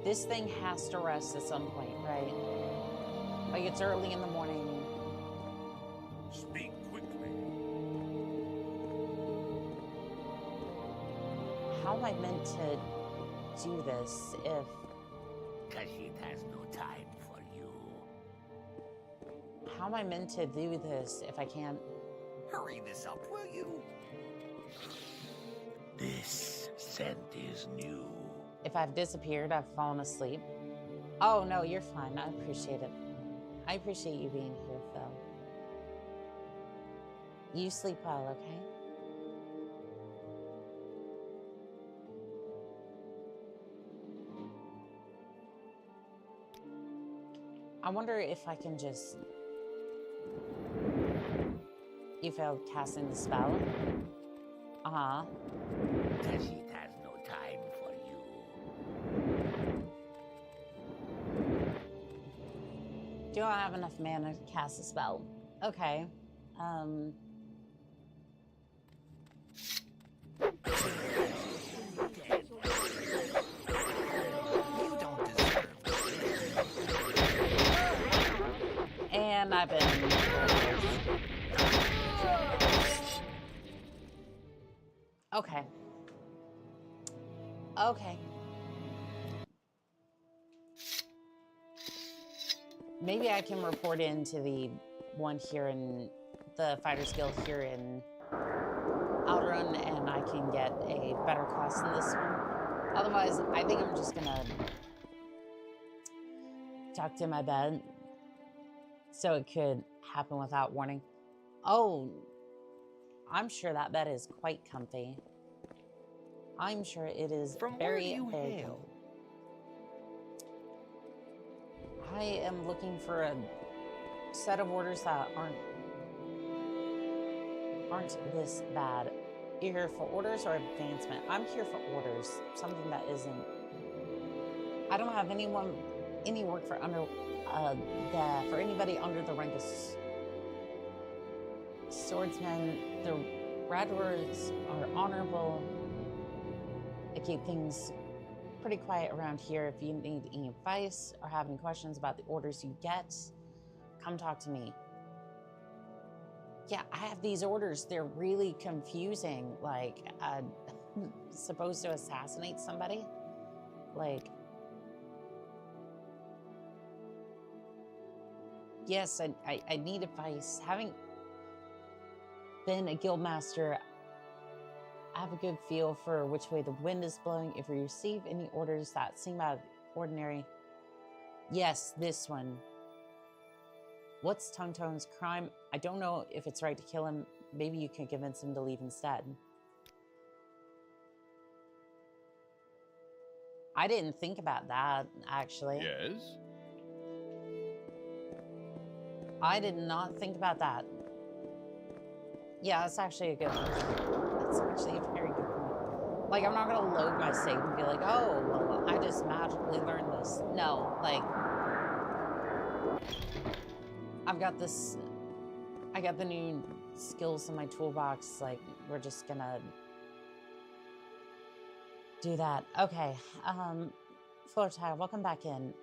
This thing has to rest at some point, right? Like, it's early in the morning. how am I meant to do this if... Kashid has no time for you. How am I meant to do this if I can't... Hurry this up, will you? This scent is new. If I've disappeared, I've fallen asleep. Oh, no, you're fine. I appreciate it. I appreciate you being here, Phil. You sleep well, okay? I wonder if I can just... You failed casting the spell? Uh-huh. Kashid has no time for you. Do I have enough mana to cast a spell? Okay. You don't deserve this. And I've been... Okay. Okay. Maybe I can report into the one here in the Fighters Guild here in Outrun, and I can get a better class than this one. Otherwise, I think I'm just gonna tuck in my bed so it could happen without warning. Oh, I'm sure that bed is quite comfy. I'm sure it is From very, where do you very hail? comfy. I am looking for a set of orders that aren't this bad. You're here for orders or advancement? I'm here for orders. Something that isn't. I don't have any work for for anybody under the rank of swordsman. The Radwards are honorable. They keep things pretty quiet around here. If you need any advice or have any questions about the orders you get, come talk to me. Yeah, I have these orders. They're really confusing. Like, supposed to assassinate somebody? Like, yes, I need advice. Having been a guild master, I have a good feel for which way the wind is blowing. If you receive any orders that seem out of the ordinary, yes, this one. What's Tonetone's crime? I don't know if it's right to kill him. Maybe you can convince him to leave instead. I didn't think about that, actually. Yes? I did not think about that. Yeah, that's actually a good one. That's actually a very good point. Like, I'm not gonna load my save and be like, oh, well, I just magically learned this. No, like, I've got this, I got the new skills in my toolbox. Like, we're just gonna do that. Okay, Flortire, welcome back in.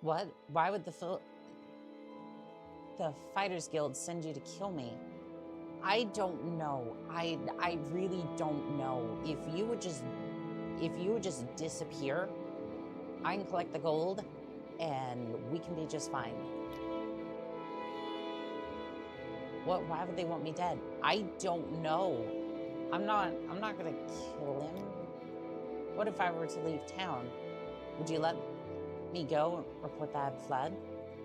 What? Why would the Fighters Guild send you to kill me? I don't know. I really don't know. If you would just disappear, I can collect the gold and we can be just fine. What? Why would they want me dead? I don't know. I'm not gonna kill him. What if I were to leave town? Would you let me go or put that fled?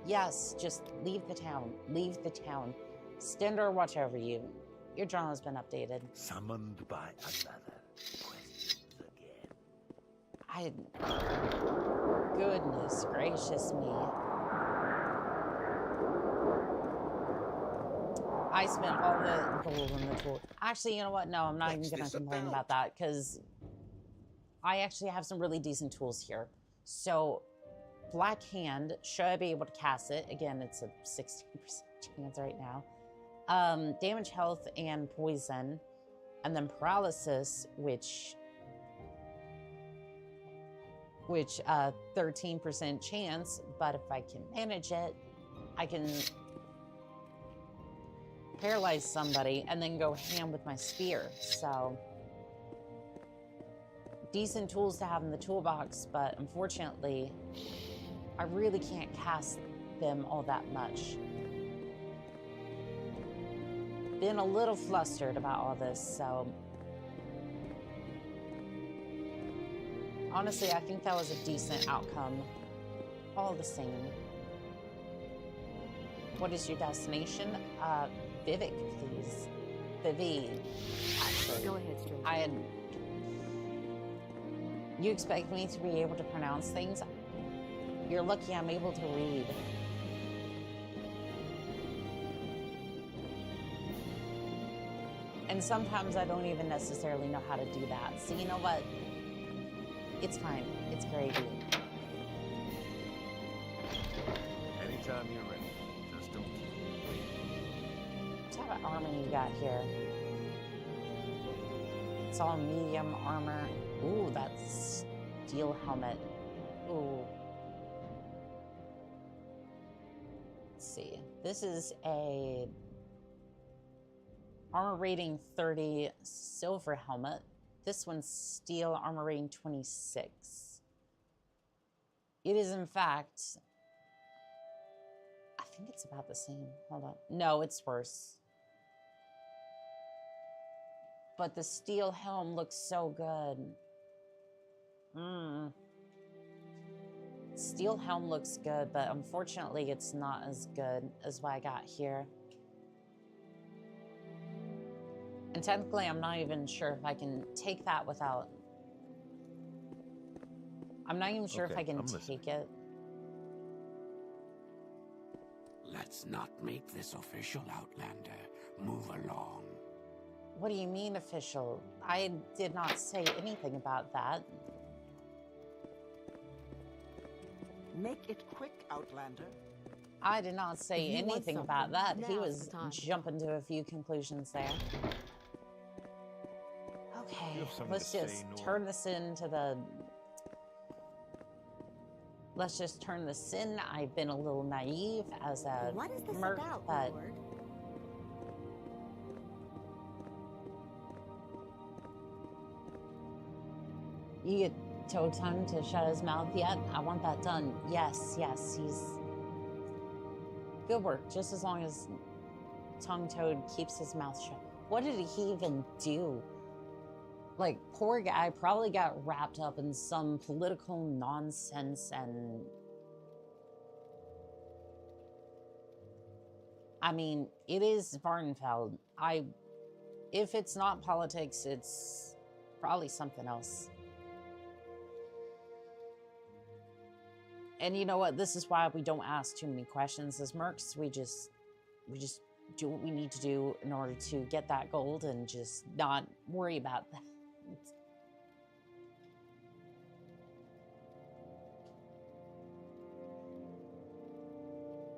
Yes, just leave the town. Leave the town. Stender watch over you. Your journal has been updated. Summoned by another. Questions again. Goodness gracious me. I spent all the gold on the tool. Actually, you know what? No, I'm not even gonna complain about that because I actually have some really decent tools here. So, Black Hand, should I be able to cast it? Again, it's a 60% chance right now. Damage, health, and poison. And then paralysis, which 13% chance, but if I can manage it, I can paralyze somebody and then go ham with my spear. So, decent tools to have in the toolbox, but unfortunately, I really can't cast them all that much. Been a little flustered about all this, so honestly, I think that was a decent outcome. All the same. What is your destination? Vivek, please. Vivi, actually. Go ahead, stranger. You expect me to be able to pronounce things? You're lucky I'm able to read. And sometimes I don't even necessarily know how to do that. So you know what? It's fine. It's gravy. Anytime you're ready. Just don't keep me waiting. What type of armor you got here? It's all medium armor. Ooh, that's steel helmet. Ooh. Let's see. This is a armor rating 30 silver helmet. This one's steel armor rating 26. It is, in fact, I think it's about the same. Hold on. No, it's worse. But the steel helm looks so good. Steel helm looks good, but unfortunately it's not as good as what I got here. And technically, I'm not even sure if I can take that without... I'm not even sure if I can take it. Let's not make this official, Outlander. Move along. What do you mean, official? I did not say anything about that. Make it quick, Outlander. I did not say If you want anything about something, that. He now's was the time. jumping to a few conclusions there. Okay, let's just turn this into the... Let's just turn this in. I've been a little naive as a What is this merc, about, but... Lord? You get Toad time to shut his mouth yet? I want that done. Yes, yes, he's... Good work, just as long as Tongue Toad keeps his mouth shut. What did he even do? Like, poor guy probably got wrapped up in some political nonsense and... I mean, it is Vvardenfell. If it's not politics, it's probably something else. And you know what? This is why we don't ask too many questions as mercs. We just do what we need to do in order to get that gold and just not worry about that.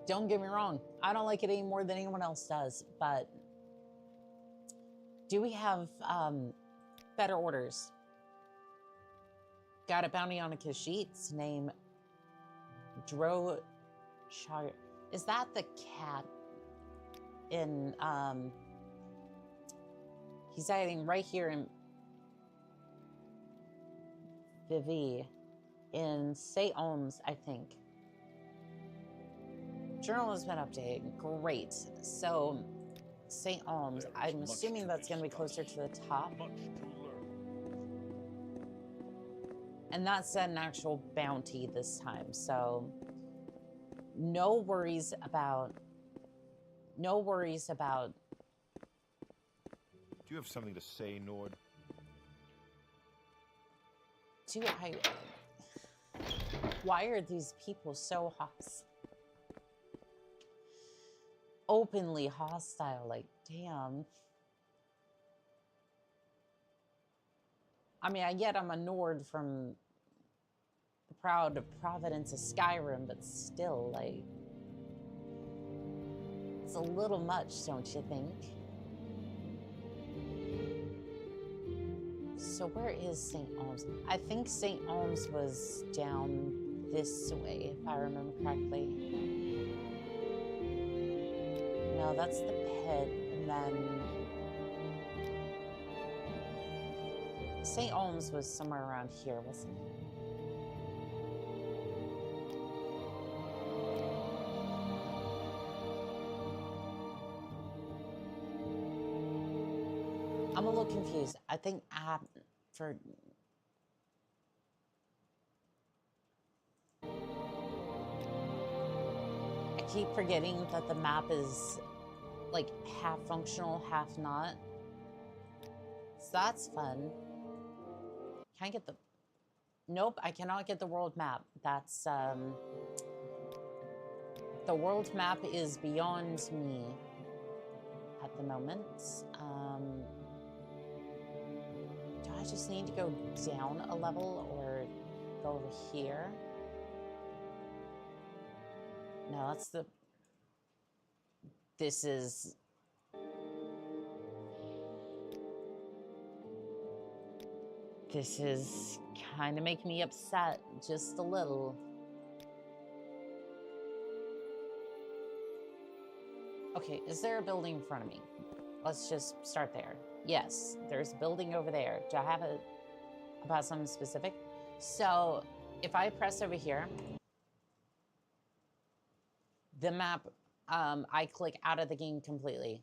Don't get me wrong. I don't like it any more than anyone else does, but do we have better orders? Got a bounty on a Khajiit's name Dro Shire. Is that the cat in he's hiding right here in Vivi in St. Olms, I think. Journal has been updated. Great. So St. Olms, I'm assuming that's going to be closer to the top. And that's an actual bounty this time, so no worries about... Do you have something to say, Nord? Do I... Why are these people so hostile? Openly hostile, like, damn. I mean, I get I'm a Nord from the proud providence of Skyrim, but still, like, it's a little much, don't you think? So where is St. Olms? I think St. Olms was down this way, if I remember correctly. No, that's the pit. And and then St. Olms was somewhere around here, wasn't it? I'm a little confused. I think for I keep forgetting that the map is like half functional, half not. So that's fun. Can I get the... Nope, I cannot get the world map. That's, the world map is beyond me at the moment. Do I just need to go down a level or go over here? No, that's the... This is... This is kind of making me upset, just a little. Okay, is there a building in front of me? Let's just start there. Yes, there's a building over there. Do I have it about something specific? So, if I press over here, the map, I click out of the game completely.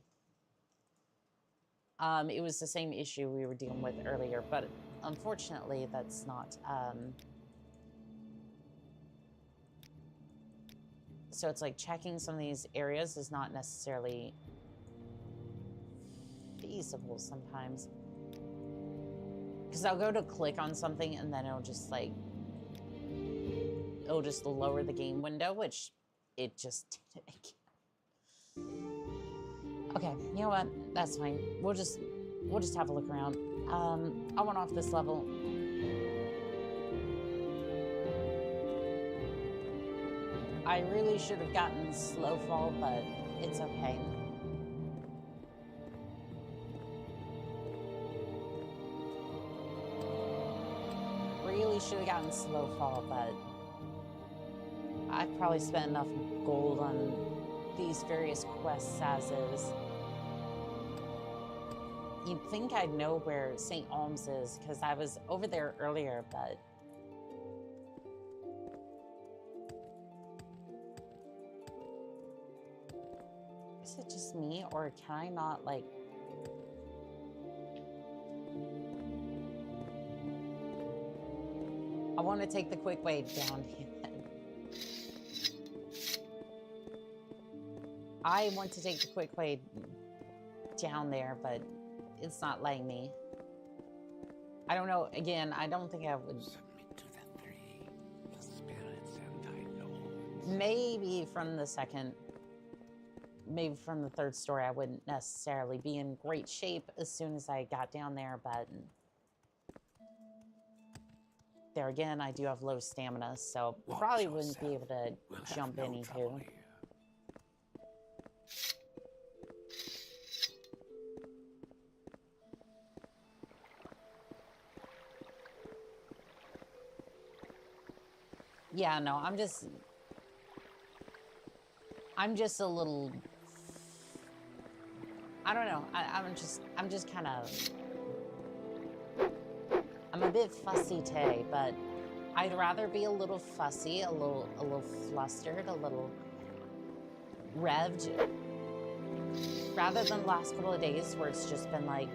It was the same issue we were dealing with earlier, but unfortunately, that's not... So it's like checking some of these areas is not necessarily feasible sometimes. Because I'll go to click on something and then it'll just like... It'll just lower the game window, which it just did again. Okay, you know what? That's fine. We'll just have a look around. I went off this level. I really should have gotten slow fall, but it's okay. Really should have gotten slow fall, but I've probably spent enough gold on these various quests as is. You'd think I'd know where St. Olms is, because I was over there earlier, but... Is it just me, or can I not, like... I want to take the quick way down here. I want to take the quick way down there, but it's not letting me. I don't know. Again, I don't think I would. Submit to the three, the spirits and thy lords. Maybe from the second, maybe from the third story, I wouldn't necessarily be in great shape as soon as I got down there, but there again, I do have low stamina, so Watch probably wouldn't be yourself. able to We'll have jump no any trouble too. here. Yeah, no, I'm just a little, I don't know. I'm just kind of, I'm a bit fussy today, but I'd rather be a little fussy, a little flustered, a little revved, rather than the last couple of days where it's just been like,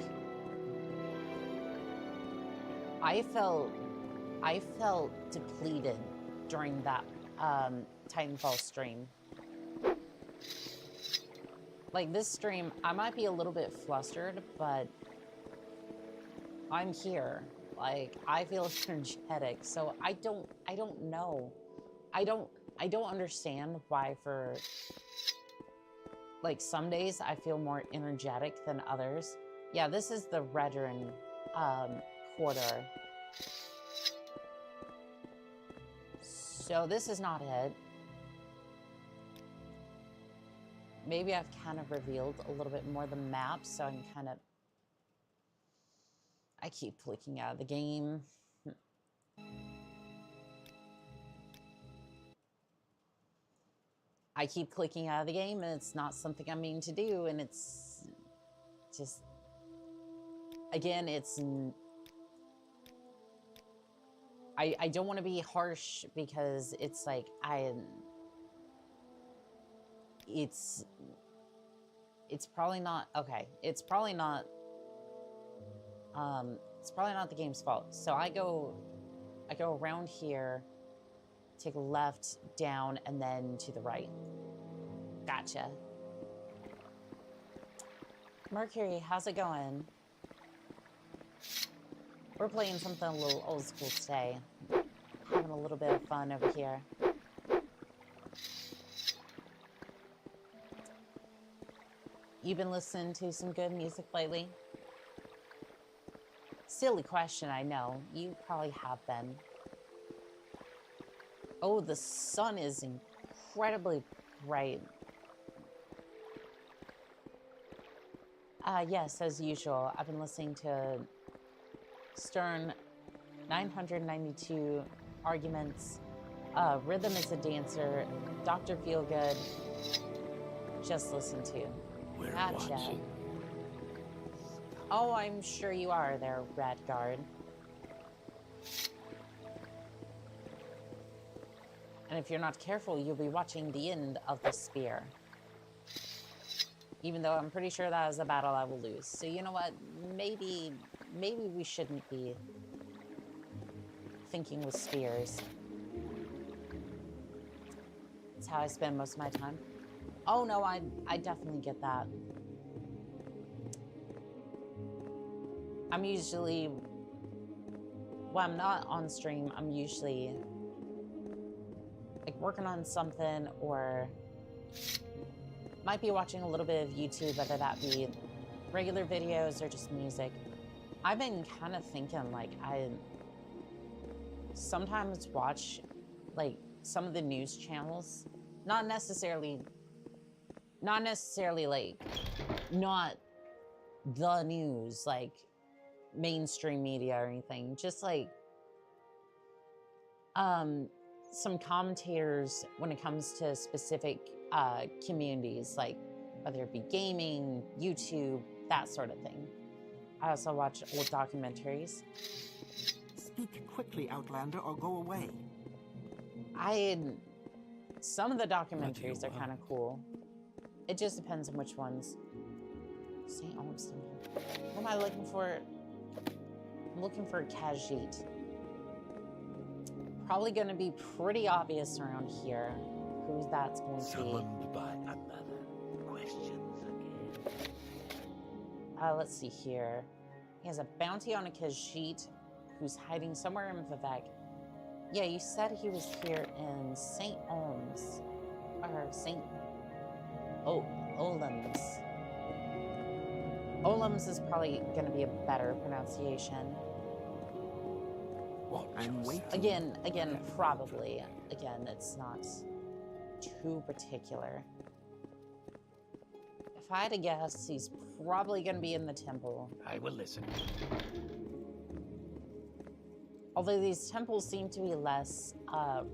I felt depleted during that Titanfall stream. Like this stream, I might be a little bit flustered, but I'm here. Like I feel energetic, so I don't know. I don't understand why for like some days I feel more energetic than others. Yeah, this is the Redrin quarter. So this is not it. Maybe I've kind of revealed a little bit more the map, so I can kind of... I keep clicking out of the game. I keep clicking out of the game, and it's not something I mean to do, and it's just, again, it's, I don't want to be harsh because it's like, it's probably not, okay, it's probably not the game's fault. So I go around here, take a left, down, and then to the right. Gotcha. Mercury, how's it going? We're playing something a little old school today. Having a little bit of fun over here. You've been listening to some good music lately? Silly question, I know. You probably have been. Oh, the sun is incredibly bright. Yes, as usual, I've been listening to Stern 992 Arguments, Rhythm is a Dancer, Dr. Feelgood. Just listen to. We're Gotcha. watching. Oh, I'm sure you are there, Radguard. And if you're not careful, you'll be watching the end of the spear. Even though I'm pretty sure that is a battle I will lose. So you know what? Maybe we shouldn't be thinking with spears. That's how I spend most of my time. Oh no, I definitely get that. I'm usually, when I'm not on stream, I'm usually like working on something or might be watching a little bit of YouTube, whether that be regular videos or just music. I've been kind of thinking like I sometimes watch like some of the news channels, not necessarily like not the news, like mainstream media or anything, just like some commentators when it comes to specific communities, like whether it be gaming, YouTube, that sort of thing. I also watch old documentaries. Speak quickly, Outlander, or go away. Some of the documentaries are kind of cool. It just depends on which ones. St. Olmsted. What am I looking for? I'm looking for a Khajiit. Probably going to be pretty obvious around here who that's going to be. Summoned by another. Questions again. Let's see here. He has a bounty on a Khajiit who's hiding somewhere in Vivek. Yeah, you said he was here in St. Olms. Or St. Olams. Olams is probably going to be a better pronunciation. I'm waiting. Again, probably. Again, it's not too particular. If I had to guess, he's probably going to be in the temple. I will listen. Although these temples seem to be less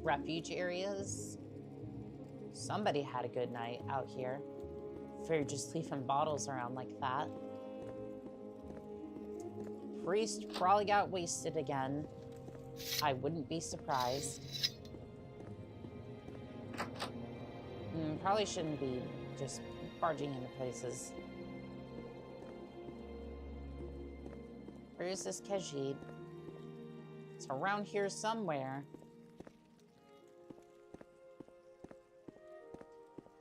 refuge areas, somebody had a good night out here. If you're just leaving bottles around like that. Priest probably got wasted again. I wouldn't be surprised. Probably shouldn't be just barging into places. Where is this Khajiit? It's around here somewhere.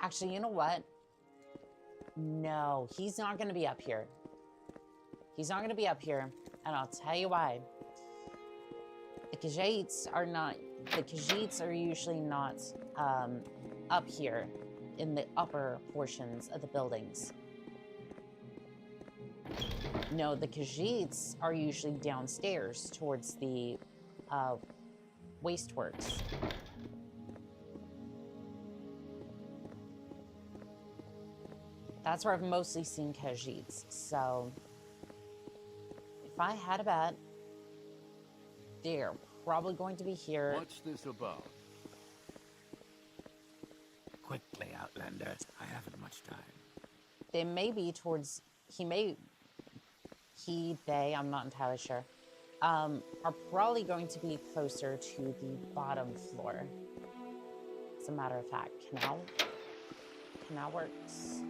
Actually, you know what? No, he's not going to be up here. He's not going to be up here, and I'll tell you why. The Khajiits are usually not up here in the upper portions of the buildings. No, the Khajiits are usually downstairs towards the wasteworks. That's where I've mostly seen Khajiits. So, if I had a bet, they're probably going to be here. What's this about? Quickly, Outlander. I haven't much time. They may be towards. He may he, they, I'm not entirely sure, are probably going to be closer to the bottom floor. As a matter of fact, canal works.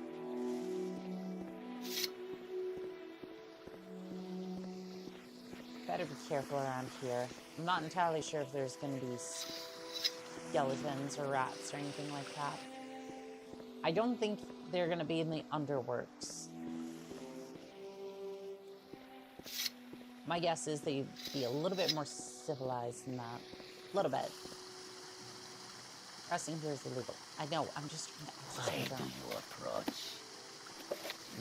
Better be careful around here. I'm not entirely sure if there's going to be skeletons or rats or anything like that. I don't think they're going to be in the underworks. My guess is they'd be a little bit more civilized than that. A little bit. Pressing here is illegal. I know, I'm just trying to Why do you approach?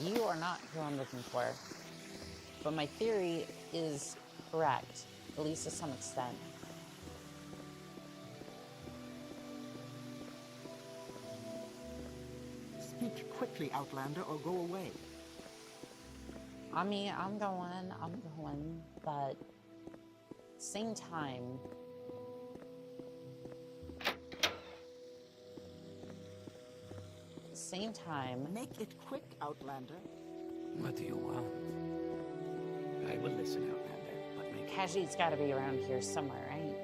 You are not who I'm looking for. But my theory is correct, at least to some extent. Speak quickly, Outlander, or go away. I mean, I'm going, but same time, Make it quick, Outlander. What do you want? I will listen, Outlander, but make it Khajiit's got to be around here somewhere, right?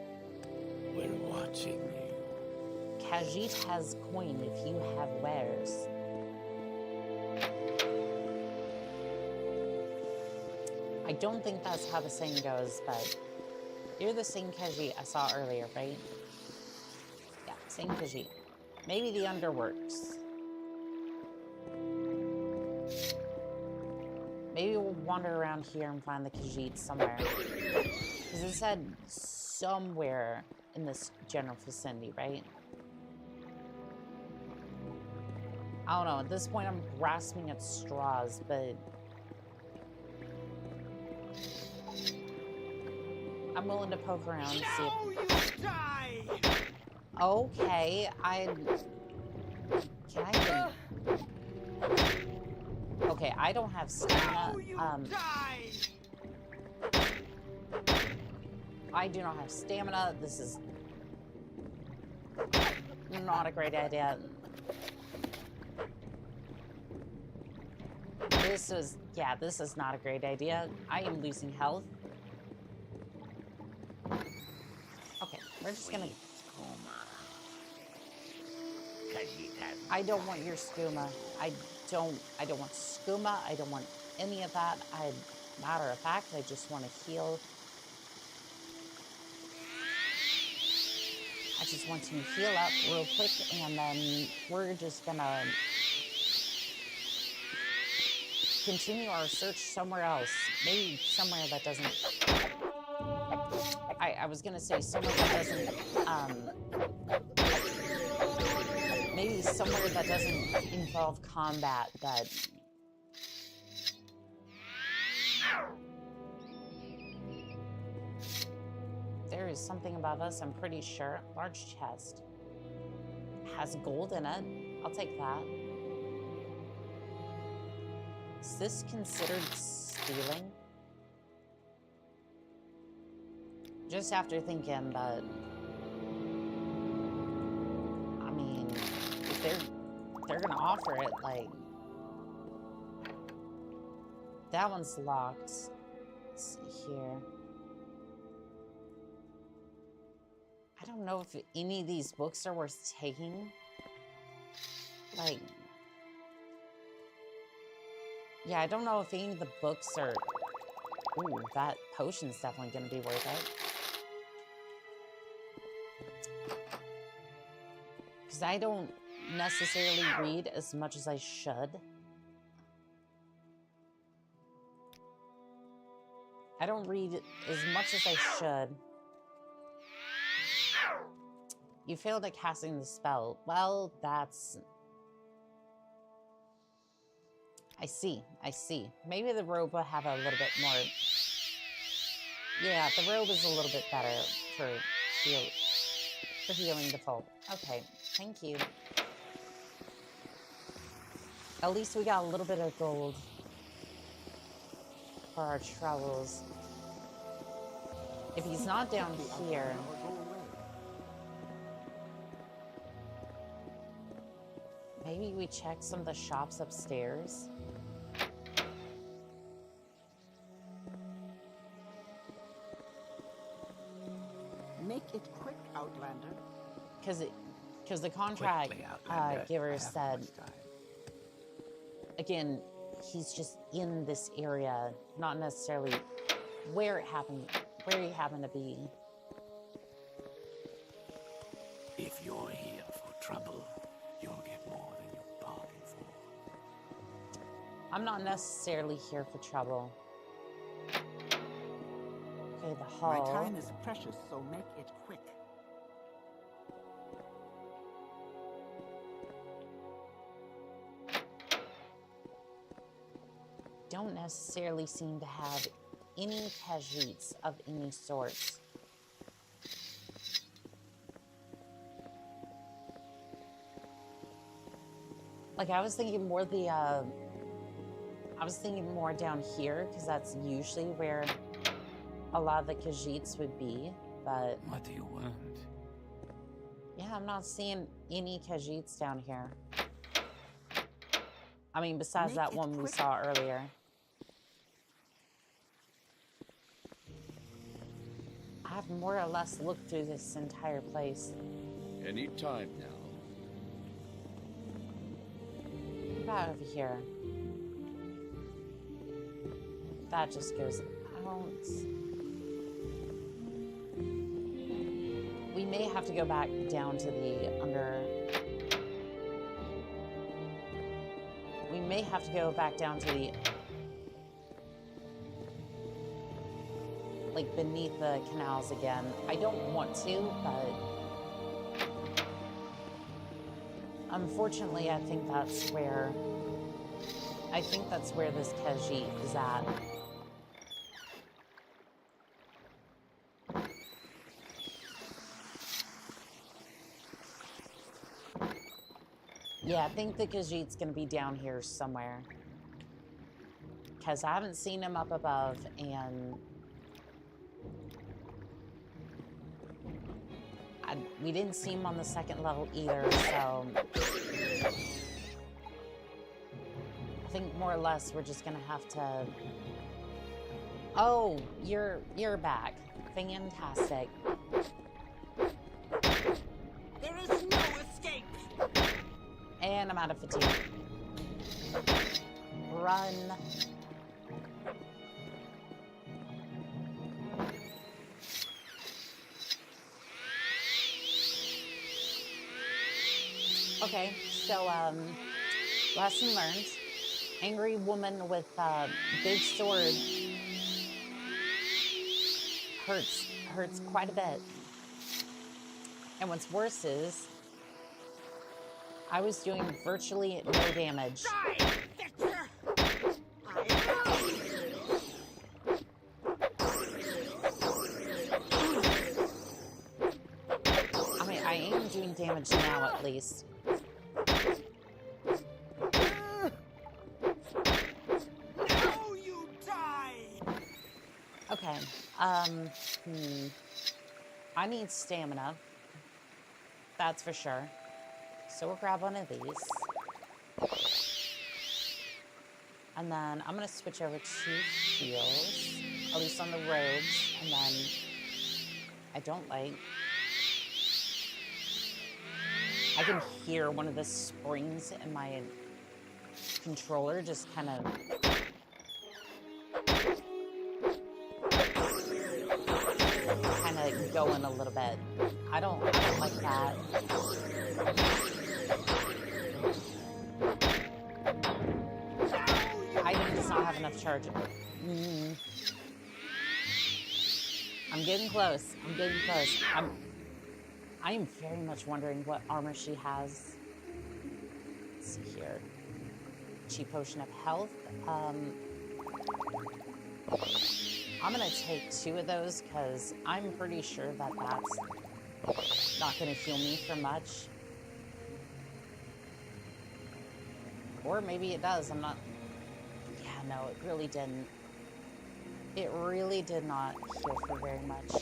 We're watching you. Khajiit has coin if you have wares. I don't think that's how the saying goes, but you're the same Khajiit I saw earlier, right? Yeah, same Khajiit. Maybe the underworks. Maybe we'll wander around here and find the Khajiit somewhere. Because it said somewhere in this general vicinity, right? I don't know. At this point, I'm grasping at straws, but I'm willing to poke around and see if... You die! Okay, Can I even... Okay, I don't have stamina. I do not have stamina. This is not a great idea. This is not a great idea. I am losing health. Okay, we're just gonna... I don't want your skooma. I don't want skooma. I don't want any of that. Matter of fact, I just want to heal. I just want to heal up real quick, and then we're just gonna continue our search somewhere else. Maybe somewhere that doesn't... I was gonna say somewhere that doesn't, maybe somewhere that doesn't involve combat, but... There is something about us, I'm pretty sure. Large chest. Has gold in it. I'll take that. Is this considered stealing? Just after thinking, but... I mean, if they're gonna offer it, like... That one's locked. Let's see here. I don't know if any of these books are worth taking. Like... Yeah, I don't know if any of the books are... Ooh, that potion's definitely gonna be worth it. Because I don't necessarily read as much as I should. I don't read as much as I should. You failed at casting the spell. Well, that's... I see. Maybe the robe will have a little bit more... Yeah, the robe is a little bit better for healing the folk. Okay, thank you. At least we got a little bit of gold for our travels. If he's not down here... Maybe we check some of the shops upstairs. it quick, Outlander. Because the contract Quickly, Outlander. giver I have said, much time. again, he's just in this area, not necessarily where he happened to be. If you're here for trouble, you'll get more than you bargained for. I'm not necessarily here for trouble. Okay, the hall. My time is precious, so make it quick. Don't necessarily seem to have any Khajiits of any sorts. Like, I was thinking more down here, because that's usually where a lot of the Khajiits would be, but... What do you want? Yeah, I'm not seeing any Khajiits down here. I mean, besides that one we saw earlier. I've more or less looked through this entire place. Any time now. What about over here? That just goes out. We may have to go back down to the under... We may have to go back down to the... like, beneath the canals again. I don't want to, but... unfortunately, I think that's where this Khajiit is at. Yeah, I think the Khajiit's gonna be down here somewhere. Because I haven't seen him up above, and... we didn't see him on the second level either, so... I think more or less we're just gonna have to... Oh, you're back. Fantastic. There is no escape! And I'm out of fatigue. Run. Okay, so, lesson learned. Angry woman with a big sword hurts quite a bit. And what's worse is, I was doing virtually no damage. Die, Victor! I mean, I am doing damage now, at least. Now you die! Okay, I need stamina. That's for sure. So we'll grab one of these. And then I'm gonna switch over to heals, at least on the robes, and then I don't like... I can hear one of the springs in my controller just kind of... going a little bit. I don't like that. Item does not have enough charge. I'm getting close. I'm getting close. I am very much wondering what armor she has. Let's see here. Cheap potion of health. I'm gonna take 2 of those because I'm pretty sure that that's not gonna heal me for much. Or maybe it does, I'm not... Yeah, no, it really didn't. It really did not heal for very much.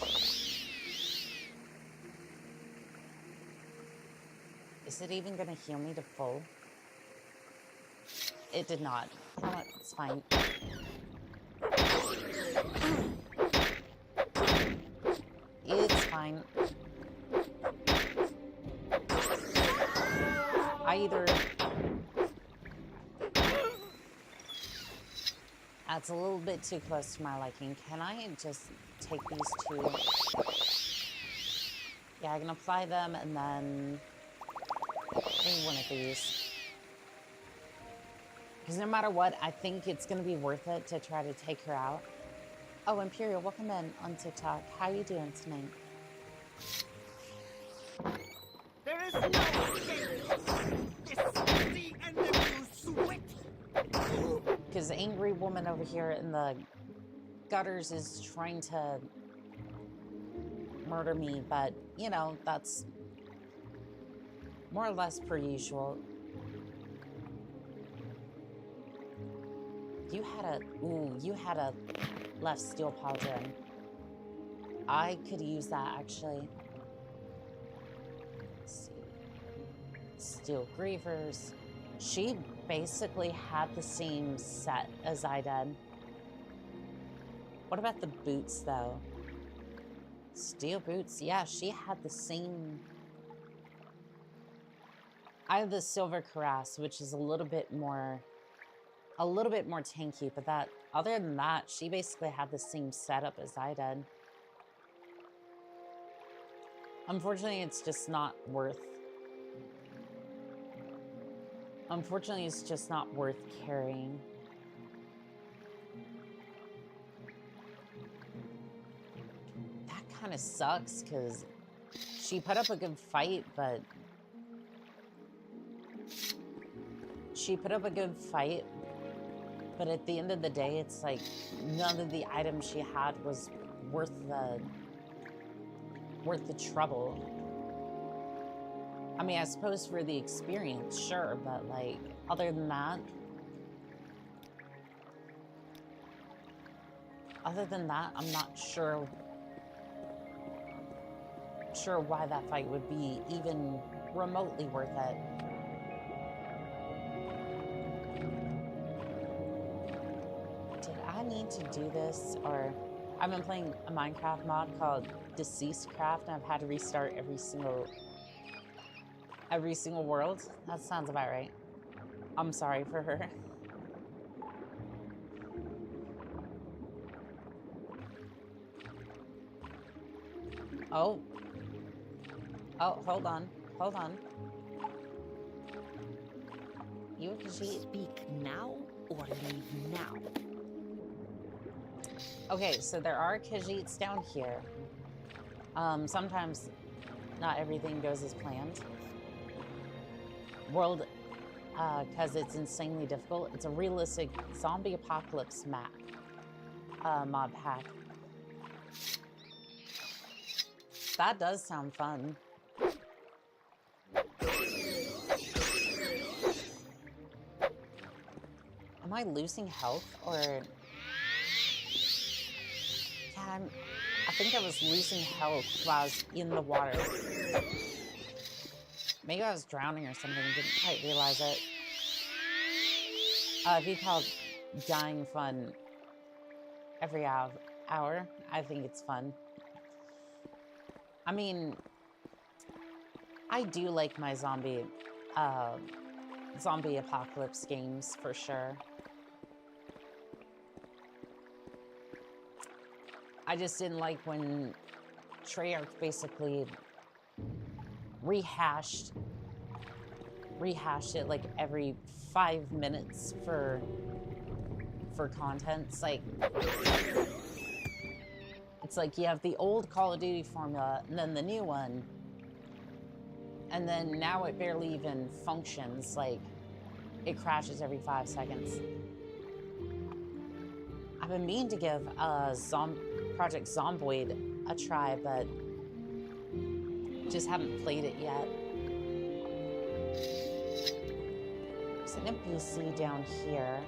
Is it even gonna heal me to full? It did not. You know what, it's fine. It's fine. either... That's a little bit too close to my liking. Can I just take these two? Yeah, I can apply them and then maybe one of these. Because no matter what, I think it's going to be worth it to try to take her out. Oh, Imperial, welcome in on TikTok. How you doing tonight? There is no escape. This is the end of you, sweat. Because the angry woman over here in the gutters is trying to murder me, but, you know, that's more or less per usual. You had a left steel pauldron. I could use that, actually. Let's see. Steel Grievers. She basically had the same set as I did. What about the boots, though? Steel boots? Yeah, she had the same... I have the Silver Cuirass, which is a little bit more tanky, but that, other than that, she basically had the same setup as I did. Unfortunately, it's just not worth... Unfortunately, it's just not worth carrying. That kind of sucks, because she put up a good fight, but... But at the end of the day, it's like, none of the items she had was worth the trouble. I mean, I suppose for the experience, sure, but like, other than that, I'm not sure why that fight would be even remotely worth it. Did I need to do this, or I've been playing a Minecraft mod called Deceased Craft, and I've had to restart every single world? That sounds about right. I'm sorry for her. Oh. Oh, hold on. Hold on. You a Khajiit? Speak now or leave now. Okay, so there are Khajiits down here. Sometimes not everything goes as planned. World, because it's insanely difficult. It's a realistic zombie apocalypse map, mod pack. That does sound fun. Am I losing health, or... Yeah, I think I was losing health while I was in the water. Maybe I was drowning or something, didn't quite realize it. If you call dying fun every hour, I think it's fun. I mean, I do like my zombie apocalypse games, for sure. I just didn't like when Treyarch basically rehashed it like every 5 minutes for content. It's like you have the old Call of Duty formula and then the new one, and then now it barely even functions. Like, it crashes every 5 seconds. I've been meaning to give Project Zomboid a try, but just haven't played it yet. There's an NPC down here.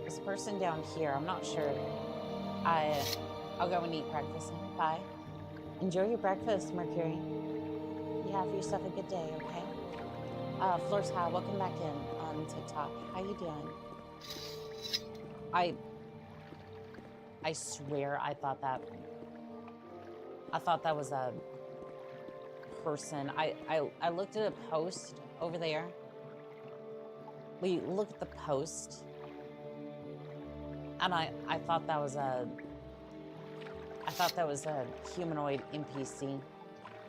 There's a person down here. I'm not sure. I'll go and eat breakfast now. Bye. Enjoy your breakfast, Mercury. You have yourself a good day, okay? Floor's High, welcome back in on TikTok. How you doing? I swear I thought that I thought that was a person. I looked at a post over there. We look at the post, and I thought that was a humanoid NPC.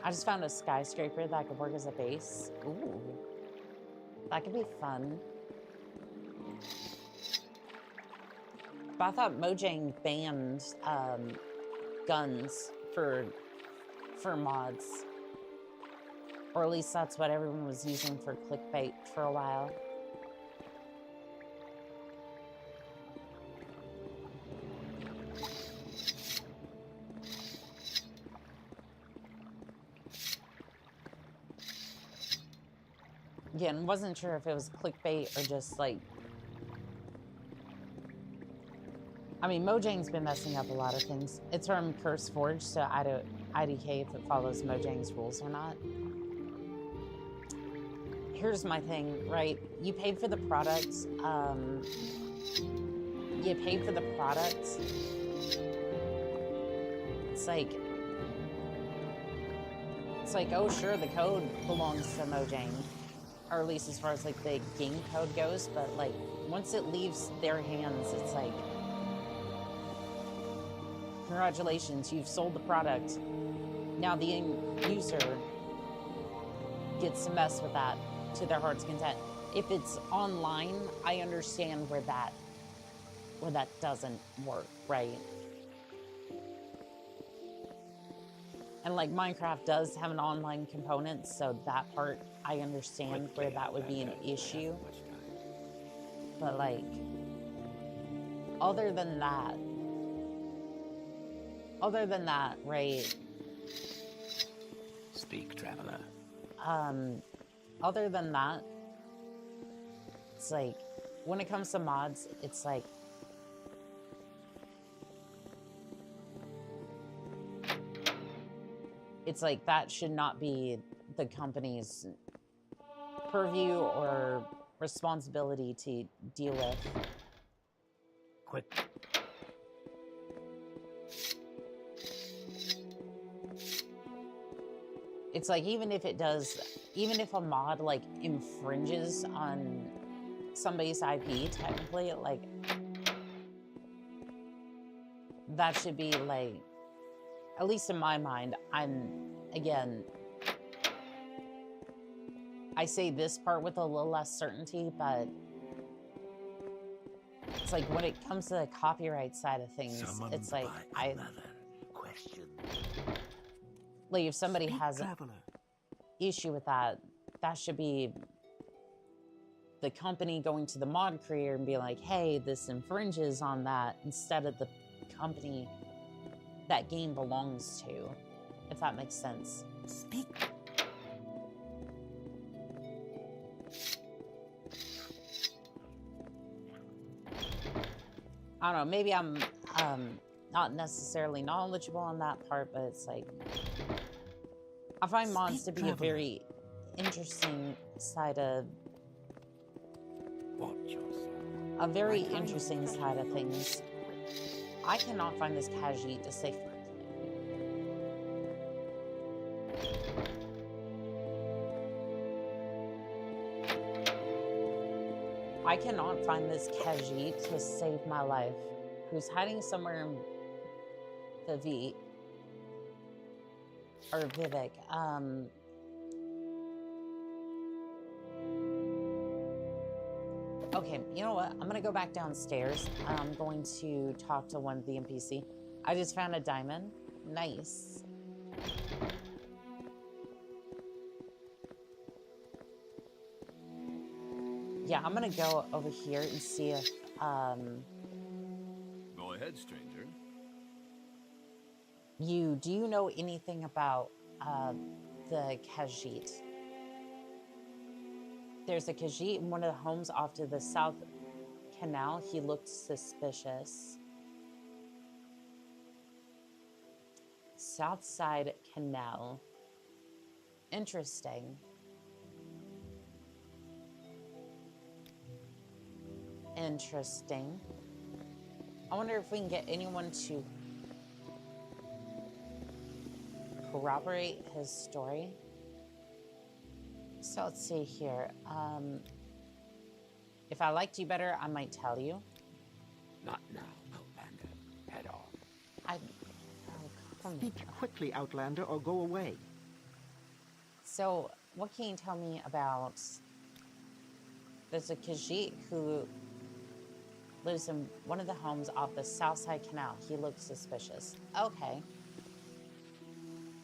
I just found a skyscraper that could work as a base. Ooh, that could be fun. But I thought Mojang banned guns for mods. Or at least that's what everyone was using for clickbait for a while. Again, wasn't sure if it was clickbait or just like... I mean, Mojang's been messing up a lot of things. It's from CurseForge, so IDK if it follows Mojang's rules or not. Here's my thing, right? You paid for the product. You paid for the product. It's like, oh sure, the code belongs to Mojang. Or at least as far as like the game code goes, but like once it leaves their hands, it's like, congratulations, you've sold the product. Now the end user gets to mess with that to their heart's content. If it's online, I understand where that doesn't work, right? And like Minecraft does have an online component, so that part I understand where that would be an issue. But like, other than that, right? Speak, traveler. Other than that, it's like, when it comes to mods, it's like, that should not be the company's purview or responsibility to deal with. Quick. It's like, even if a mod like infringes on somebody's IP, technically, like, that should be like, at least in my mind, again, I say this part with a little less certainty, but it's like when it comes to the copyright side of things, it's like, like if somebody has an issue with that, that should be the company going to the mod creator and be like, hey, this infringes on that, instead of the company that game belongs to, if that makes sense. Speak. I don't know, maybe I'm not necessarily knowledgeable on that part, but it's like, I find mods to be a very interesting side of... Watch yourself. A very interesting side of things. I cannot find this Khajiit to say... I cannot find this Khajiit to save my life, who's hiding somewhere in Vivek. Or Vivek. Okay, you know what? I'm gonna go back downstairs. I'm going to talk to one of the NPC. I just found a diamond. Nice. Yeah, I'm gonna go over here and see if, Go ahead, stranger. do you know anything about, the Khajiit? There's a Khajiit in one of the homes off to the south canal. He looked suspicious. South side canal. Interesting. Interesting. I wonder if we can get anyone to... corroborate his story. So let's see here. If I liked you better, I might tell you. Not now, Outlander. Head on. Speak quickly, Outlander, or go away. So, what can you tell me about... There's a Khajiit who lives in one of the homes off the Southside Canal. He looks suspicious. Okay.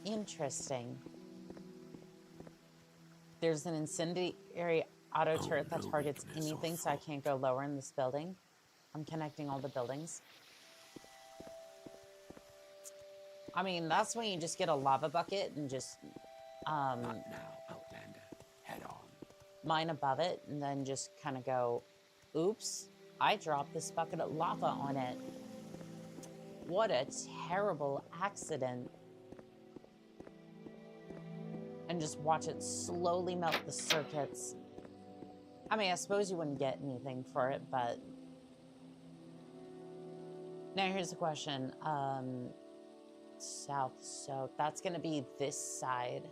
Interesting. There's an incendiary auto turret that targets anything, so I can't go lower in this building. I'm connecting all the buildings. I mean, that's when you just get a lava bucket and just... Not now, Outlander. Head on. mine above it, and then just kind of go, oops, I dropped this bucket of lava on it. What a terrible accident. And just watch it slowly melt the circuits. I mean, I suppose you wouldn't get anything for it, but... Now here's the question. South, so that's gonna be this side.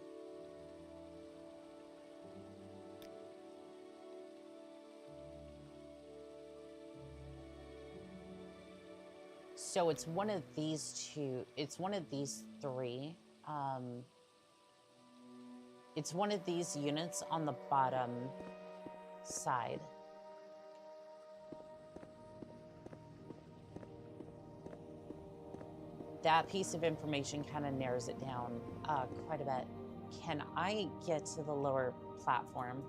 So it's one of these two, it's one of these three. It's one of these units on the bottom side. That piece of information kind of narrows it down quite a bit. Can I get to the lower platform?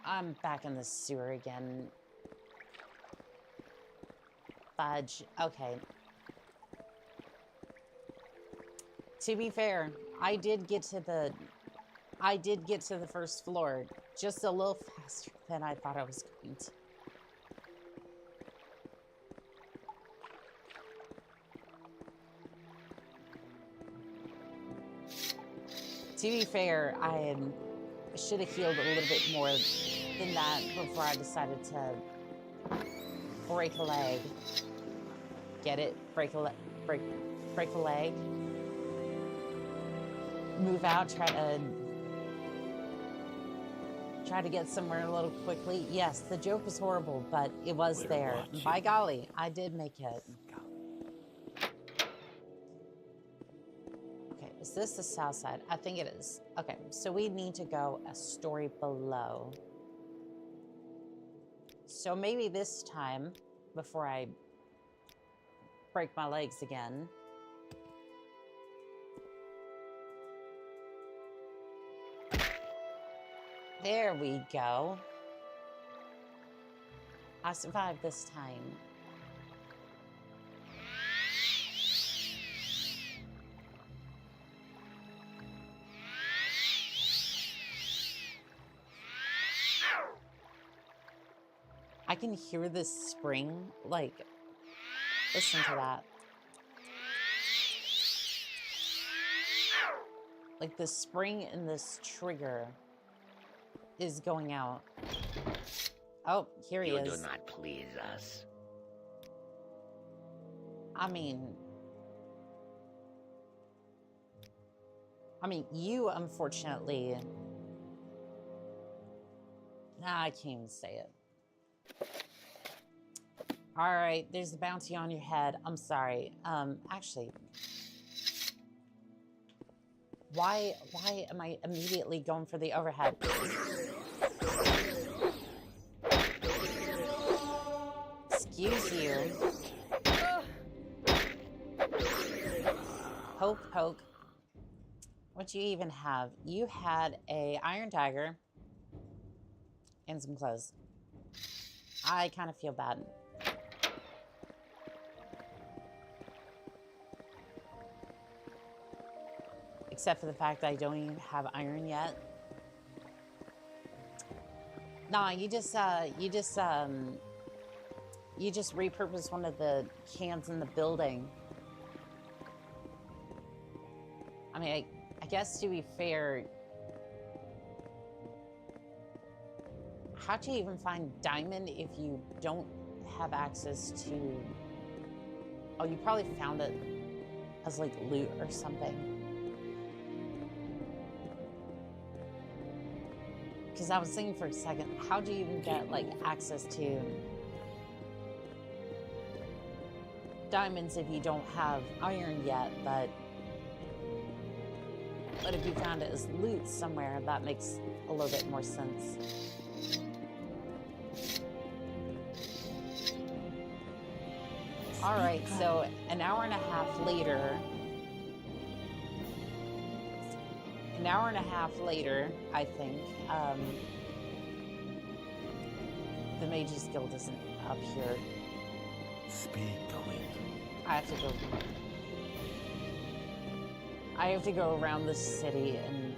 I'm back in the sewer again. Fudge. Okay. To be fair, I did get to the first floor just a little faster than I thought I was going to. To be fair, I should have healed a little bit more than that before I decided to break a leg. Get it? Break a leg. Move out, try to get somewhere a little quickly. Yes, the joke was horrible, but it was there. By golly, I did make it. Okay, is this the south side? I think it is. Okay, so we need to go a story below. So maybe this time, before I break my legs again, there we go. I survived this time. I can hear this spring, like, listen to that. Like the spring in this trigger is going out. Oh, here he is. You do not please us. I mean, you, unfortunately... Nah, I can't even say it. All right, there's the bounty on your head. I'm sorry. Actually... Why am I immediately going for the overhead? Excuse you. Poke, poke. What you even have? You had a iron dagger and some clothes. I kind of feel bad. Except for the fact that I don't even have iron yet. Nah, you just repurposed one of the cans in the building. I mean, I guess to be fair, how'd you even find diamond if you don't have access to... Oh, you probably found it as like loot or something. Because I was thinking for a second, how do you even get like access to diamonds if you don't have iron yet? But if you found it as loot somewhere, that makes a little bit more sense. All right, so an hour and a half later, I think, the Mage's Guild isn't up here. Speed going. I have to go around the city and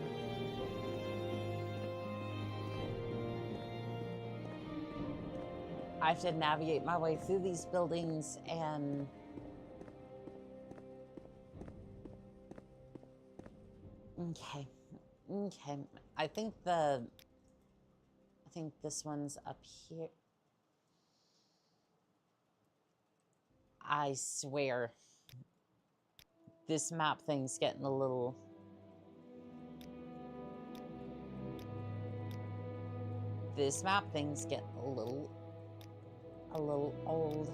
I have to navigate my way through these buildings and okay. I think this one's up here. I swear this map thing's getting a little old.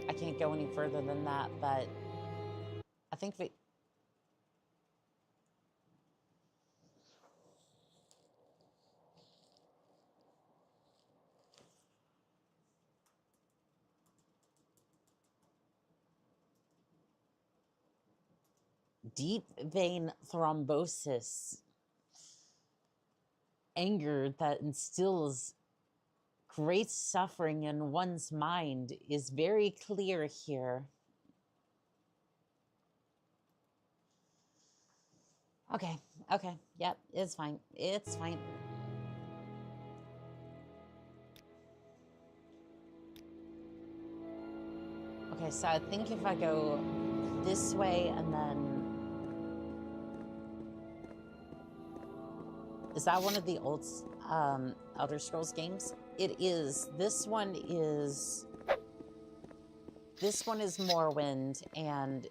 I can't go any further than that, but I think deep vein thrombosis, anger that instills great suffering in one's mind is very clear here. Okay, yep, it's fine. Okay, so I think if I go this way and then... Is that one of the old Elder Scrolls games? It is. This one is Morrowind, and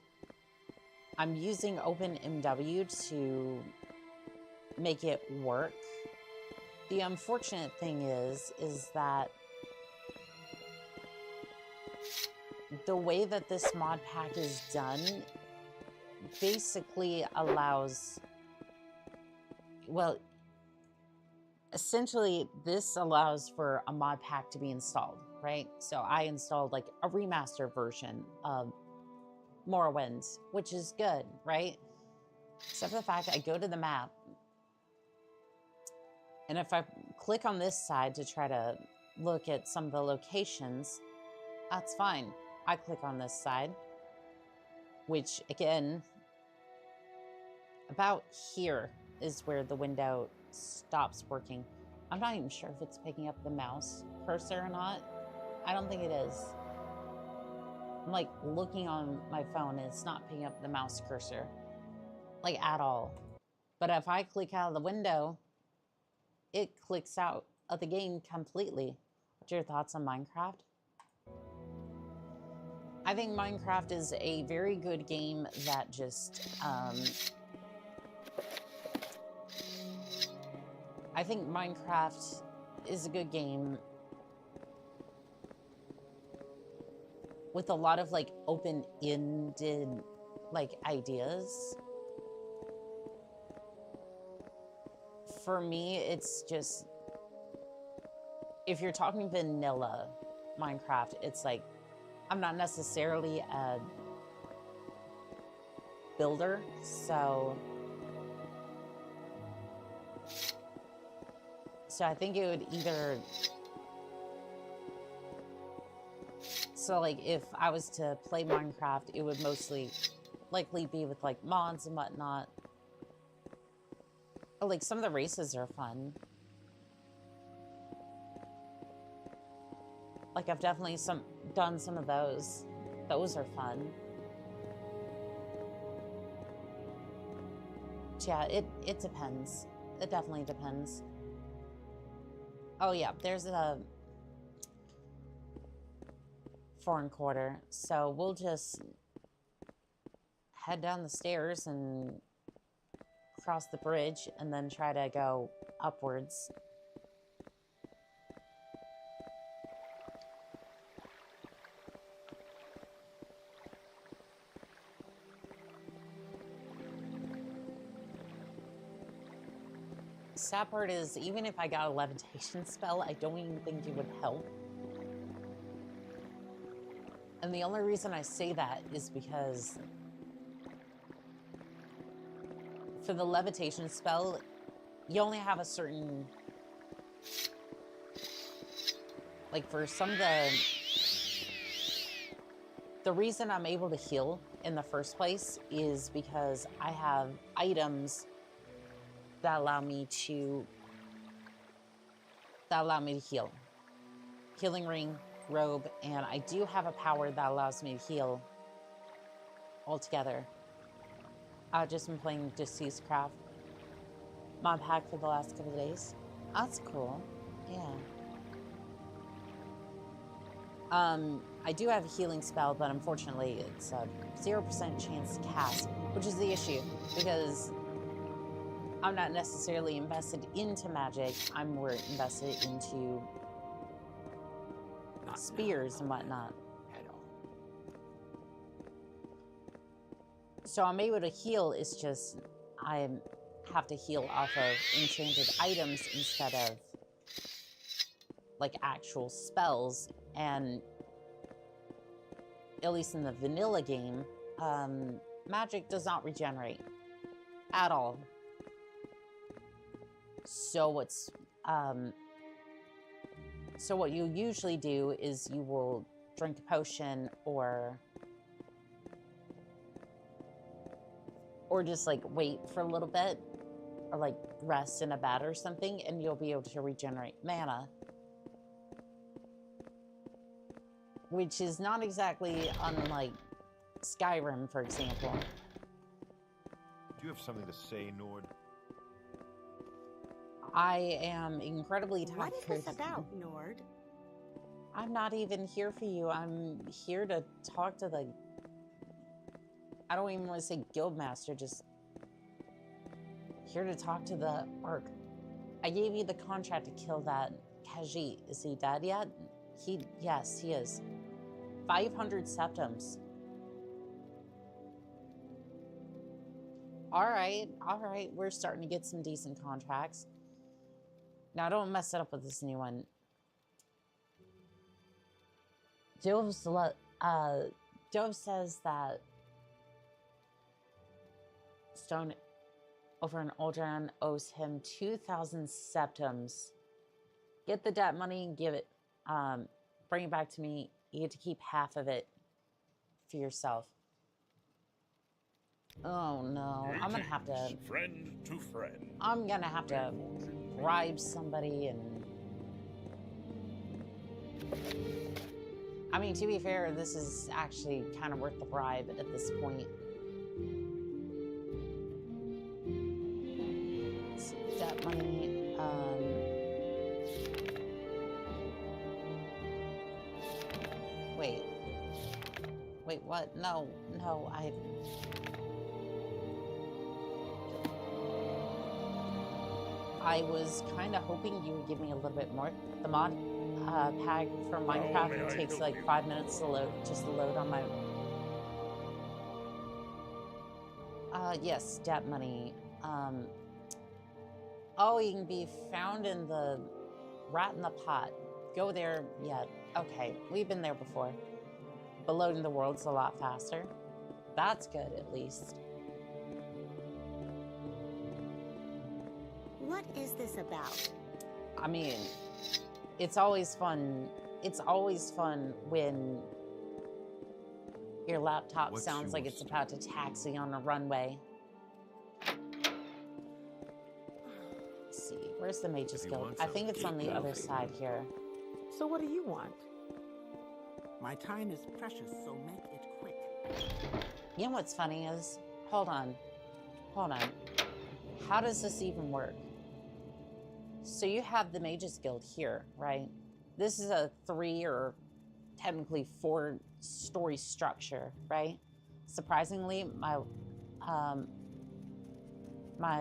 I'm using OpenMW to make it work. The unfortunate thing is that the way that this mod pack is done basically allows, well, essentially, this allows for a mod pack to be installed, right? So I installed like a remaster version of Morrowind, which is good, right? Except for the fact I go to the map, and if I click on this side to try to look at some of the locations, that's fine. I click on this side, which again, about here is where the window stops working. I'm not even sure if it's picking up the mouse cursor or not. I don't think it is. I'm like looking on my phone and it's not picking up the mouse cursor, like at all. But if I click out of the window, it clicks out of the game completely. What's your thoughts on Minecraft? I think Minecraft is a very good game that just, I think Minecraft is a good game with a lot of like open-ended like ideas. For me, it's just, if you're talking vanilla Minecraft, it's like, I'm not necessarily a builder, so I think it would either, so like if I was to play Minecraft, it would mostly likely be with like mods and whatnot. But like some of the races are fun. Like I've definitely done some of those. Those are fun. But yeah, it depends. It definitely depends. Oh yeah, there's a 4¼ so we'll just head down the stairs and cross the bridge and then try to go upwards. Sad part is, even if I got a levitation spell, I don't even think it would help. And the only reason I say that is because for the levitation spell, you only have a certain, like for some of the reason I'm able to heal in the first place is because I have items that allow me to heal. Healing ring, robe, and I do have a power that allows me to heal altogether. I've just been playing Deceased Craft mod pack for the last couple of days. That's cool. Yeah. I do have a healing spell, but unfortunately it's a 0% chance to cast, which is the issue because I'm not necessarily invested into magic. I'm more invested into spears and whatnot. So I'm able to heal, it's just I have to heal off of enchanted items instead of like actual spells. And at least in the vanilla game, magic does not regenerate at all. So what you usually do is you will drink a potion or just like wait for a little bit or like rest in a bed or something and you'll be able to regenerate mana. Which is not exactly unlike Skyrim, for example. Do you have something to say, Nord? I am incredibly tired. What is this about, Nord? I'm not even here for you. I'm here to talk to the... I don't even want to say guildmaster, just here to talk to the orc. I gave you the contract to kill that Khajiit. Is he dead yet? Yes, he is. 500 septums. All right. We're starting to get some decent contracts. Now, don't mess it up with this new one. Dove says that Stone over in Aldran owes him 2,000 septums. Get the debt money and give it, bring it back to me. You get to keep half of it for yourself. Oh no, I'm gonna have to... Friend to friend. I'm gonna have to bribe somebody and... I mean, to be fair, this is actually kind of worth the bribe at this point. Debt money, Wait, what? No, I was kind of hoping you would give me a little bit more. The mod pack for Minecraft takes like 5 minutes to load, just to load on my... yes, debt money. Oh, you can be found in the Rat in the Pot. Go there, yeah, okay, we've been there before. But loading the world's a lot faster. That's good, at least. What is this about? I mean, it's always fun. It's always fun when your laptop sounds like it's about to taxi on a runway. Let's see, where's the Mage's Guild? I think it's on the other side here. So what do you want? My time is precious, so make it quick. You know what's funny is, hold on. How does this even work? So you have the Mage's Guild here, right? This is a 3 or technically 4-story structure, right? Surprisingly, my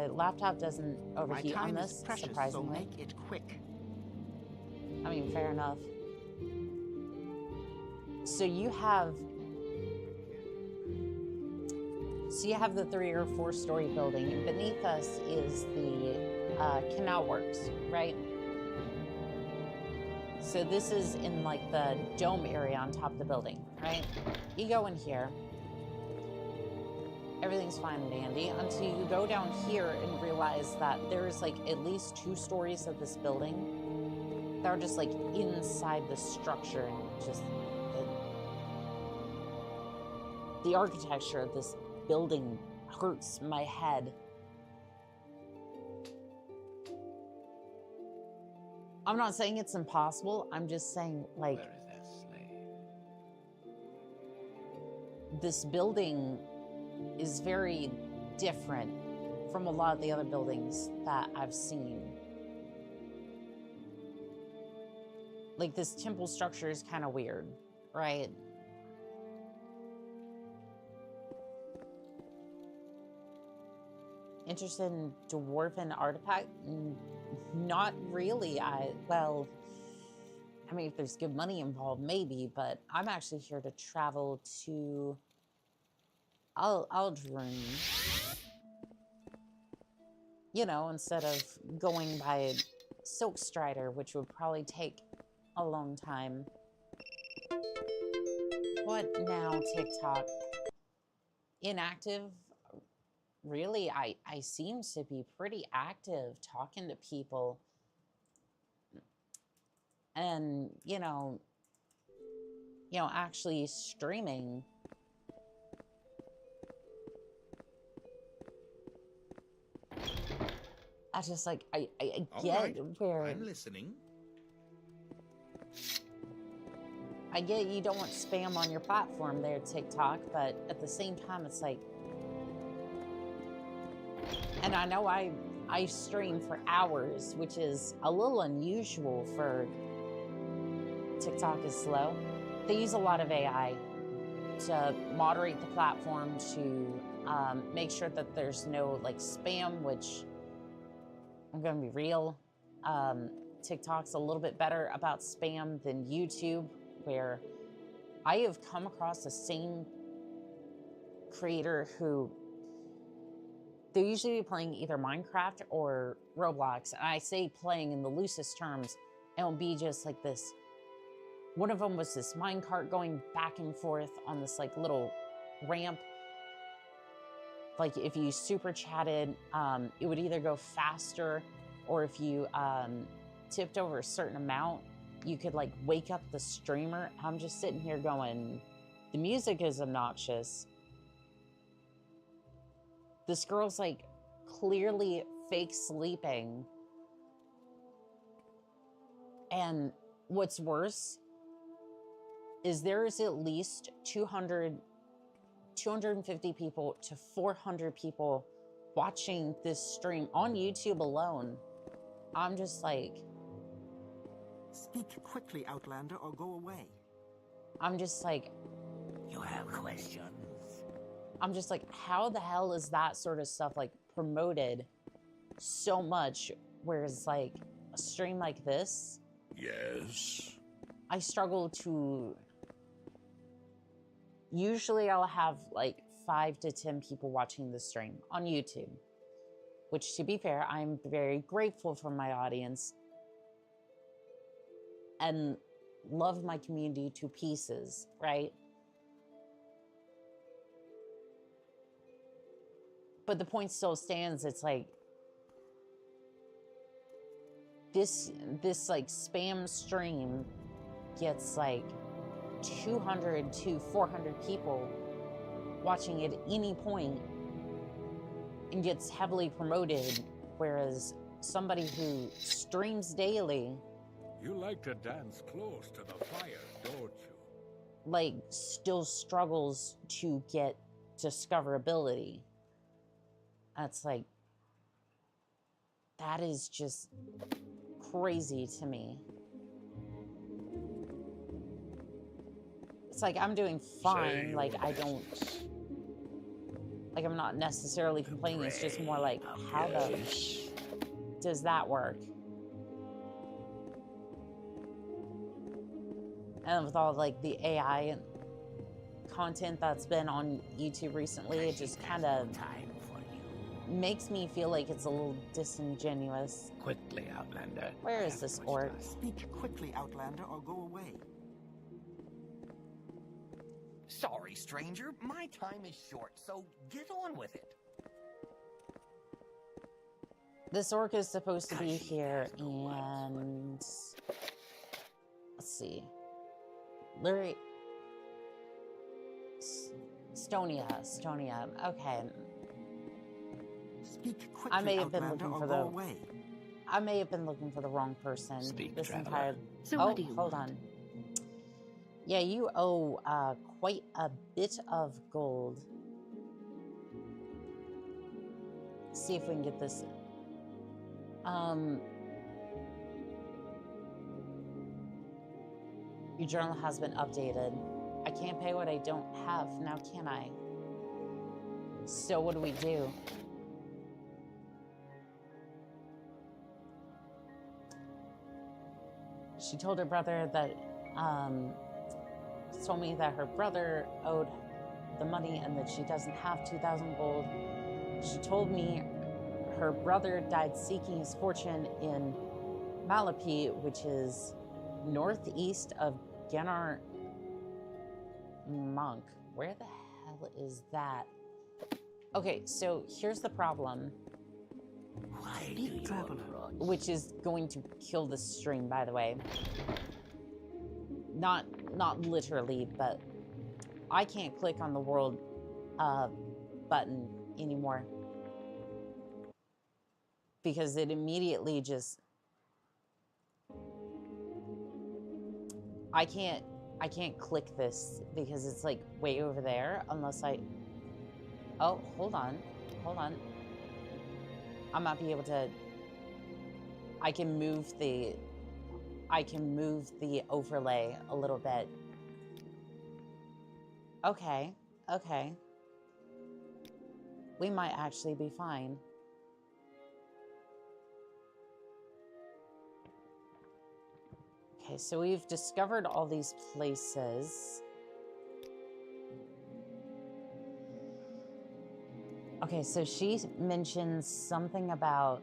laptop doesn't overheat on this, precious, surprisingly. so make it quick. I mean, fair enough. So you have the 3 or 4-story building, and beneath us is the canal works, right? So this is in like the dome area on top of the building, right? You go in here, everything's fine and dandy until you go down here and realize that there's like at least 2 stories of this building that are just like inside the structure, and just the architecture of this building hurts my head. I'm not saying it's impossible. I'm just saying, like, Where is their slave? this building is very different from a lot of the other buildings that I've seen. Like, this temple structure is kind of weird, right? Interested in dwarven artifact? Not really. Well, I mean, if there's good money involved, maybe, but I'm actually here to travel to Aldrin. You know, instead of going by Silkstrider, which would probably take a long time. What now, TikTok? Inactive? Really, I seem to be pretty active talking to people. And, you know, actually streaming. I just like, I get right. where... I'm listening. I get you don't want spam on your platform there, TikTok, but at the same time, it's like... And I know I stream for hours, which is a little unusual for... TikTok is slow. They use a lot of AI to moderate the platform, to make sure that there's no like spam, which I'm gonna be real. TikTok's a little bit better about spam than YouTube, where I have come across the same creator who they'll usually be playing either Minecraft or Roblox. And I say playing in the loosest terms, and it'll be just like this. One of them was this minecart going back and forth on this like little ramp. Like if you super chatted, it would either go faster, or if you tipped over a certain amount, you could like wake up the streamer. I'm just sitting here going, the music is obnoxious. This girl's like clearly fake sleeping. And what's worse is there's at least 250 people to 400 people watching this stream on YouTube alone. I'm just like... Speak quickly, Outlander, or go away. I'm just like... You have questions? I'm just like, how the hell is that sort of stuff like promoted so much, whereas like a stream like this? Yes. I struggle to... Usually I'll have like 5 to 10 people watching the stream on YouTube, which to be fair, I'm very grateful for my audience and love my community to pieces, right? But the point still stands. It's like this like spam stream gets like 200 to 400 people watching at any point and gets heavily promoted, whereas somebody who streams daily, you like to dance close to the fire, don't you? like still struggles to get discoverability. That's like, that is just crazy to me. It's like I'm doing fine. Like I don't. Like I'm not necessarily complaining. It's just more like, how the does that work? And with all like the AI content that's been on YouTube recently, it just kind of makes me feel like it's a little disingenuous. Quickly, Outlander. Where is this orc? Speak quickly, Outlander, or go away. Sorry, stranger. My time is short, so get on with it. This orc is supposed to be here, and let's see. Lyric Stonia. Okay. Speak quickly, I may have been Outlander, looking or for go the away. I may have been looking for the wrong person. Speak, this traveler. entire So Oh, what do you hold want? on. Yeah, you owe quite a bit of gold. See if we can get this. Your journal has been updated. I can't pay what I don't have, now can I? So what do we do? She told her brother that, told me that her brother owed the money and that she doesn't have 2,000 gold. She told me her brother died seeking his fortune in Malapi, which is northeast of Genar Monk. Where the hell is that? Okay, so here's the problem. Speak, traveler. Which is going to kill the stream, by the way. Not literally, but I can't click on the world button anymore. Because it immediately just... I can't click this because it's like way over there unless I... Oh, hold on. I might be able to... I can move the overlay a little bit. Okay. We might actually be fine. Okay, so we've discovered all these places. Okay, so she mentions something about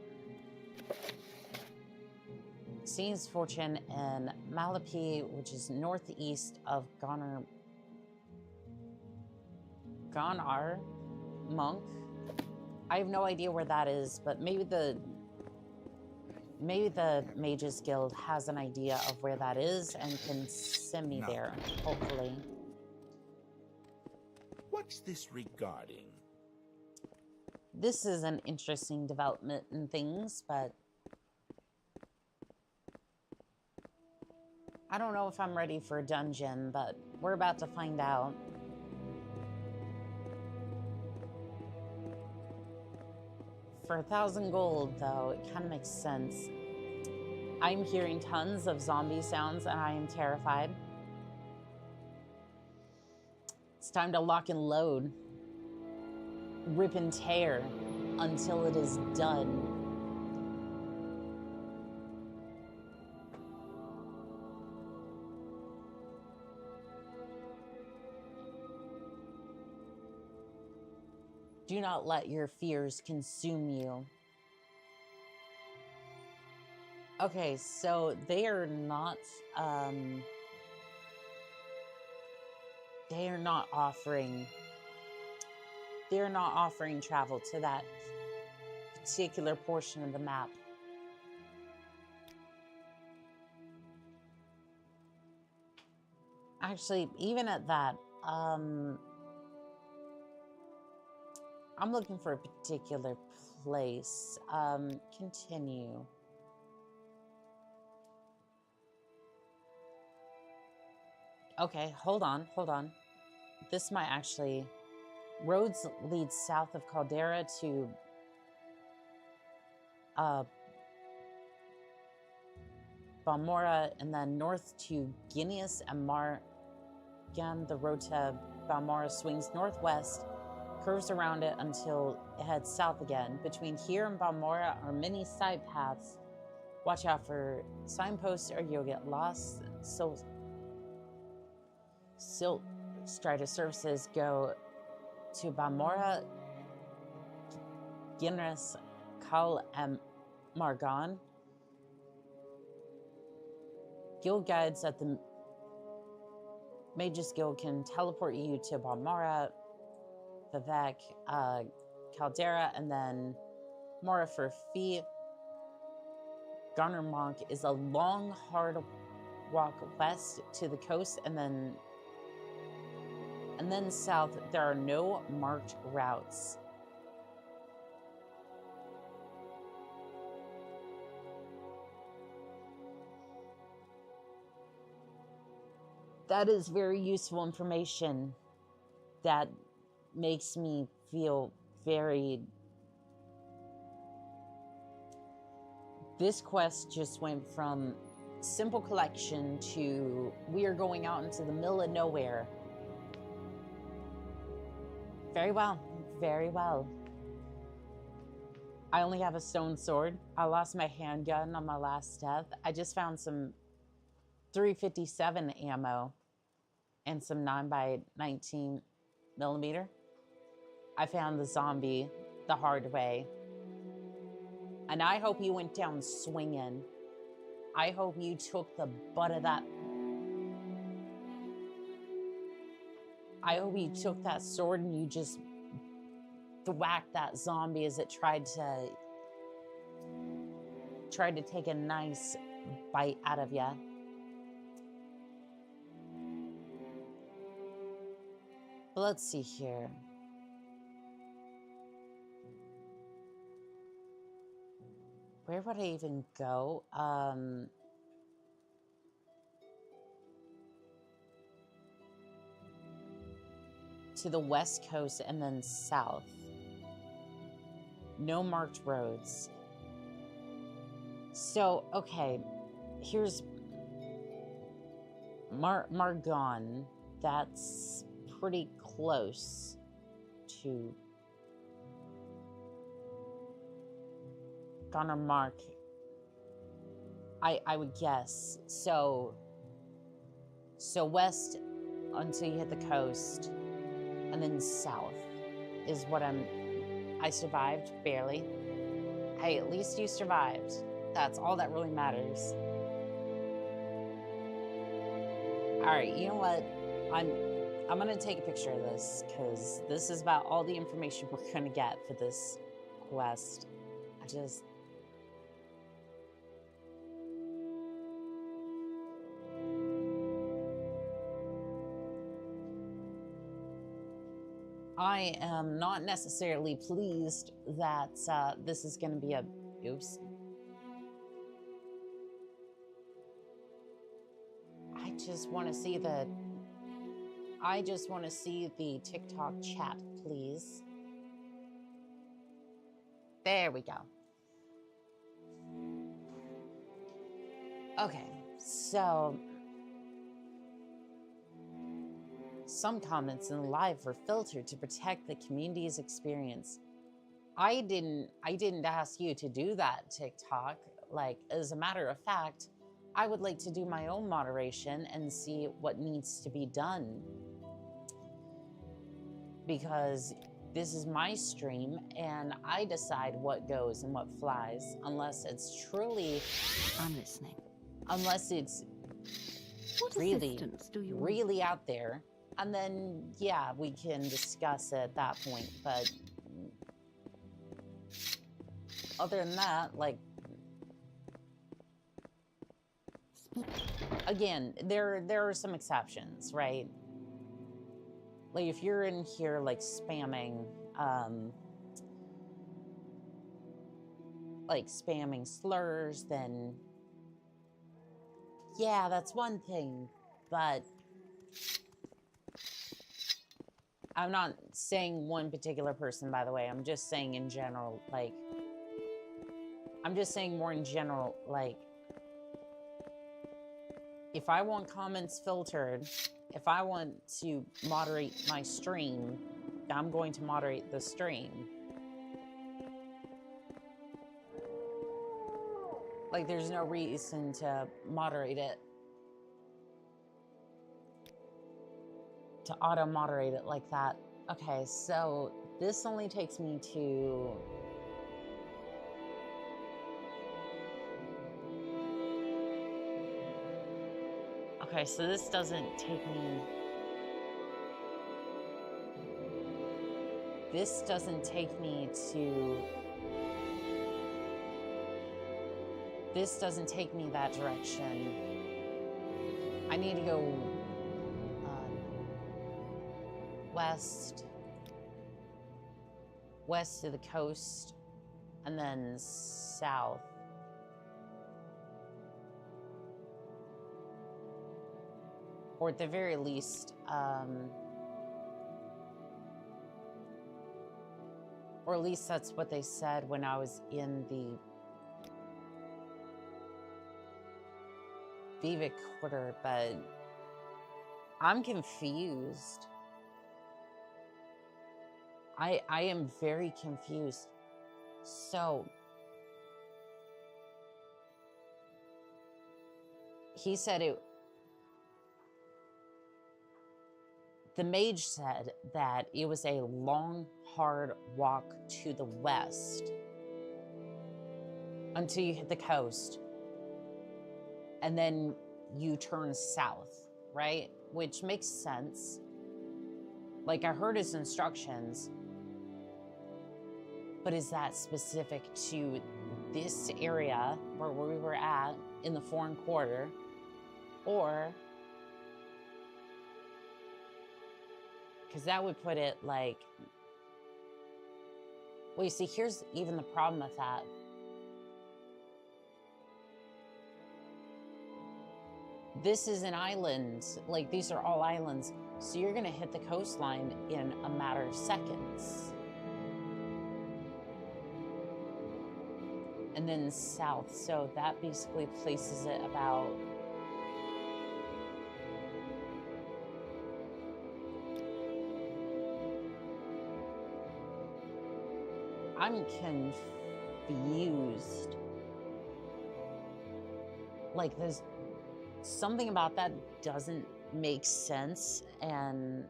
seeing his fortune in Malapi, which is northeast of Gonar Monk. I have no idea where that is, but maybe the Mages Guild has an idea of where that is and can send me there, hopefully. What's this regarding? This is an interesting development in things, but I don't know if I'm ready for a dungeon, but we're about to find out. For 1,000 gold, though, it kind of makes sense. I'm hearing tons of zombie sounds, and I am terrified. It's time to lock and load. Rip and tear until it is done. Do not let your fears consume you. Okay, so they are not offering travel to that particular portion of the map. Actually, even at that, I'm looking for a particular place. Continue. Okay, hold on. This might actually... Roads lead south of Caldera to... Balmora, and then north to Guineas and again, the road to Balmora swings northwest, curves around it until it heads south again. Between here and Balmora are many side paths. Watch out for signposts or you'll get lost. Silt Strider services go to Balmora, Ginras, Kal, and Margon. Guild guides at the Mages Guild can teleport you to Balmora, Vivek, Caldera, and then Mora for a fee. Garnermonk is a long, hard walk west to the coast, and then south. There are no marked routes. That is very useful information. That makes me feel very... This quest just went from simple collection to we are going out into the middle of nowhere. Very well, very well. I only have a stone sword. I lost my handgun on my last death. I just found some 357 ammo and some 9x19 millimeter. I found the zombie the hard way. And I hope you went down swinging. I hope you took the butt of that. I hope you took that sword and you just thwacked that zombie as it tried to take a nice bite out of you. But let's see here. Where would I even go? To the west coast and then south. No marked roads. So, okay, here's Margon. That's pretty close to Gunnar Mark, I would guess. So west until you hit the coast, and then south is what I survived, barely. Hey, at least you survived. That's all that really matters. All right, you know what? I'm gonna take a picture of this because this is about all the information we're gonna get for this quest. I am not necessarily pleased that this is going to be a... Oops. I just want to see the TikTok chat, please. There we go. Okay, so... Some comments in the live were filtered to protect the community's experience. I didn't ask you to do that, TikTok. Like, as a matter of fact, I would like to do my own moderation and see what needs to be done. Because this is my stream and I decide what goes and what flies, unless it's truly... I'm listening. Unless it's really out there. And then, yeah, we can discuss it at that point. But other than that, like, again, there are some exceptions, right? Like, if you're in here, like, spamming slurs, then, yeah, that's one thing. But I'm not saying one particular person, by the way. I'm just saying in general, like... I'm just saying more in general, like... If I want comments filtered, if I want to moderate my stream, I'm going to moderate the stream. Like, there's no reason to moderate it. To auto-moderate it like that. Okay, so this only takes me to... Okay, so this doesn't take me... This doesn't take me to... This doesn't take me that direction. I need to go west to the coast, and then south. Or at the very least, or at least that's what they said when I was in the Vivek quarter, but I'm confused. I am very confused. So, he said it... The mage said that it was a long, hard walk to the west until you hit the coast. And then you turn south, right? Which makes sense. Like, I heard his instructions, but is that specific to this area where we were at in the foreign quarter? Or, because that would put it like, well, you see, here's even the problem with that. This is an island, like these are all islands, so you're gonna hit the coastline in a matter of seconds. And then south, so that basically places it about... I'm confused. Like, there's something about that doesn't make sense, and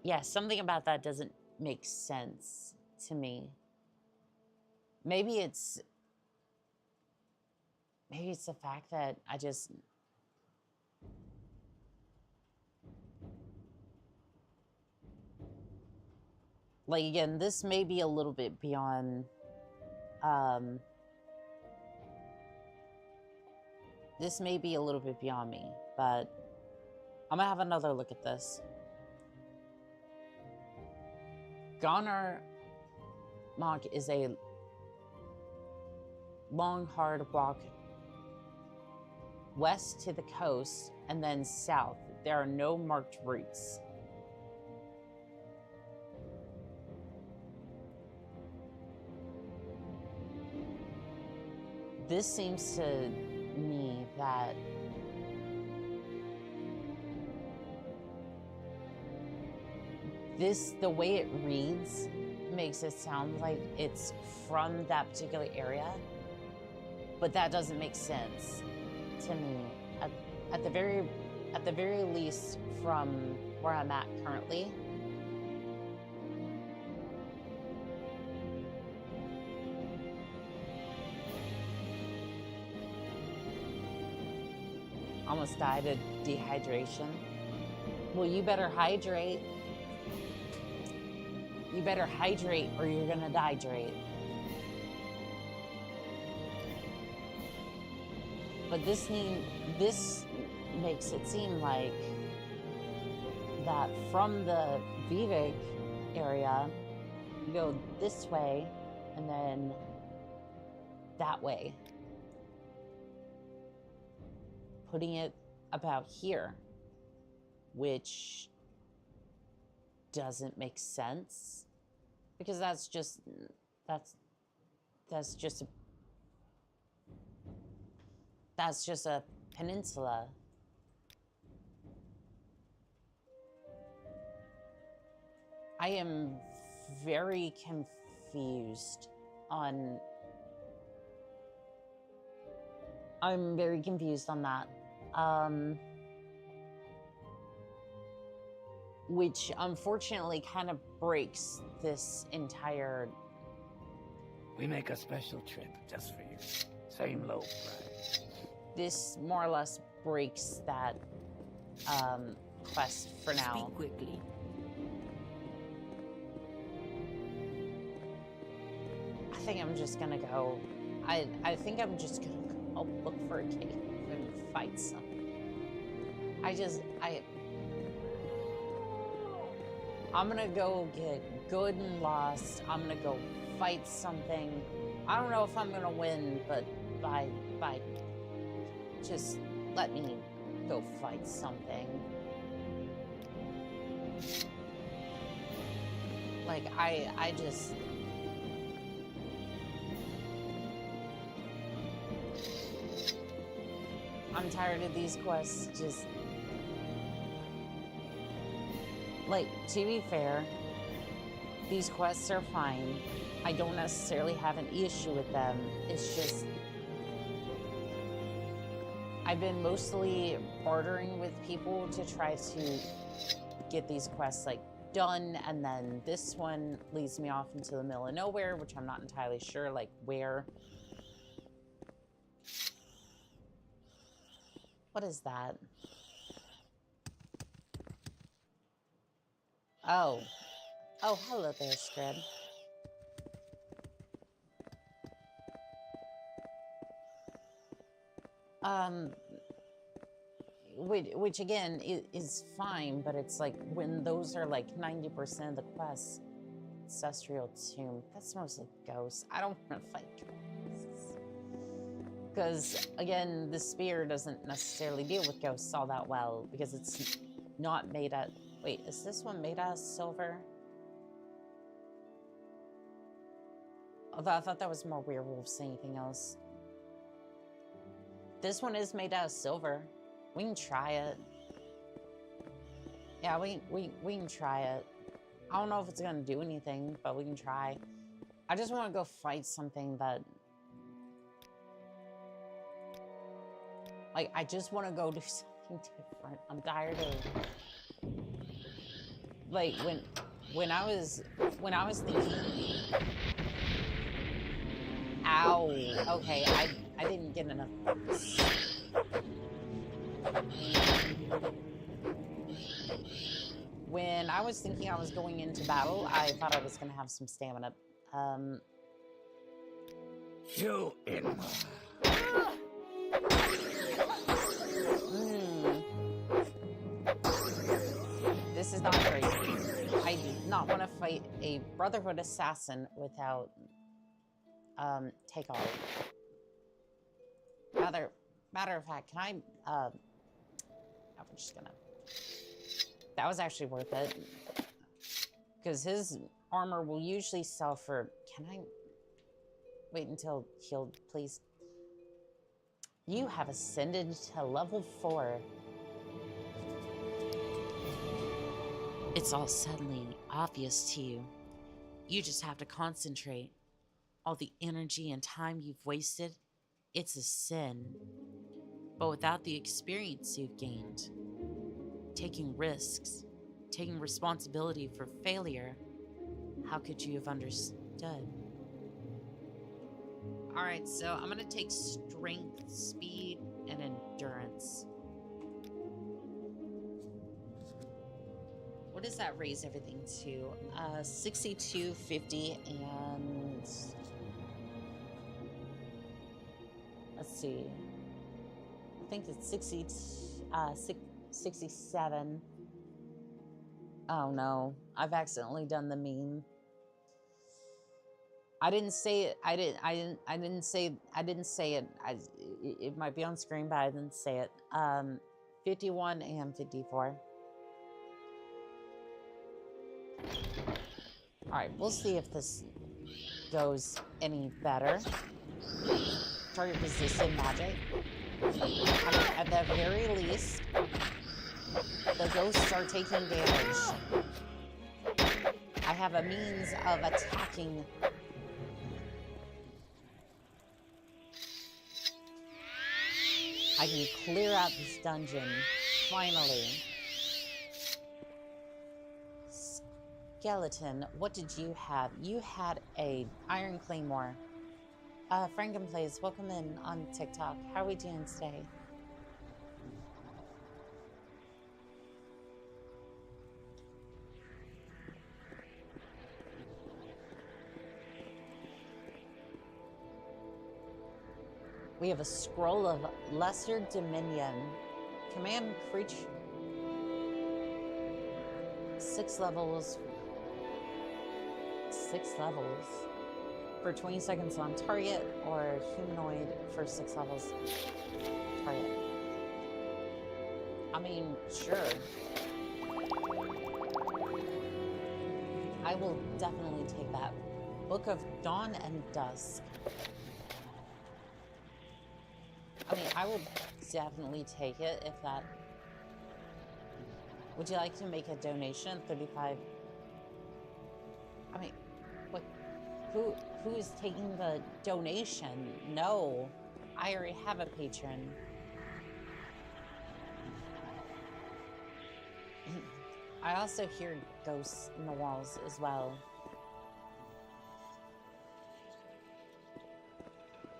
yeah, something about that doesn't make sense to me. Maybe it's the fact that I just... Like, again, this may be a little bit beyond, this may be a little bit beyond me, but I'm gonna have another look at this. Gonar Mach is a long, hard walk west to the coast and then south. There are no marked routes. This seems to me that the way it reads makes it sound like it's from that particular area, but that doesn't make sense to me. At the very least, from where I'm at currently. Almost died of dehydration. Well, you better hydrate. You better hydrate or you're gonna dehydrate. But this makes it seem like that from the Vivek area, you go this way and then that way. Putting it about here, which doesn't make sense because that's just a peninsula. I am very confused on... I'm very confused on that. Which unfortunately kind of breaks this entire... We make a special trip just for you. Same low price. This more or less breaks that quest for now. Speak quickly. I think I'm just gonna go. I think I'm just gonna go look for a cave and fight something. I'm gonna go get good and lost. I'm gonna go fight something. I don't know if I'm gonna win, but by just let me go fight something. Like I just. I'm tired of these quests, just... Like, to be fair, these quests are fine. I don't necessarily have an issue with them. It's just... I've been mostly bartering with people to try to get these quests, like, done, and then this one leads me off into the middle of nowhere, which I'm not entirely sure, like, where... What is that? Oh. Oh, hello there, Scred. Which again is fine, but it's like when those are like 90% of the quests. Ancestral Tomb. That's mostly ghosts. I don't want to fight ghosts. Because, again, the spear doesn't necessarily deal with ghosts all that well, because it's not made out... Wait, is this one made out of silver? Although I thought that was more werewolves than anything else. This one is made out of silver. We can try it. Yeah, we can try it. I don't know if it's going to do anything, but we can try. I just want to go fight something that... Like, I just want to go do something different. I'm tired of... Like, when I was thinking... Ow. Okay, I didn't get enough focus. When I was thinking I was going into battle, I thought I was going to have some stamina. You in. This is not great. I do not want to fight a Brotherhood assassin without takeoff. Matter of fact, can I? I'm just gonna. That was actually worth it, because his armor will usually sell for. Can I wait until healed, please? You have ascended to level 4. It's all suddenly obvious to you. You just have to concentrate. All the energy and time you've wasted, it's a sin. But without the experience you've gained, taking risks, taking responsibility for failure, how could you have understood? All right, so I'm gonna take strength, speed, and endurance. What does that raise everything to? 62, 50, and... Let's see. I think it's 67. Oh no, I've accidentally done the meme. I didn't say it. I didn't say it. It might be on screen, but I didn't say it. 51 and 54. All right, we'll see if this goes any better. Target resistant magic. I mean, at the very least, the ghosts are taking damage. I have a means of attacking. I can clear out this dungeon, finally. Skeleton, what did you have? You had a Iron Claymore. Frankenplays, welcome in on TikTok. How are we doing today? We have a scroll of Lesser Dominion. Command creature. 6 levels. 6 levels. For 20 seconds on target, or humanoid for 6 levels target. I mean, sure. I will definitely take that. Book of Dawn and Dusk. I mean, I will definitely take it if that... Would you like to make a donation? 35... I mean, what? Who is taking the donation? No. I already have a patron. I also hear ghosts in the walls as well.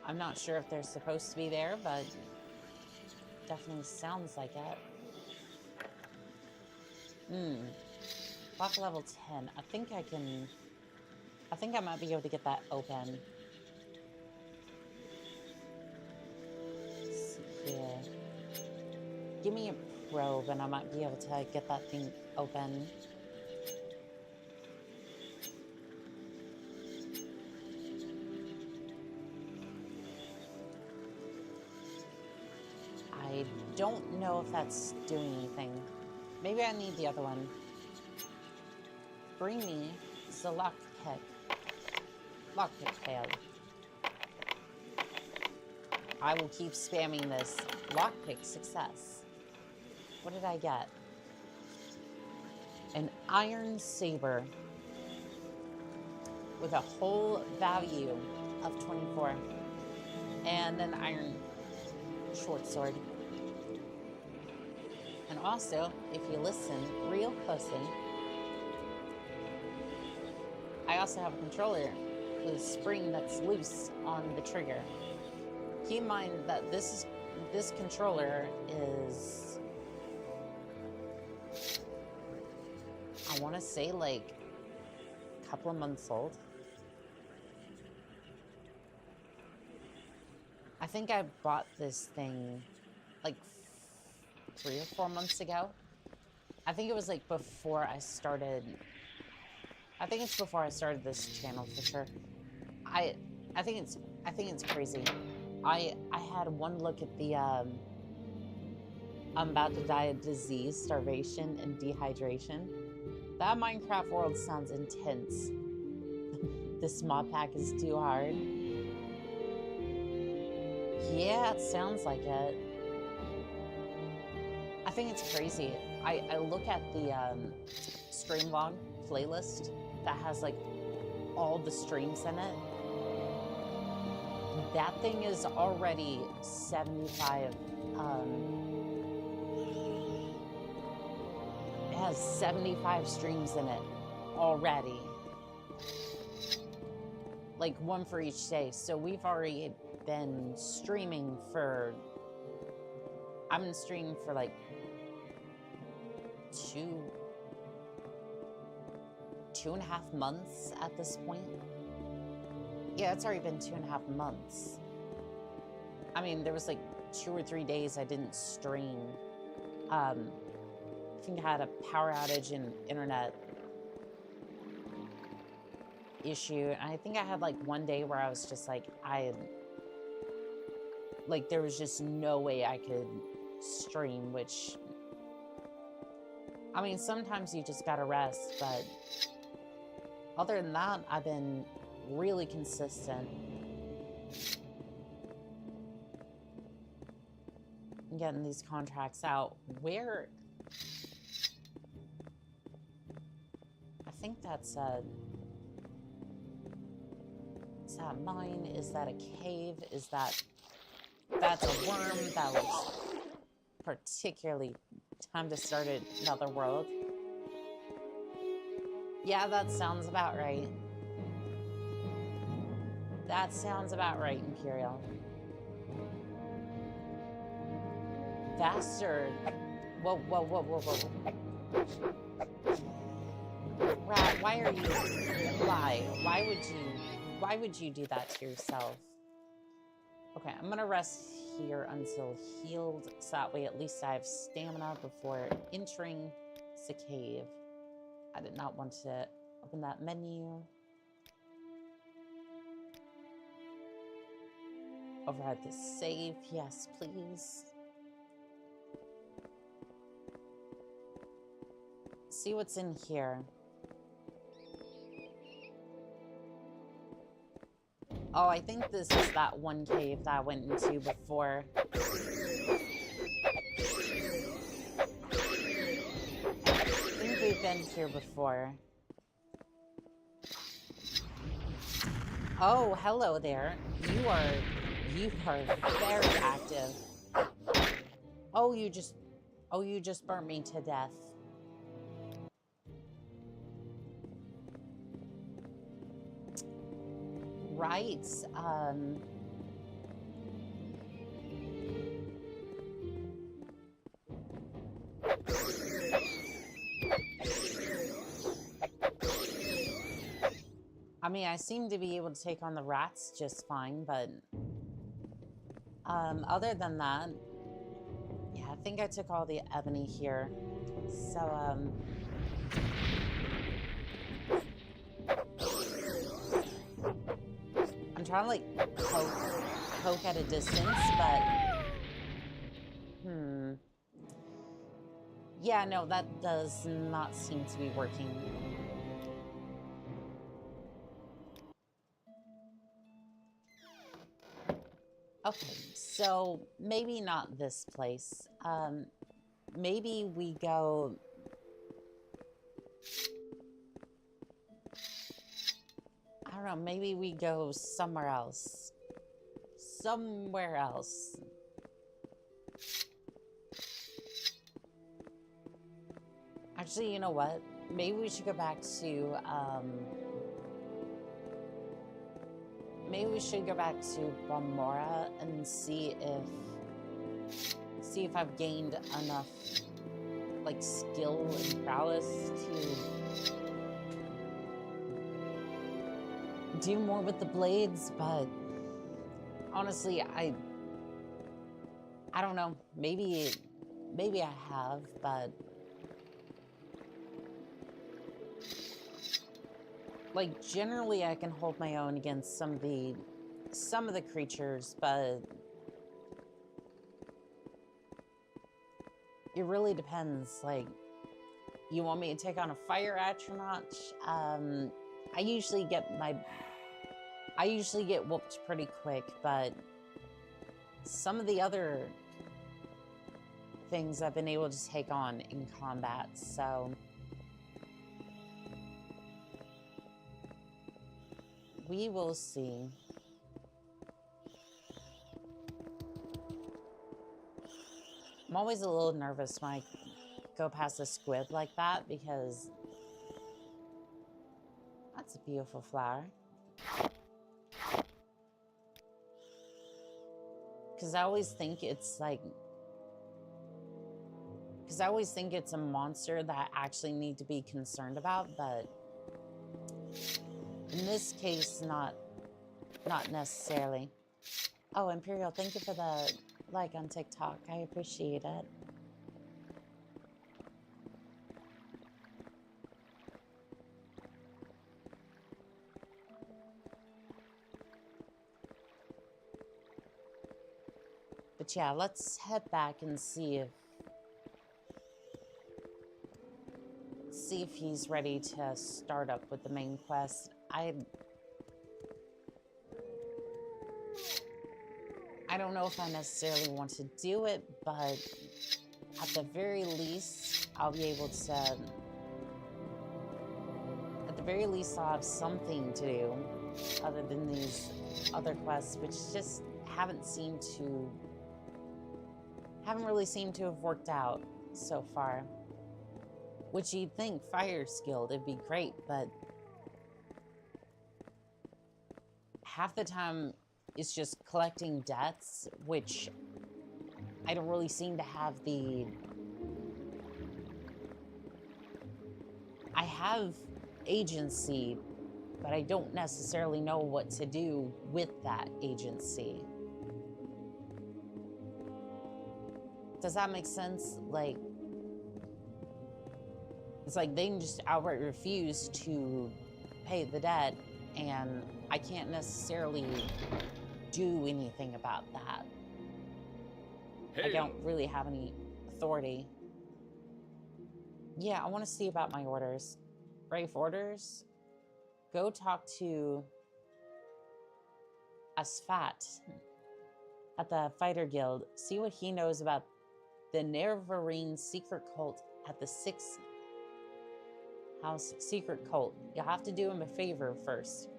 I'm not sure if they're supposed to be there, but definitely sounds like it. Lock level 10. I think I might be able to get that open. Let's see here. Give me a probe and I might be able to get that thing open. I don't know if that's doing anything. Maybe I need the other one. Bring me the lockpick. Lockpick failed. I will keep spamming this. Lockpick success. What did I get? An iron saber with a whole value of 24. And an iron short sword. And also, if you listen real closely, I also have a controller with a spring that's loose on the trigger. Keep in mind that this controller is, I want to say, like a couple of months old. I think I bought this thing like 3 or 4 months ago. I think it was like before I started. I think it's before I started this channel for sure. I think it's crazy. I had one look at the I'm about to die of disease, starvation, and dehydration. That Minecraft world sounds intense. This mod pack is too hard. Yeah, it sounds like it. I think it's crazy. I look at the Streamlog playlist that has like all the streams in it. That thing is already 75. It has 75 streams in it already. Like one for each day. So we've already been streaming for, I've been streaming for like 2.5 months at this point. Yeah, it's already been 2.5 months. I mean, there was like 2 or 3 days I didn't stream. I think I had a power outage and internet issue. And I think I had like one day where I was just like, there was just no way I could stream, which, I mean, sometimes you just gotta rest, but other than that, I've been really consistent in getting these contracts out. Where, I think that's a... Is that mine? Is that a cave? Is that... That's a worm. That was particularly time to start another world. Yeah, that sounds about right. That sounds about right, Imperial. Faster. Whoa, whoa, whoa, whoa, whoa. Rat, why are you... Why? Why would you do that to yourself? Okay, I'm gonna rest here until healed, so that way at least I have stamina before entering the cave. I did not want to open that menu. Override the save, yes, please. See what's in here. Oh, I think this is that one cave that I went into before. I think we've been here before. Oh, hello there. You are very active. Oh, you just burnt me to death. Right, I mean, I seem to be able to take on the rats just fine, but other than that, yeah, I think I took all the ebony here. So, I'm trying to, like, poke at a distance, but... Yeah, no, that does not seem to be working. Okay, so maybe not this place. Maybe we go... I don't know, maybe we go somewhere else. Somewhere else. Actually, you know what? Maybe we should go back to, maybe we should go back to Balmora and see if I've gained enough, like, skill and prowess to do more with the blades, but honestly, I don't know. Maybe I have, but like generally I can hold my own against some of the creatures, but it really depends. Like, you want me to take on a fire astronaut? I usually get whooped pretty quick, but some of the other things I've been able to take on in combat, so we will see. I'm always a little nervous when I go past a squid like that because that's a beautiful flower. Because I always think it's like... Because I always think it's a monster that I actually need to be concerned about, but in this case, not necessarily. Oh, Imperial, thank you for the like on TikTok. I appreciate it. But yeah, let's head back and see if he's ready to start up with the main quest. I don't know if I necessarily want to do it, but at the very least, I'll be able to the very least, I'll have something to do other than these other quests, which just haven't really seemed to have worked out so far. Which you'd think Fire Guild, it'd be great, but half the time it's just collecting debts, which I don't really seem to have the... I have agency, but I don't necessarily know what to do with that agency. Does that make sense? Like, it's like they can just outright refuse to pay the debt, and I can't necessarily do anything about that. I don't really have any authority. Yeah, I want to see about my orders. Brave orders? Go talk to Asfat at the Fighter Guild. See what he knows about the Nervarine secret cult at the 6th House secret cult. You'll have to do him a favor first.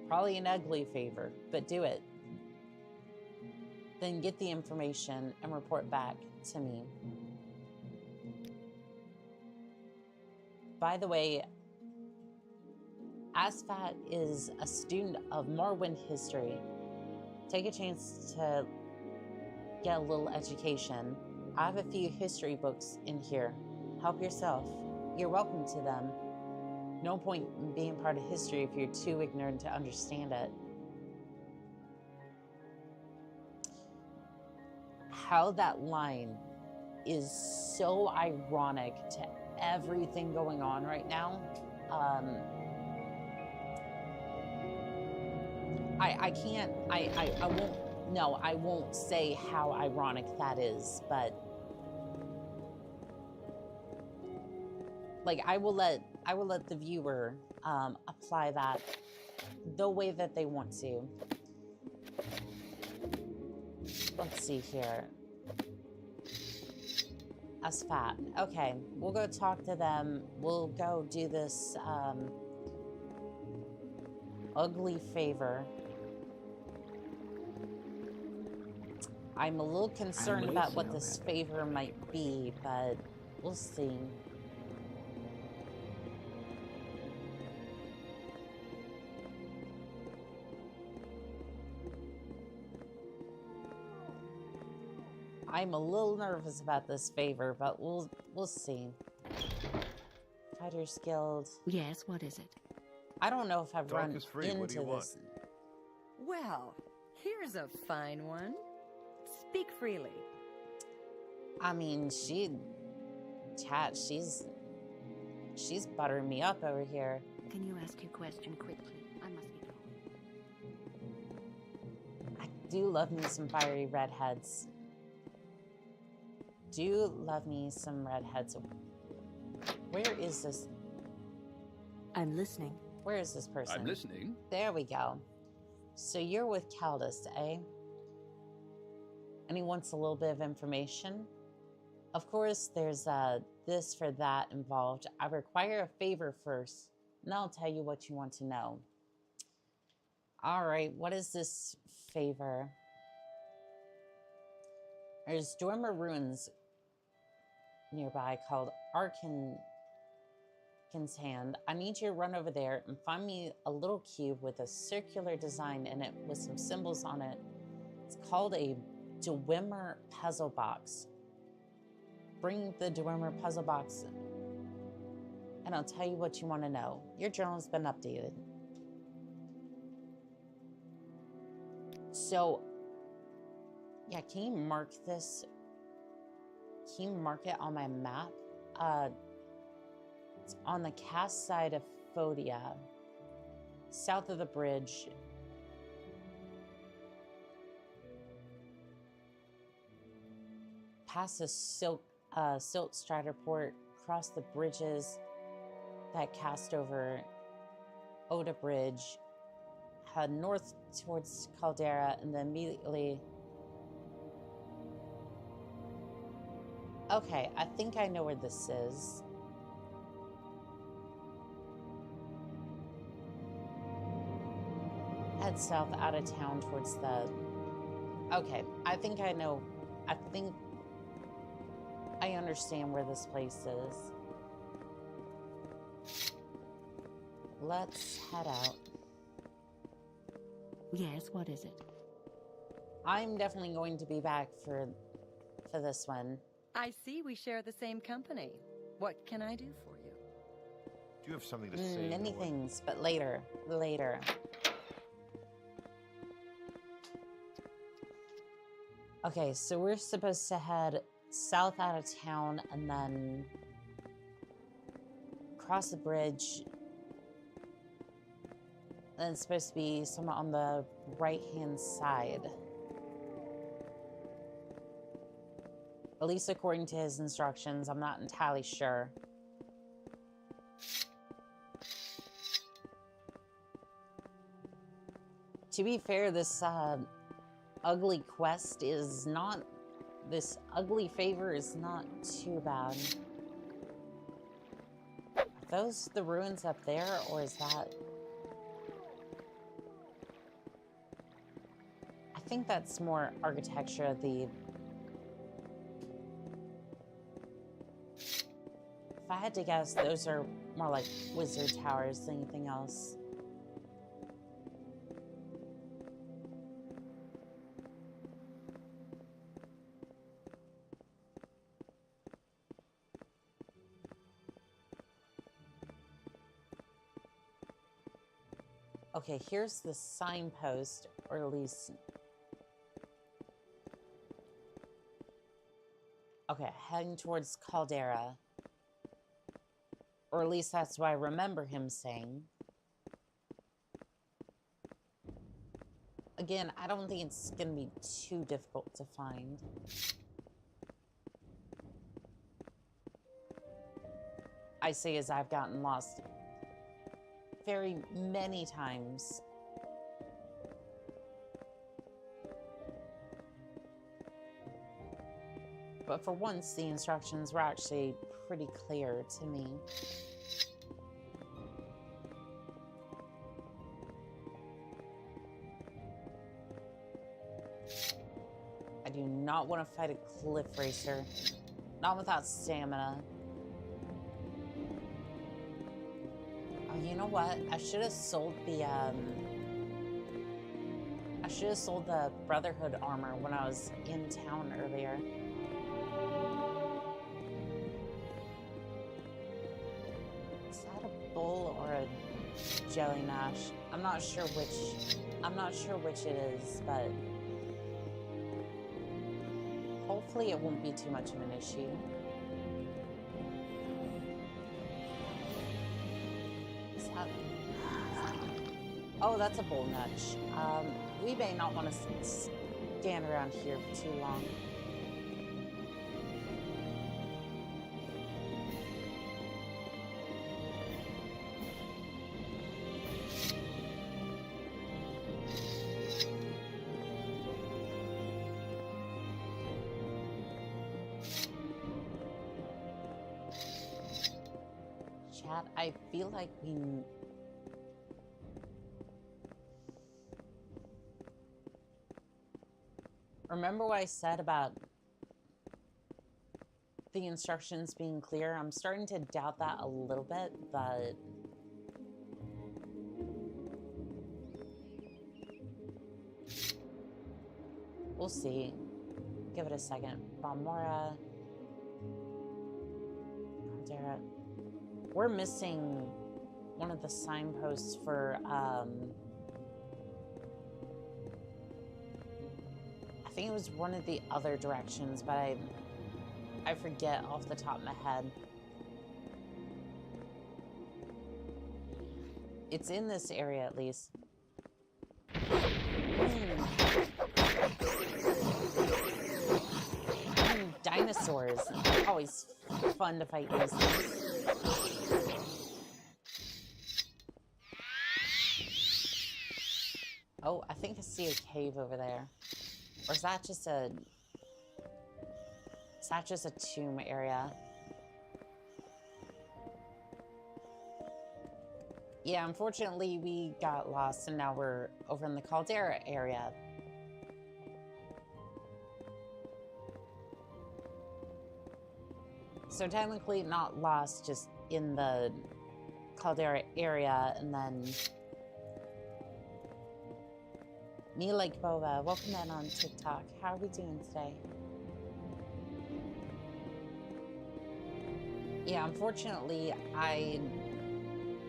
Probably an ugly favor, but do it. Then get the information and report back to me. By the way, Asfat is a student of Morrowind history. Take a chance to get a little education. I have a few history books in here. Help yourself. You're welcome to them. No point in being part of history if you're too ignorant to understand it. How that line is so ironic to everything going on right now. I won't say how ironic that is, but like I will let the viewer apply that the way that they want to. Let's see here. Asfat. Okay, we'll go talk to them. We'll go do this ugly favor. I'm a little concerned about what this favor might be, but we'll see. I'm a little nervous about this favor, but we'll see. Fighters Guild. Yes, what is it? I don't know if I've Talk run is free. into What do you want? this. Well, here's a fine one. Speak freely. I mean, she's buttering me up over here. Can you ask your question quickly? I must be going. I do love me some fiery redheads. Do love me some redheads. Where is this? I'm listening. Where is this person? I'm listening. There we go. So you're with Caldus, eh? And he wants a little bit of information. Of course, there's this for that involved. I require a favor first, and I'll tell you what you want to know. All right, what is this favor? There's dormer ruins nearby called Arkan's Hand. I need you to run over there and find me a little cube with a circular design in it with some symbols on it. It's called a Dwemer puzzle box. Bring the Dwemer puzzle box and I'll tell you what you want to know. Your journal has been updated. So, yeah, can you mark this? Can you mark it on my map? It's on the cast side of Phodia, south of the bridge. Past the Silt Strider port, across the bridges that cast over Oda Bridge, head north towards Caldera, and then immediately... Okay, I think I know where this is. head south out of town towards the... Okay, I think I know. I think I understand where this place is. Let's head out. Yes, what is it? I'm definitely going to be back for this one. I see we share the same company. What can I do for you? Do you have something to say? Many things, but later. Later. Okay, so we're supposed to head south out of town and then cross the bridge. And it's supposed to be somewhere on the right-hand side. At least according to his instructions, I'm not entirely sure. To be fair, this ugly quest is not... This ugly favor is not too bad. Are those the ruins up there, or is that... I think that's more architecture, the... If I had to guess, those are more like wizard towers than anything else. Okay, here's the signpost, or at least... Okay, heading towards Caldera. Or at least that's what I remember him saying. Again, I don't think it's going to be too difficult to find. I say as I've gotten lost very many times. But for once, the instructions were actually pretty clear to me. I do not want to fight a cliff racer. Not without stamina. Oh, you know what? I should have sold the, I should have sold the Brotherhood armor when I was in town earlier. Is that a bull or a jelly mash? I'm not sure which it is, but hopefully it won't be too much of an issue. Is that... Oh, that's a bull nudge. We may not want to stand around here for too long. Chat, I feel like we... Remember what I said about the instructions being clear? I'm starting to doubt that a little bit, but... We'll see. Give it a second. Balmora. Caldera. We're missing one of the signposts for, I think it was one of the other directions, but I forget off the top of my head. It's in this area, at least. Dinosaurs. Always fun to fight these things. Oh, I think I see a cave over there. Or is that just a... Is that just a tomb area? Yeah, unfortunately, we got lost, and now we're over in the Caldera area. So technically not lost, just in the Caldera area, and then... Me Like Boba, welcome in on TikTok. How are we doing today? Yeah, unfortunately, I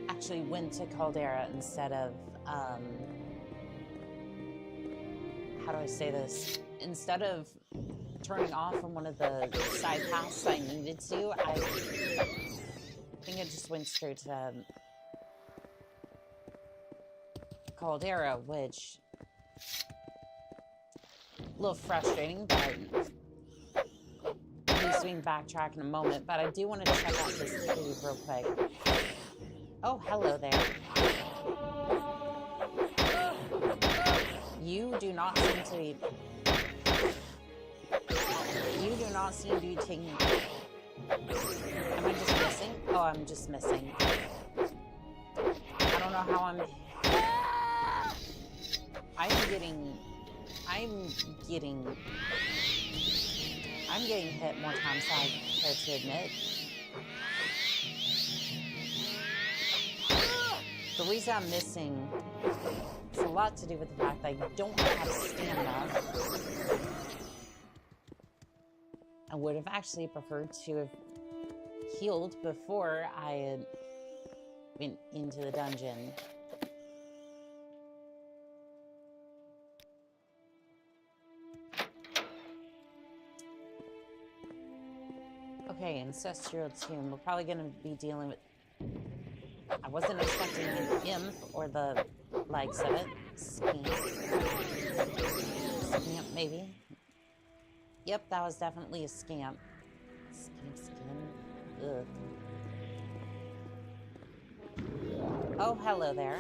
actually went to Caldera instead of, how do I say this? Instead of turning off from one of the side paths I needed to, I think I just went straight to Caldera, which a little frustrating, but at least we can backtrack in a moment. But I do want to check out this cave real quick. Oh, hello there. You do not seem to be... You do not seem to be taking... Am I just missing? Oh, I'm just missing. I don't know how I'm getting hit more times than I care to admit. The reason I'm missing has a lot to do with the fact that I don't have stamina. I would have actually preferred to have healed before I had went into the dungeon. Okay, Ancestral Tomb. We're probably going to be dealing with... I wasn't expecting an imp or the legs of it. Scamp. Scamp, maybe. Yep, that was definitely a scamp. Scamp skin. Ugh. Oh, hello there.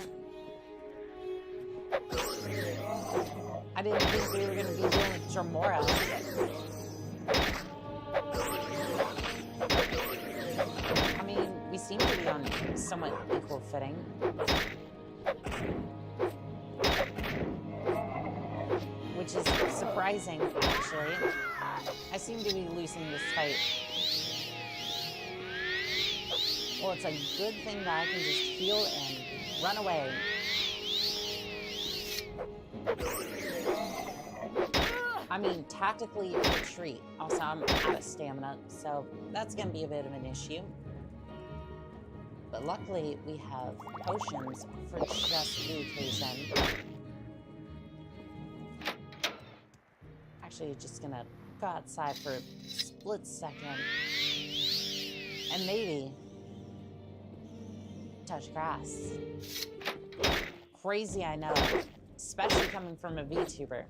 I didn't think we were going to be dealing with Dremora. I mean, we seem to be on somewhat equal footing. Which is surprising, actually. I seem to be losing this fight. Well, it's a good thing that I can just heal and run away. I mean, tactically retreat. Also, I'm out of stamina, so that's going to be a bit of an issue. But luckily, we have potions for just the occasion. Actually, just going to go outside for a split second. And maybe touch grass. Crazy, I know. Especially coming from a VTuber.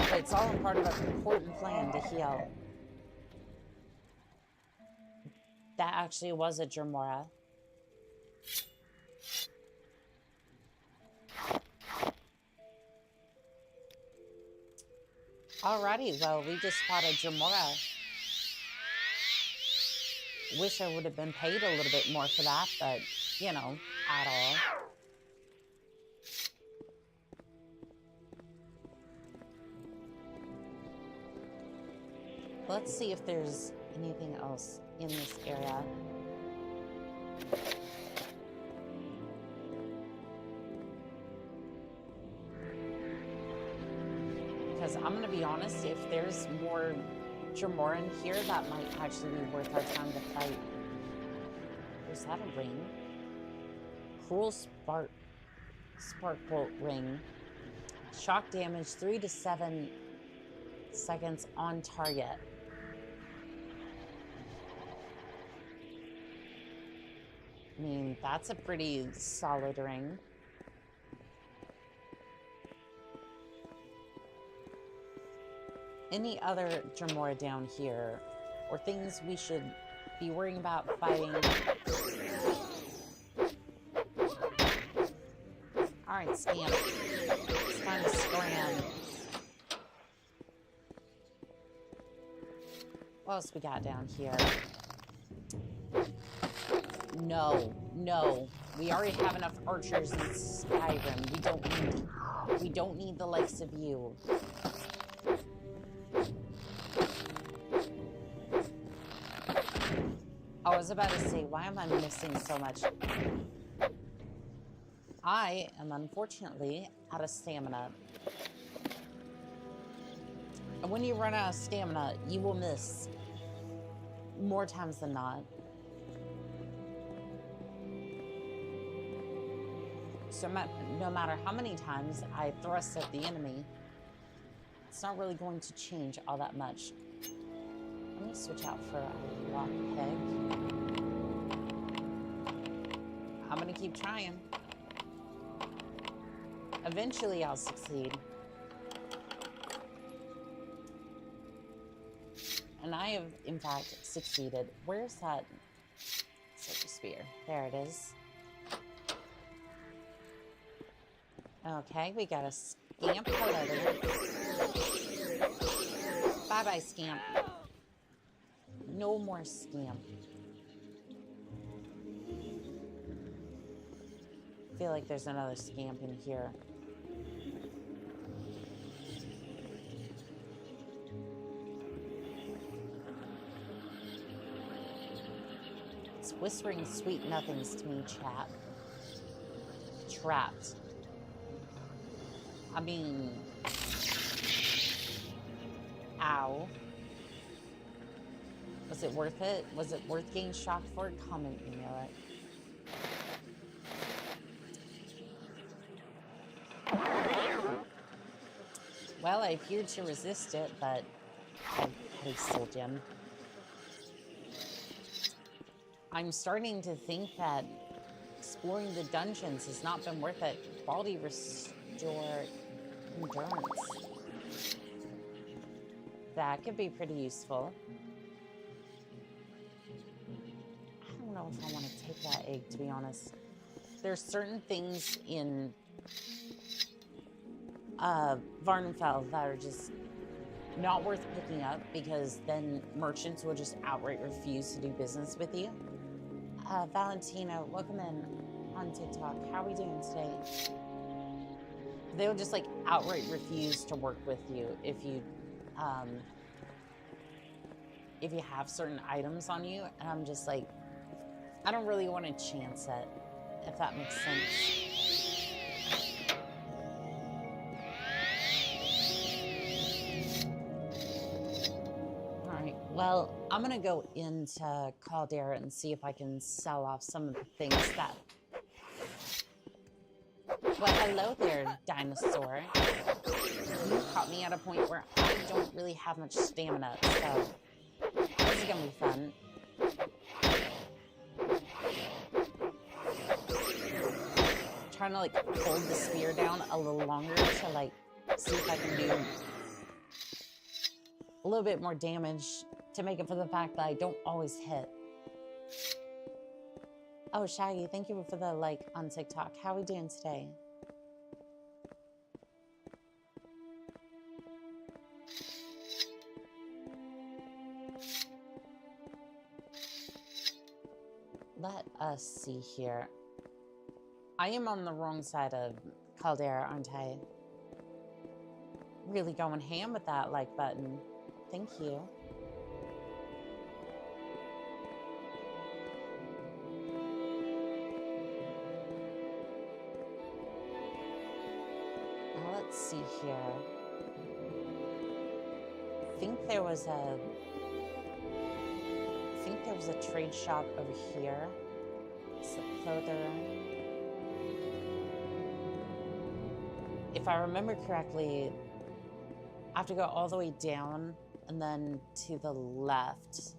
But it's all a part of an important plan to heal. That actually was a Dremora. Alrighty, well, we just fought a Dremora. Wish I would have been paid a little bit more for that, but, you know, at all. Let's see if there's anything else in this area. Because I'm going to be honest, if there's more Dremora in here, that might actually be worth our time to fight. Was that a ring? Cruel Spark Bolt ring. Shock damage 3 to 7 seconds on target. I mean, that's a pretty solid ring. Any other Dremora down here, or things we should be worrying about fighting? Alright, Scamp. It's time to scram. What else we got down here? No, no. We already have enough archers in Skyrim. We don't need the likes of you. I was about to say, why am I missing so much? I am unfortunately out of stamina. And when you run out of stamina, you will miss more times than not. So no matter how many times I thrust at the enemy, it's not really going to change all that much. I'm gonna switch out for a lockpick. I'm gonna keep trying. Eventually I'll succeed. And I have, in fact, succeeded. Where's that silver spear? There it is. Okay, we got a scamp. Hello there. Bye-bye, scamp. No more scamp. I feel like there's another scamp in here. It's whispering sweet nothings to me, chat. Trapped. I mean... Ow. Was it worth it? Was it worth getting shocked for it? Comment below it. Well, I appeared to resist it, but I still Jim. I'm starting to think that exploring the dungeons has not been worth it. Quality restore endurance. That could be pretty useful. I don't know if I want to take that egg, to be honest. There's certain things in Vvardenfell that are just not worth picking up because then merchants will just outright refuse to do business with you. Valentina, welcome in on TikTok. How are we doing today? They'll just like outright refuse to work with you if you have certain items on you, and I'm just like, I don't really want to chance it, if that makes sense. All right, well, I'm gonna go into Caldera and see if I can sell off some of the things that... Well, hello there, dinosaur. You caught me at a point where I don't really have much stamina, so this is gonna be fun. Trying to like hold the spear down a little longer to like see if I can do a little bit more damage to make up for the fact that I don't always hit. Oh, Shaggy, thank you for the like on TikTok. How are we doing today? Let us see here. I am on the wrong side of Caldera, aren't I? Really going ham with that like button. Thank you. Now let's see here. I think there was a trade shop over here. It's a clother. If I remember correctly, I have to go all the way down and then to the left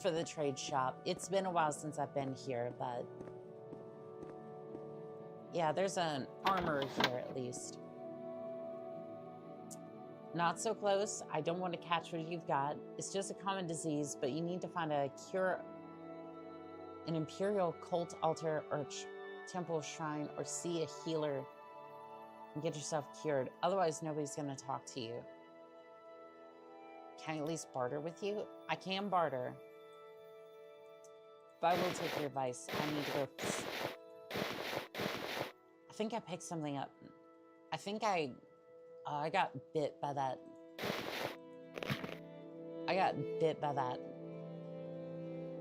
for the trade shop. It's been a while since I've been here, but yeah, there's an armor here at least. Not so close. I don't want to catch what you've got. It's just a common disease, but you need to find a cure, an imperial cult altar or temple shrine, or see a healer and get yourself cured. Otherwise, nobody's going to talk to you. Can I at least barter with you? I can barter. But I will take your advice. I need to go. I think I picked something up. I think I got bit by that. I got bit by that.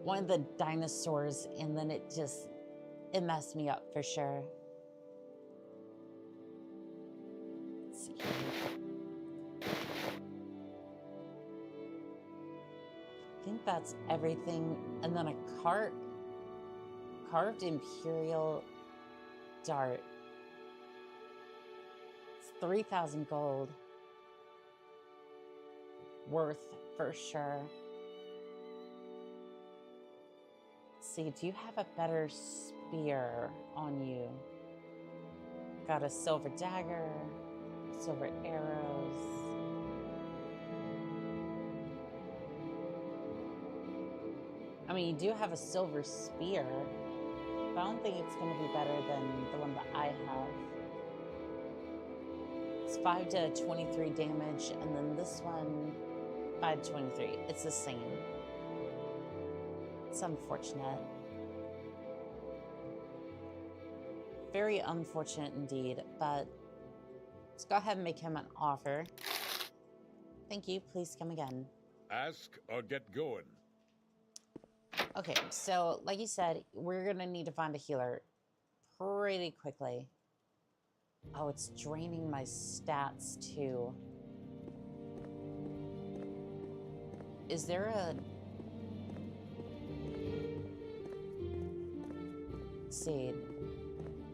One of the dinosaurs, and then it messed me up for sure. Let's see here. I think that's everything. And then a carved imperial dart. It's 3,000 gold. Worth for sure. Let's see, do you have a better spear on you? Got a silver dagger, silver arrows. I mean, you do have a silver spear, but I don't think it's going to be better than the one that I have. It's 5 to 23 damage, and then this one, 5 to 23. It's the same. It's unfortunate. Very unfortunate indeed, but let's go ahead and make him an offer. Thank you. Please come again. Ask or get going. Okay, so like you said, we're gonna need to find a healer pretty quickly. Oh, it's draining my stats too. Is there a... Let's see.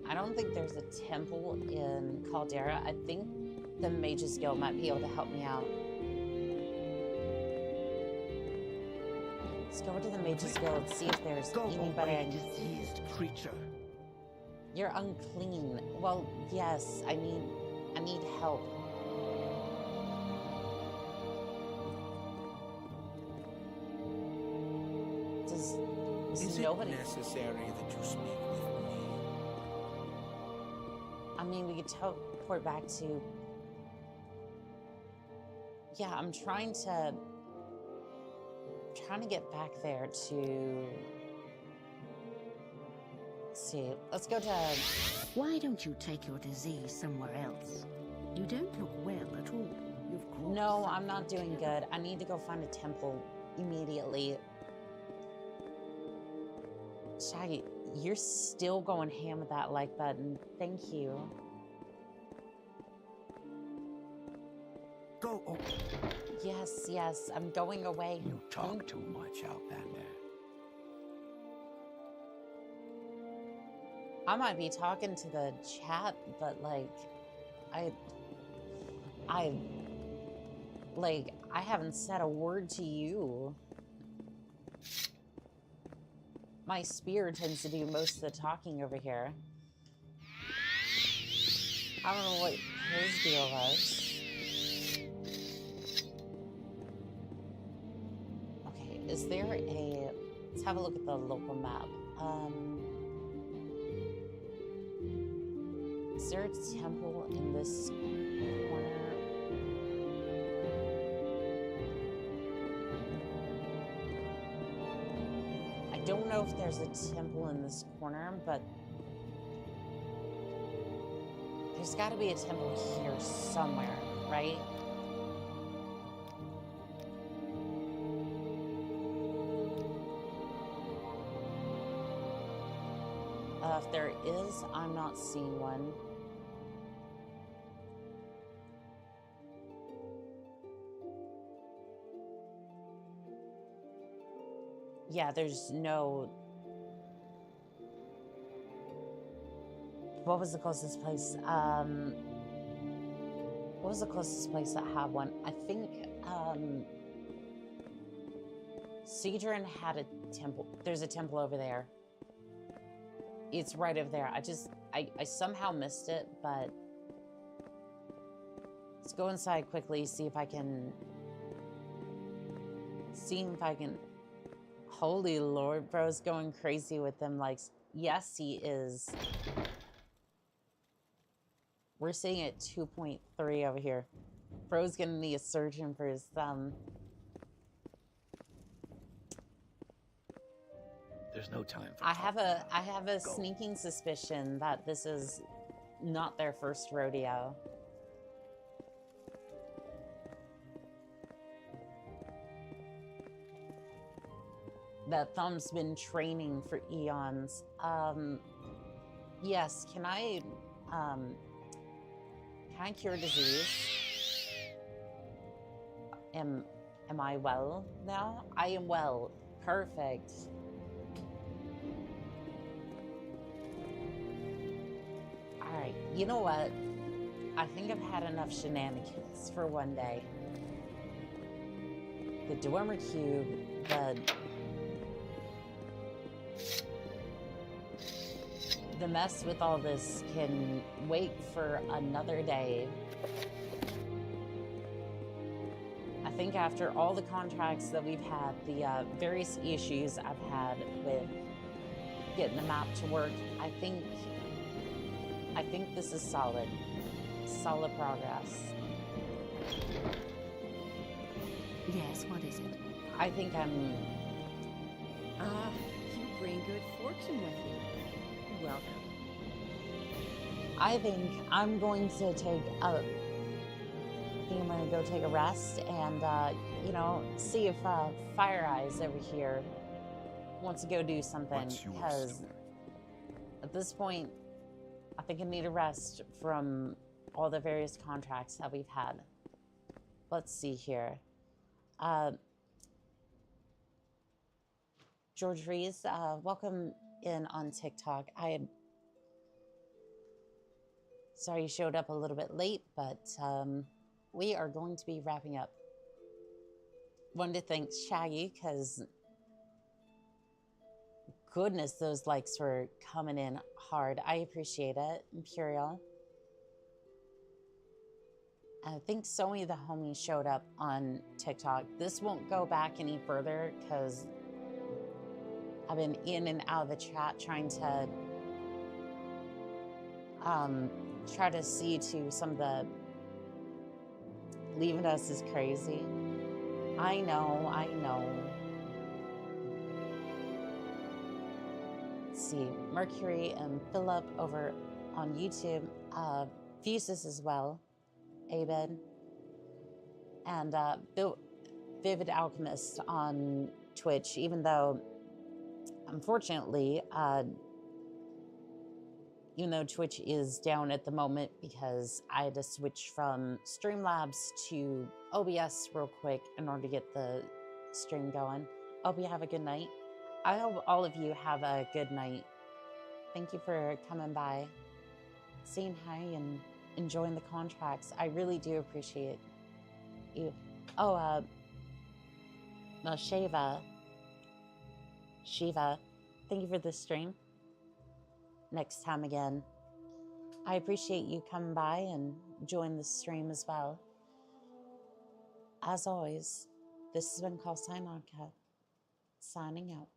I don't think there's a temple in Caldera. I think the Mage's Guild might be able to help me out. Let's go to the Mage's Guild, see if there's anybody I can... diseased creature. You're unclean. Well, yes, I need help. Is nobody... it necessary that you speak with me? I mean, we could teleport back to... Yeah, I'm trying to get back there to... Let's see, let's go to... Why don't you take your disease somewhere else? You don't look well at all. No, I'm not doing good. I need to go find a temple immediately. Shaggy, you're still going ham with that like button. Thank you. Go. Oh. Yes, yes, I'm going away. You talk too much, Outlander. I might be talking to the chat, but like, I haven't said a word to you. My spear tends to do most of the talking over here. I don't know what his deal was. Okay, is there a... Let's have a look at the local map. Is there a temple in this corner? I don't know if there's a temple in this corner, but there's got to be a temple here somewhere, right? If there is, I'm not seeing one. Yeah, there's no... What was the closest place? What was the closest place that had one? I think, Cedron had a temple. There's a temple over there. It's right over there. I somehow missed it, but... Let's go inside quickly, see if I can... Holy Lord, bro's going crazy with them likes. Yes, he is. We're sitting at 2.3 over here. Bro's gonna need a surgeon for his thumb. There's no time for I have a Go. sneaking suspicion that this is not their first rodeo. That Thumb's been training for eons. Yes, can I cure disease? Am I well now? I am well. Perfect. Alright, you know what? I think I've had enough shenanigans for one day. The Dormer Cube, the mess with all this can wait for another day. I think after all the contracts that we've had, the various issues I've had with getting the map to work, I think this is solid. Solid progress. Yes, what is it? I think I'm... Ah, you bring good fortune with you. Welcome. I think I'm going to take a... I'm gonna go take a rest and, you know, see if Fire Eyes over here wants to go do something. Because at this point, I think I need a rest from all the various contracts that we've had. Let's see here. George Rees, welcome in on TikTok. Sorry you showed up a little bit late, but we are going to be wrapping up. Wanted to thank Shaggy, because goodness, those likes were coming in hard. I appreciate it. Imperial. I think so many of the homies showed up on TikTok. This won't go back any further because I've been in and out of the chat trying to try to see to some of the leaving us is crazy. I know. Let's see, Mercury and Philip over on YouTube, Fusus as well, Abed, and Vivid Alchemist on Twitch, even though, unfortunately, even though Twitch is down at the moment because I had to switch from Streamlabs to OBS real quick in order to get the stream going. Hope you have a good night. I hope all of you have a good night. Thank you for coming by, saying hi, and enjoying the contracts. I really do appreciate you. Oh, well, Shiva, thank you for the stream. Next time again. I appreciate you coming by and join the stream as well. As always, this has been called Sign On Cat, signing out.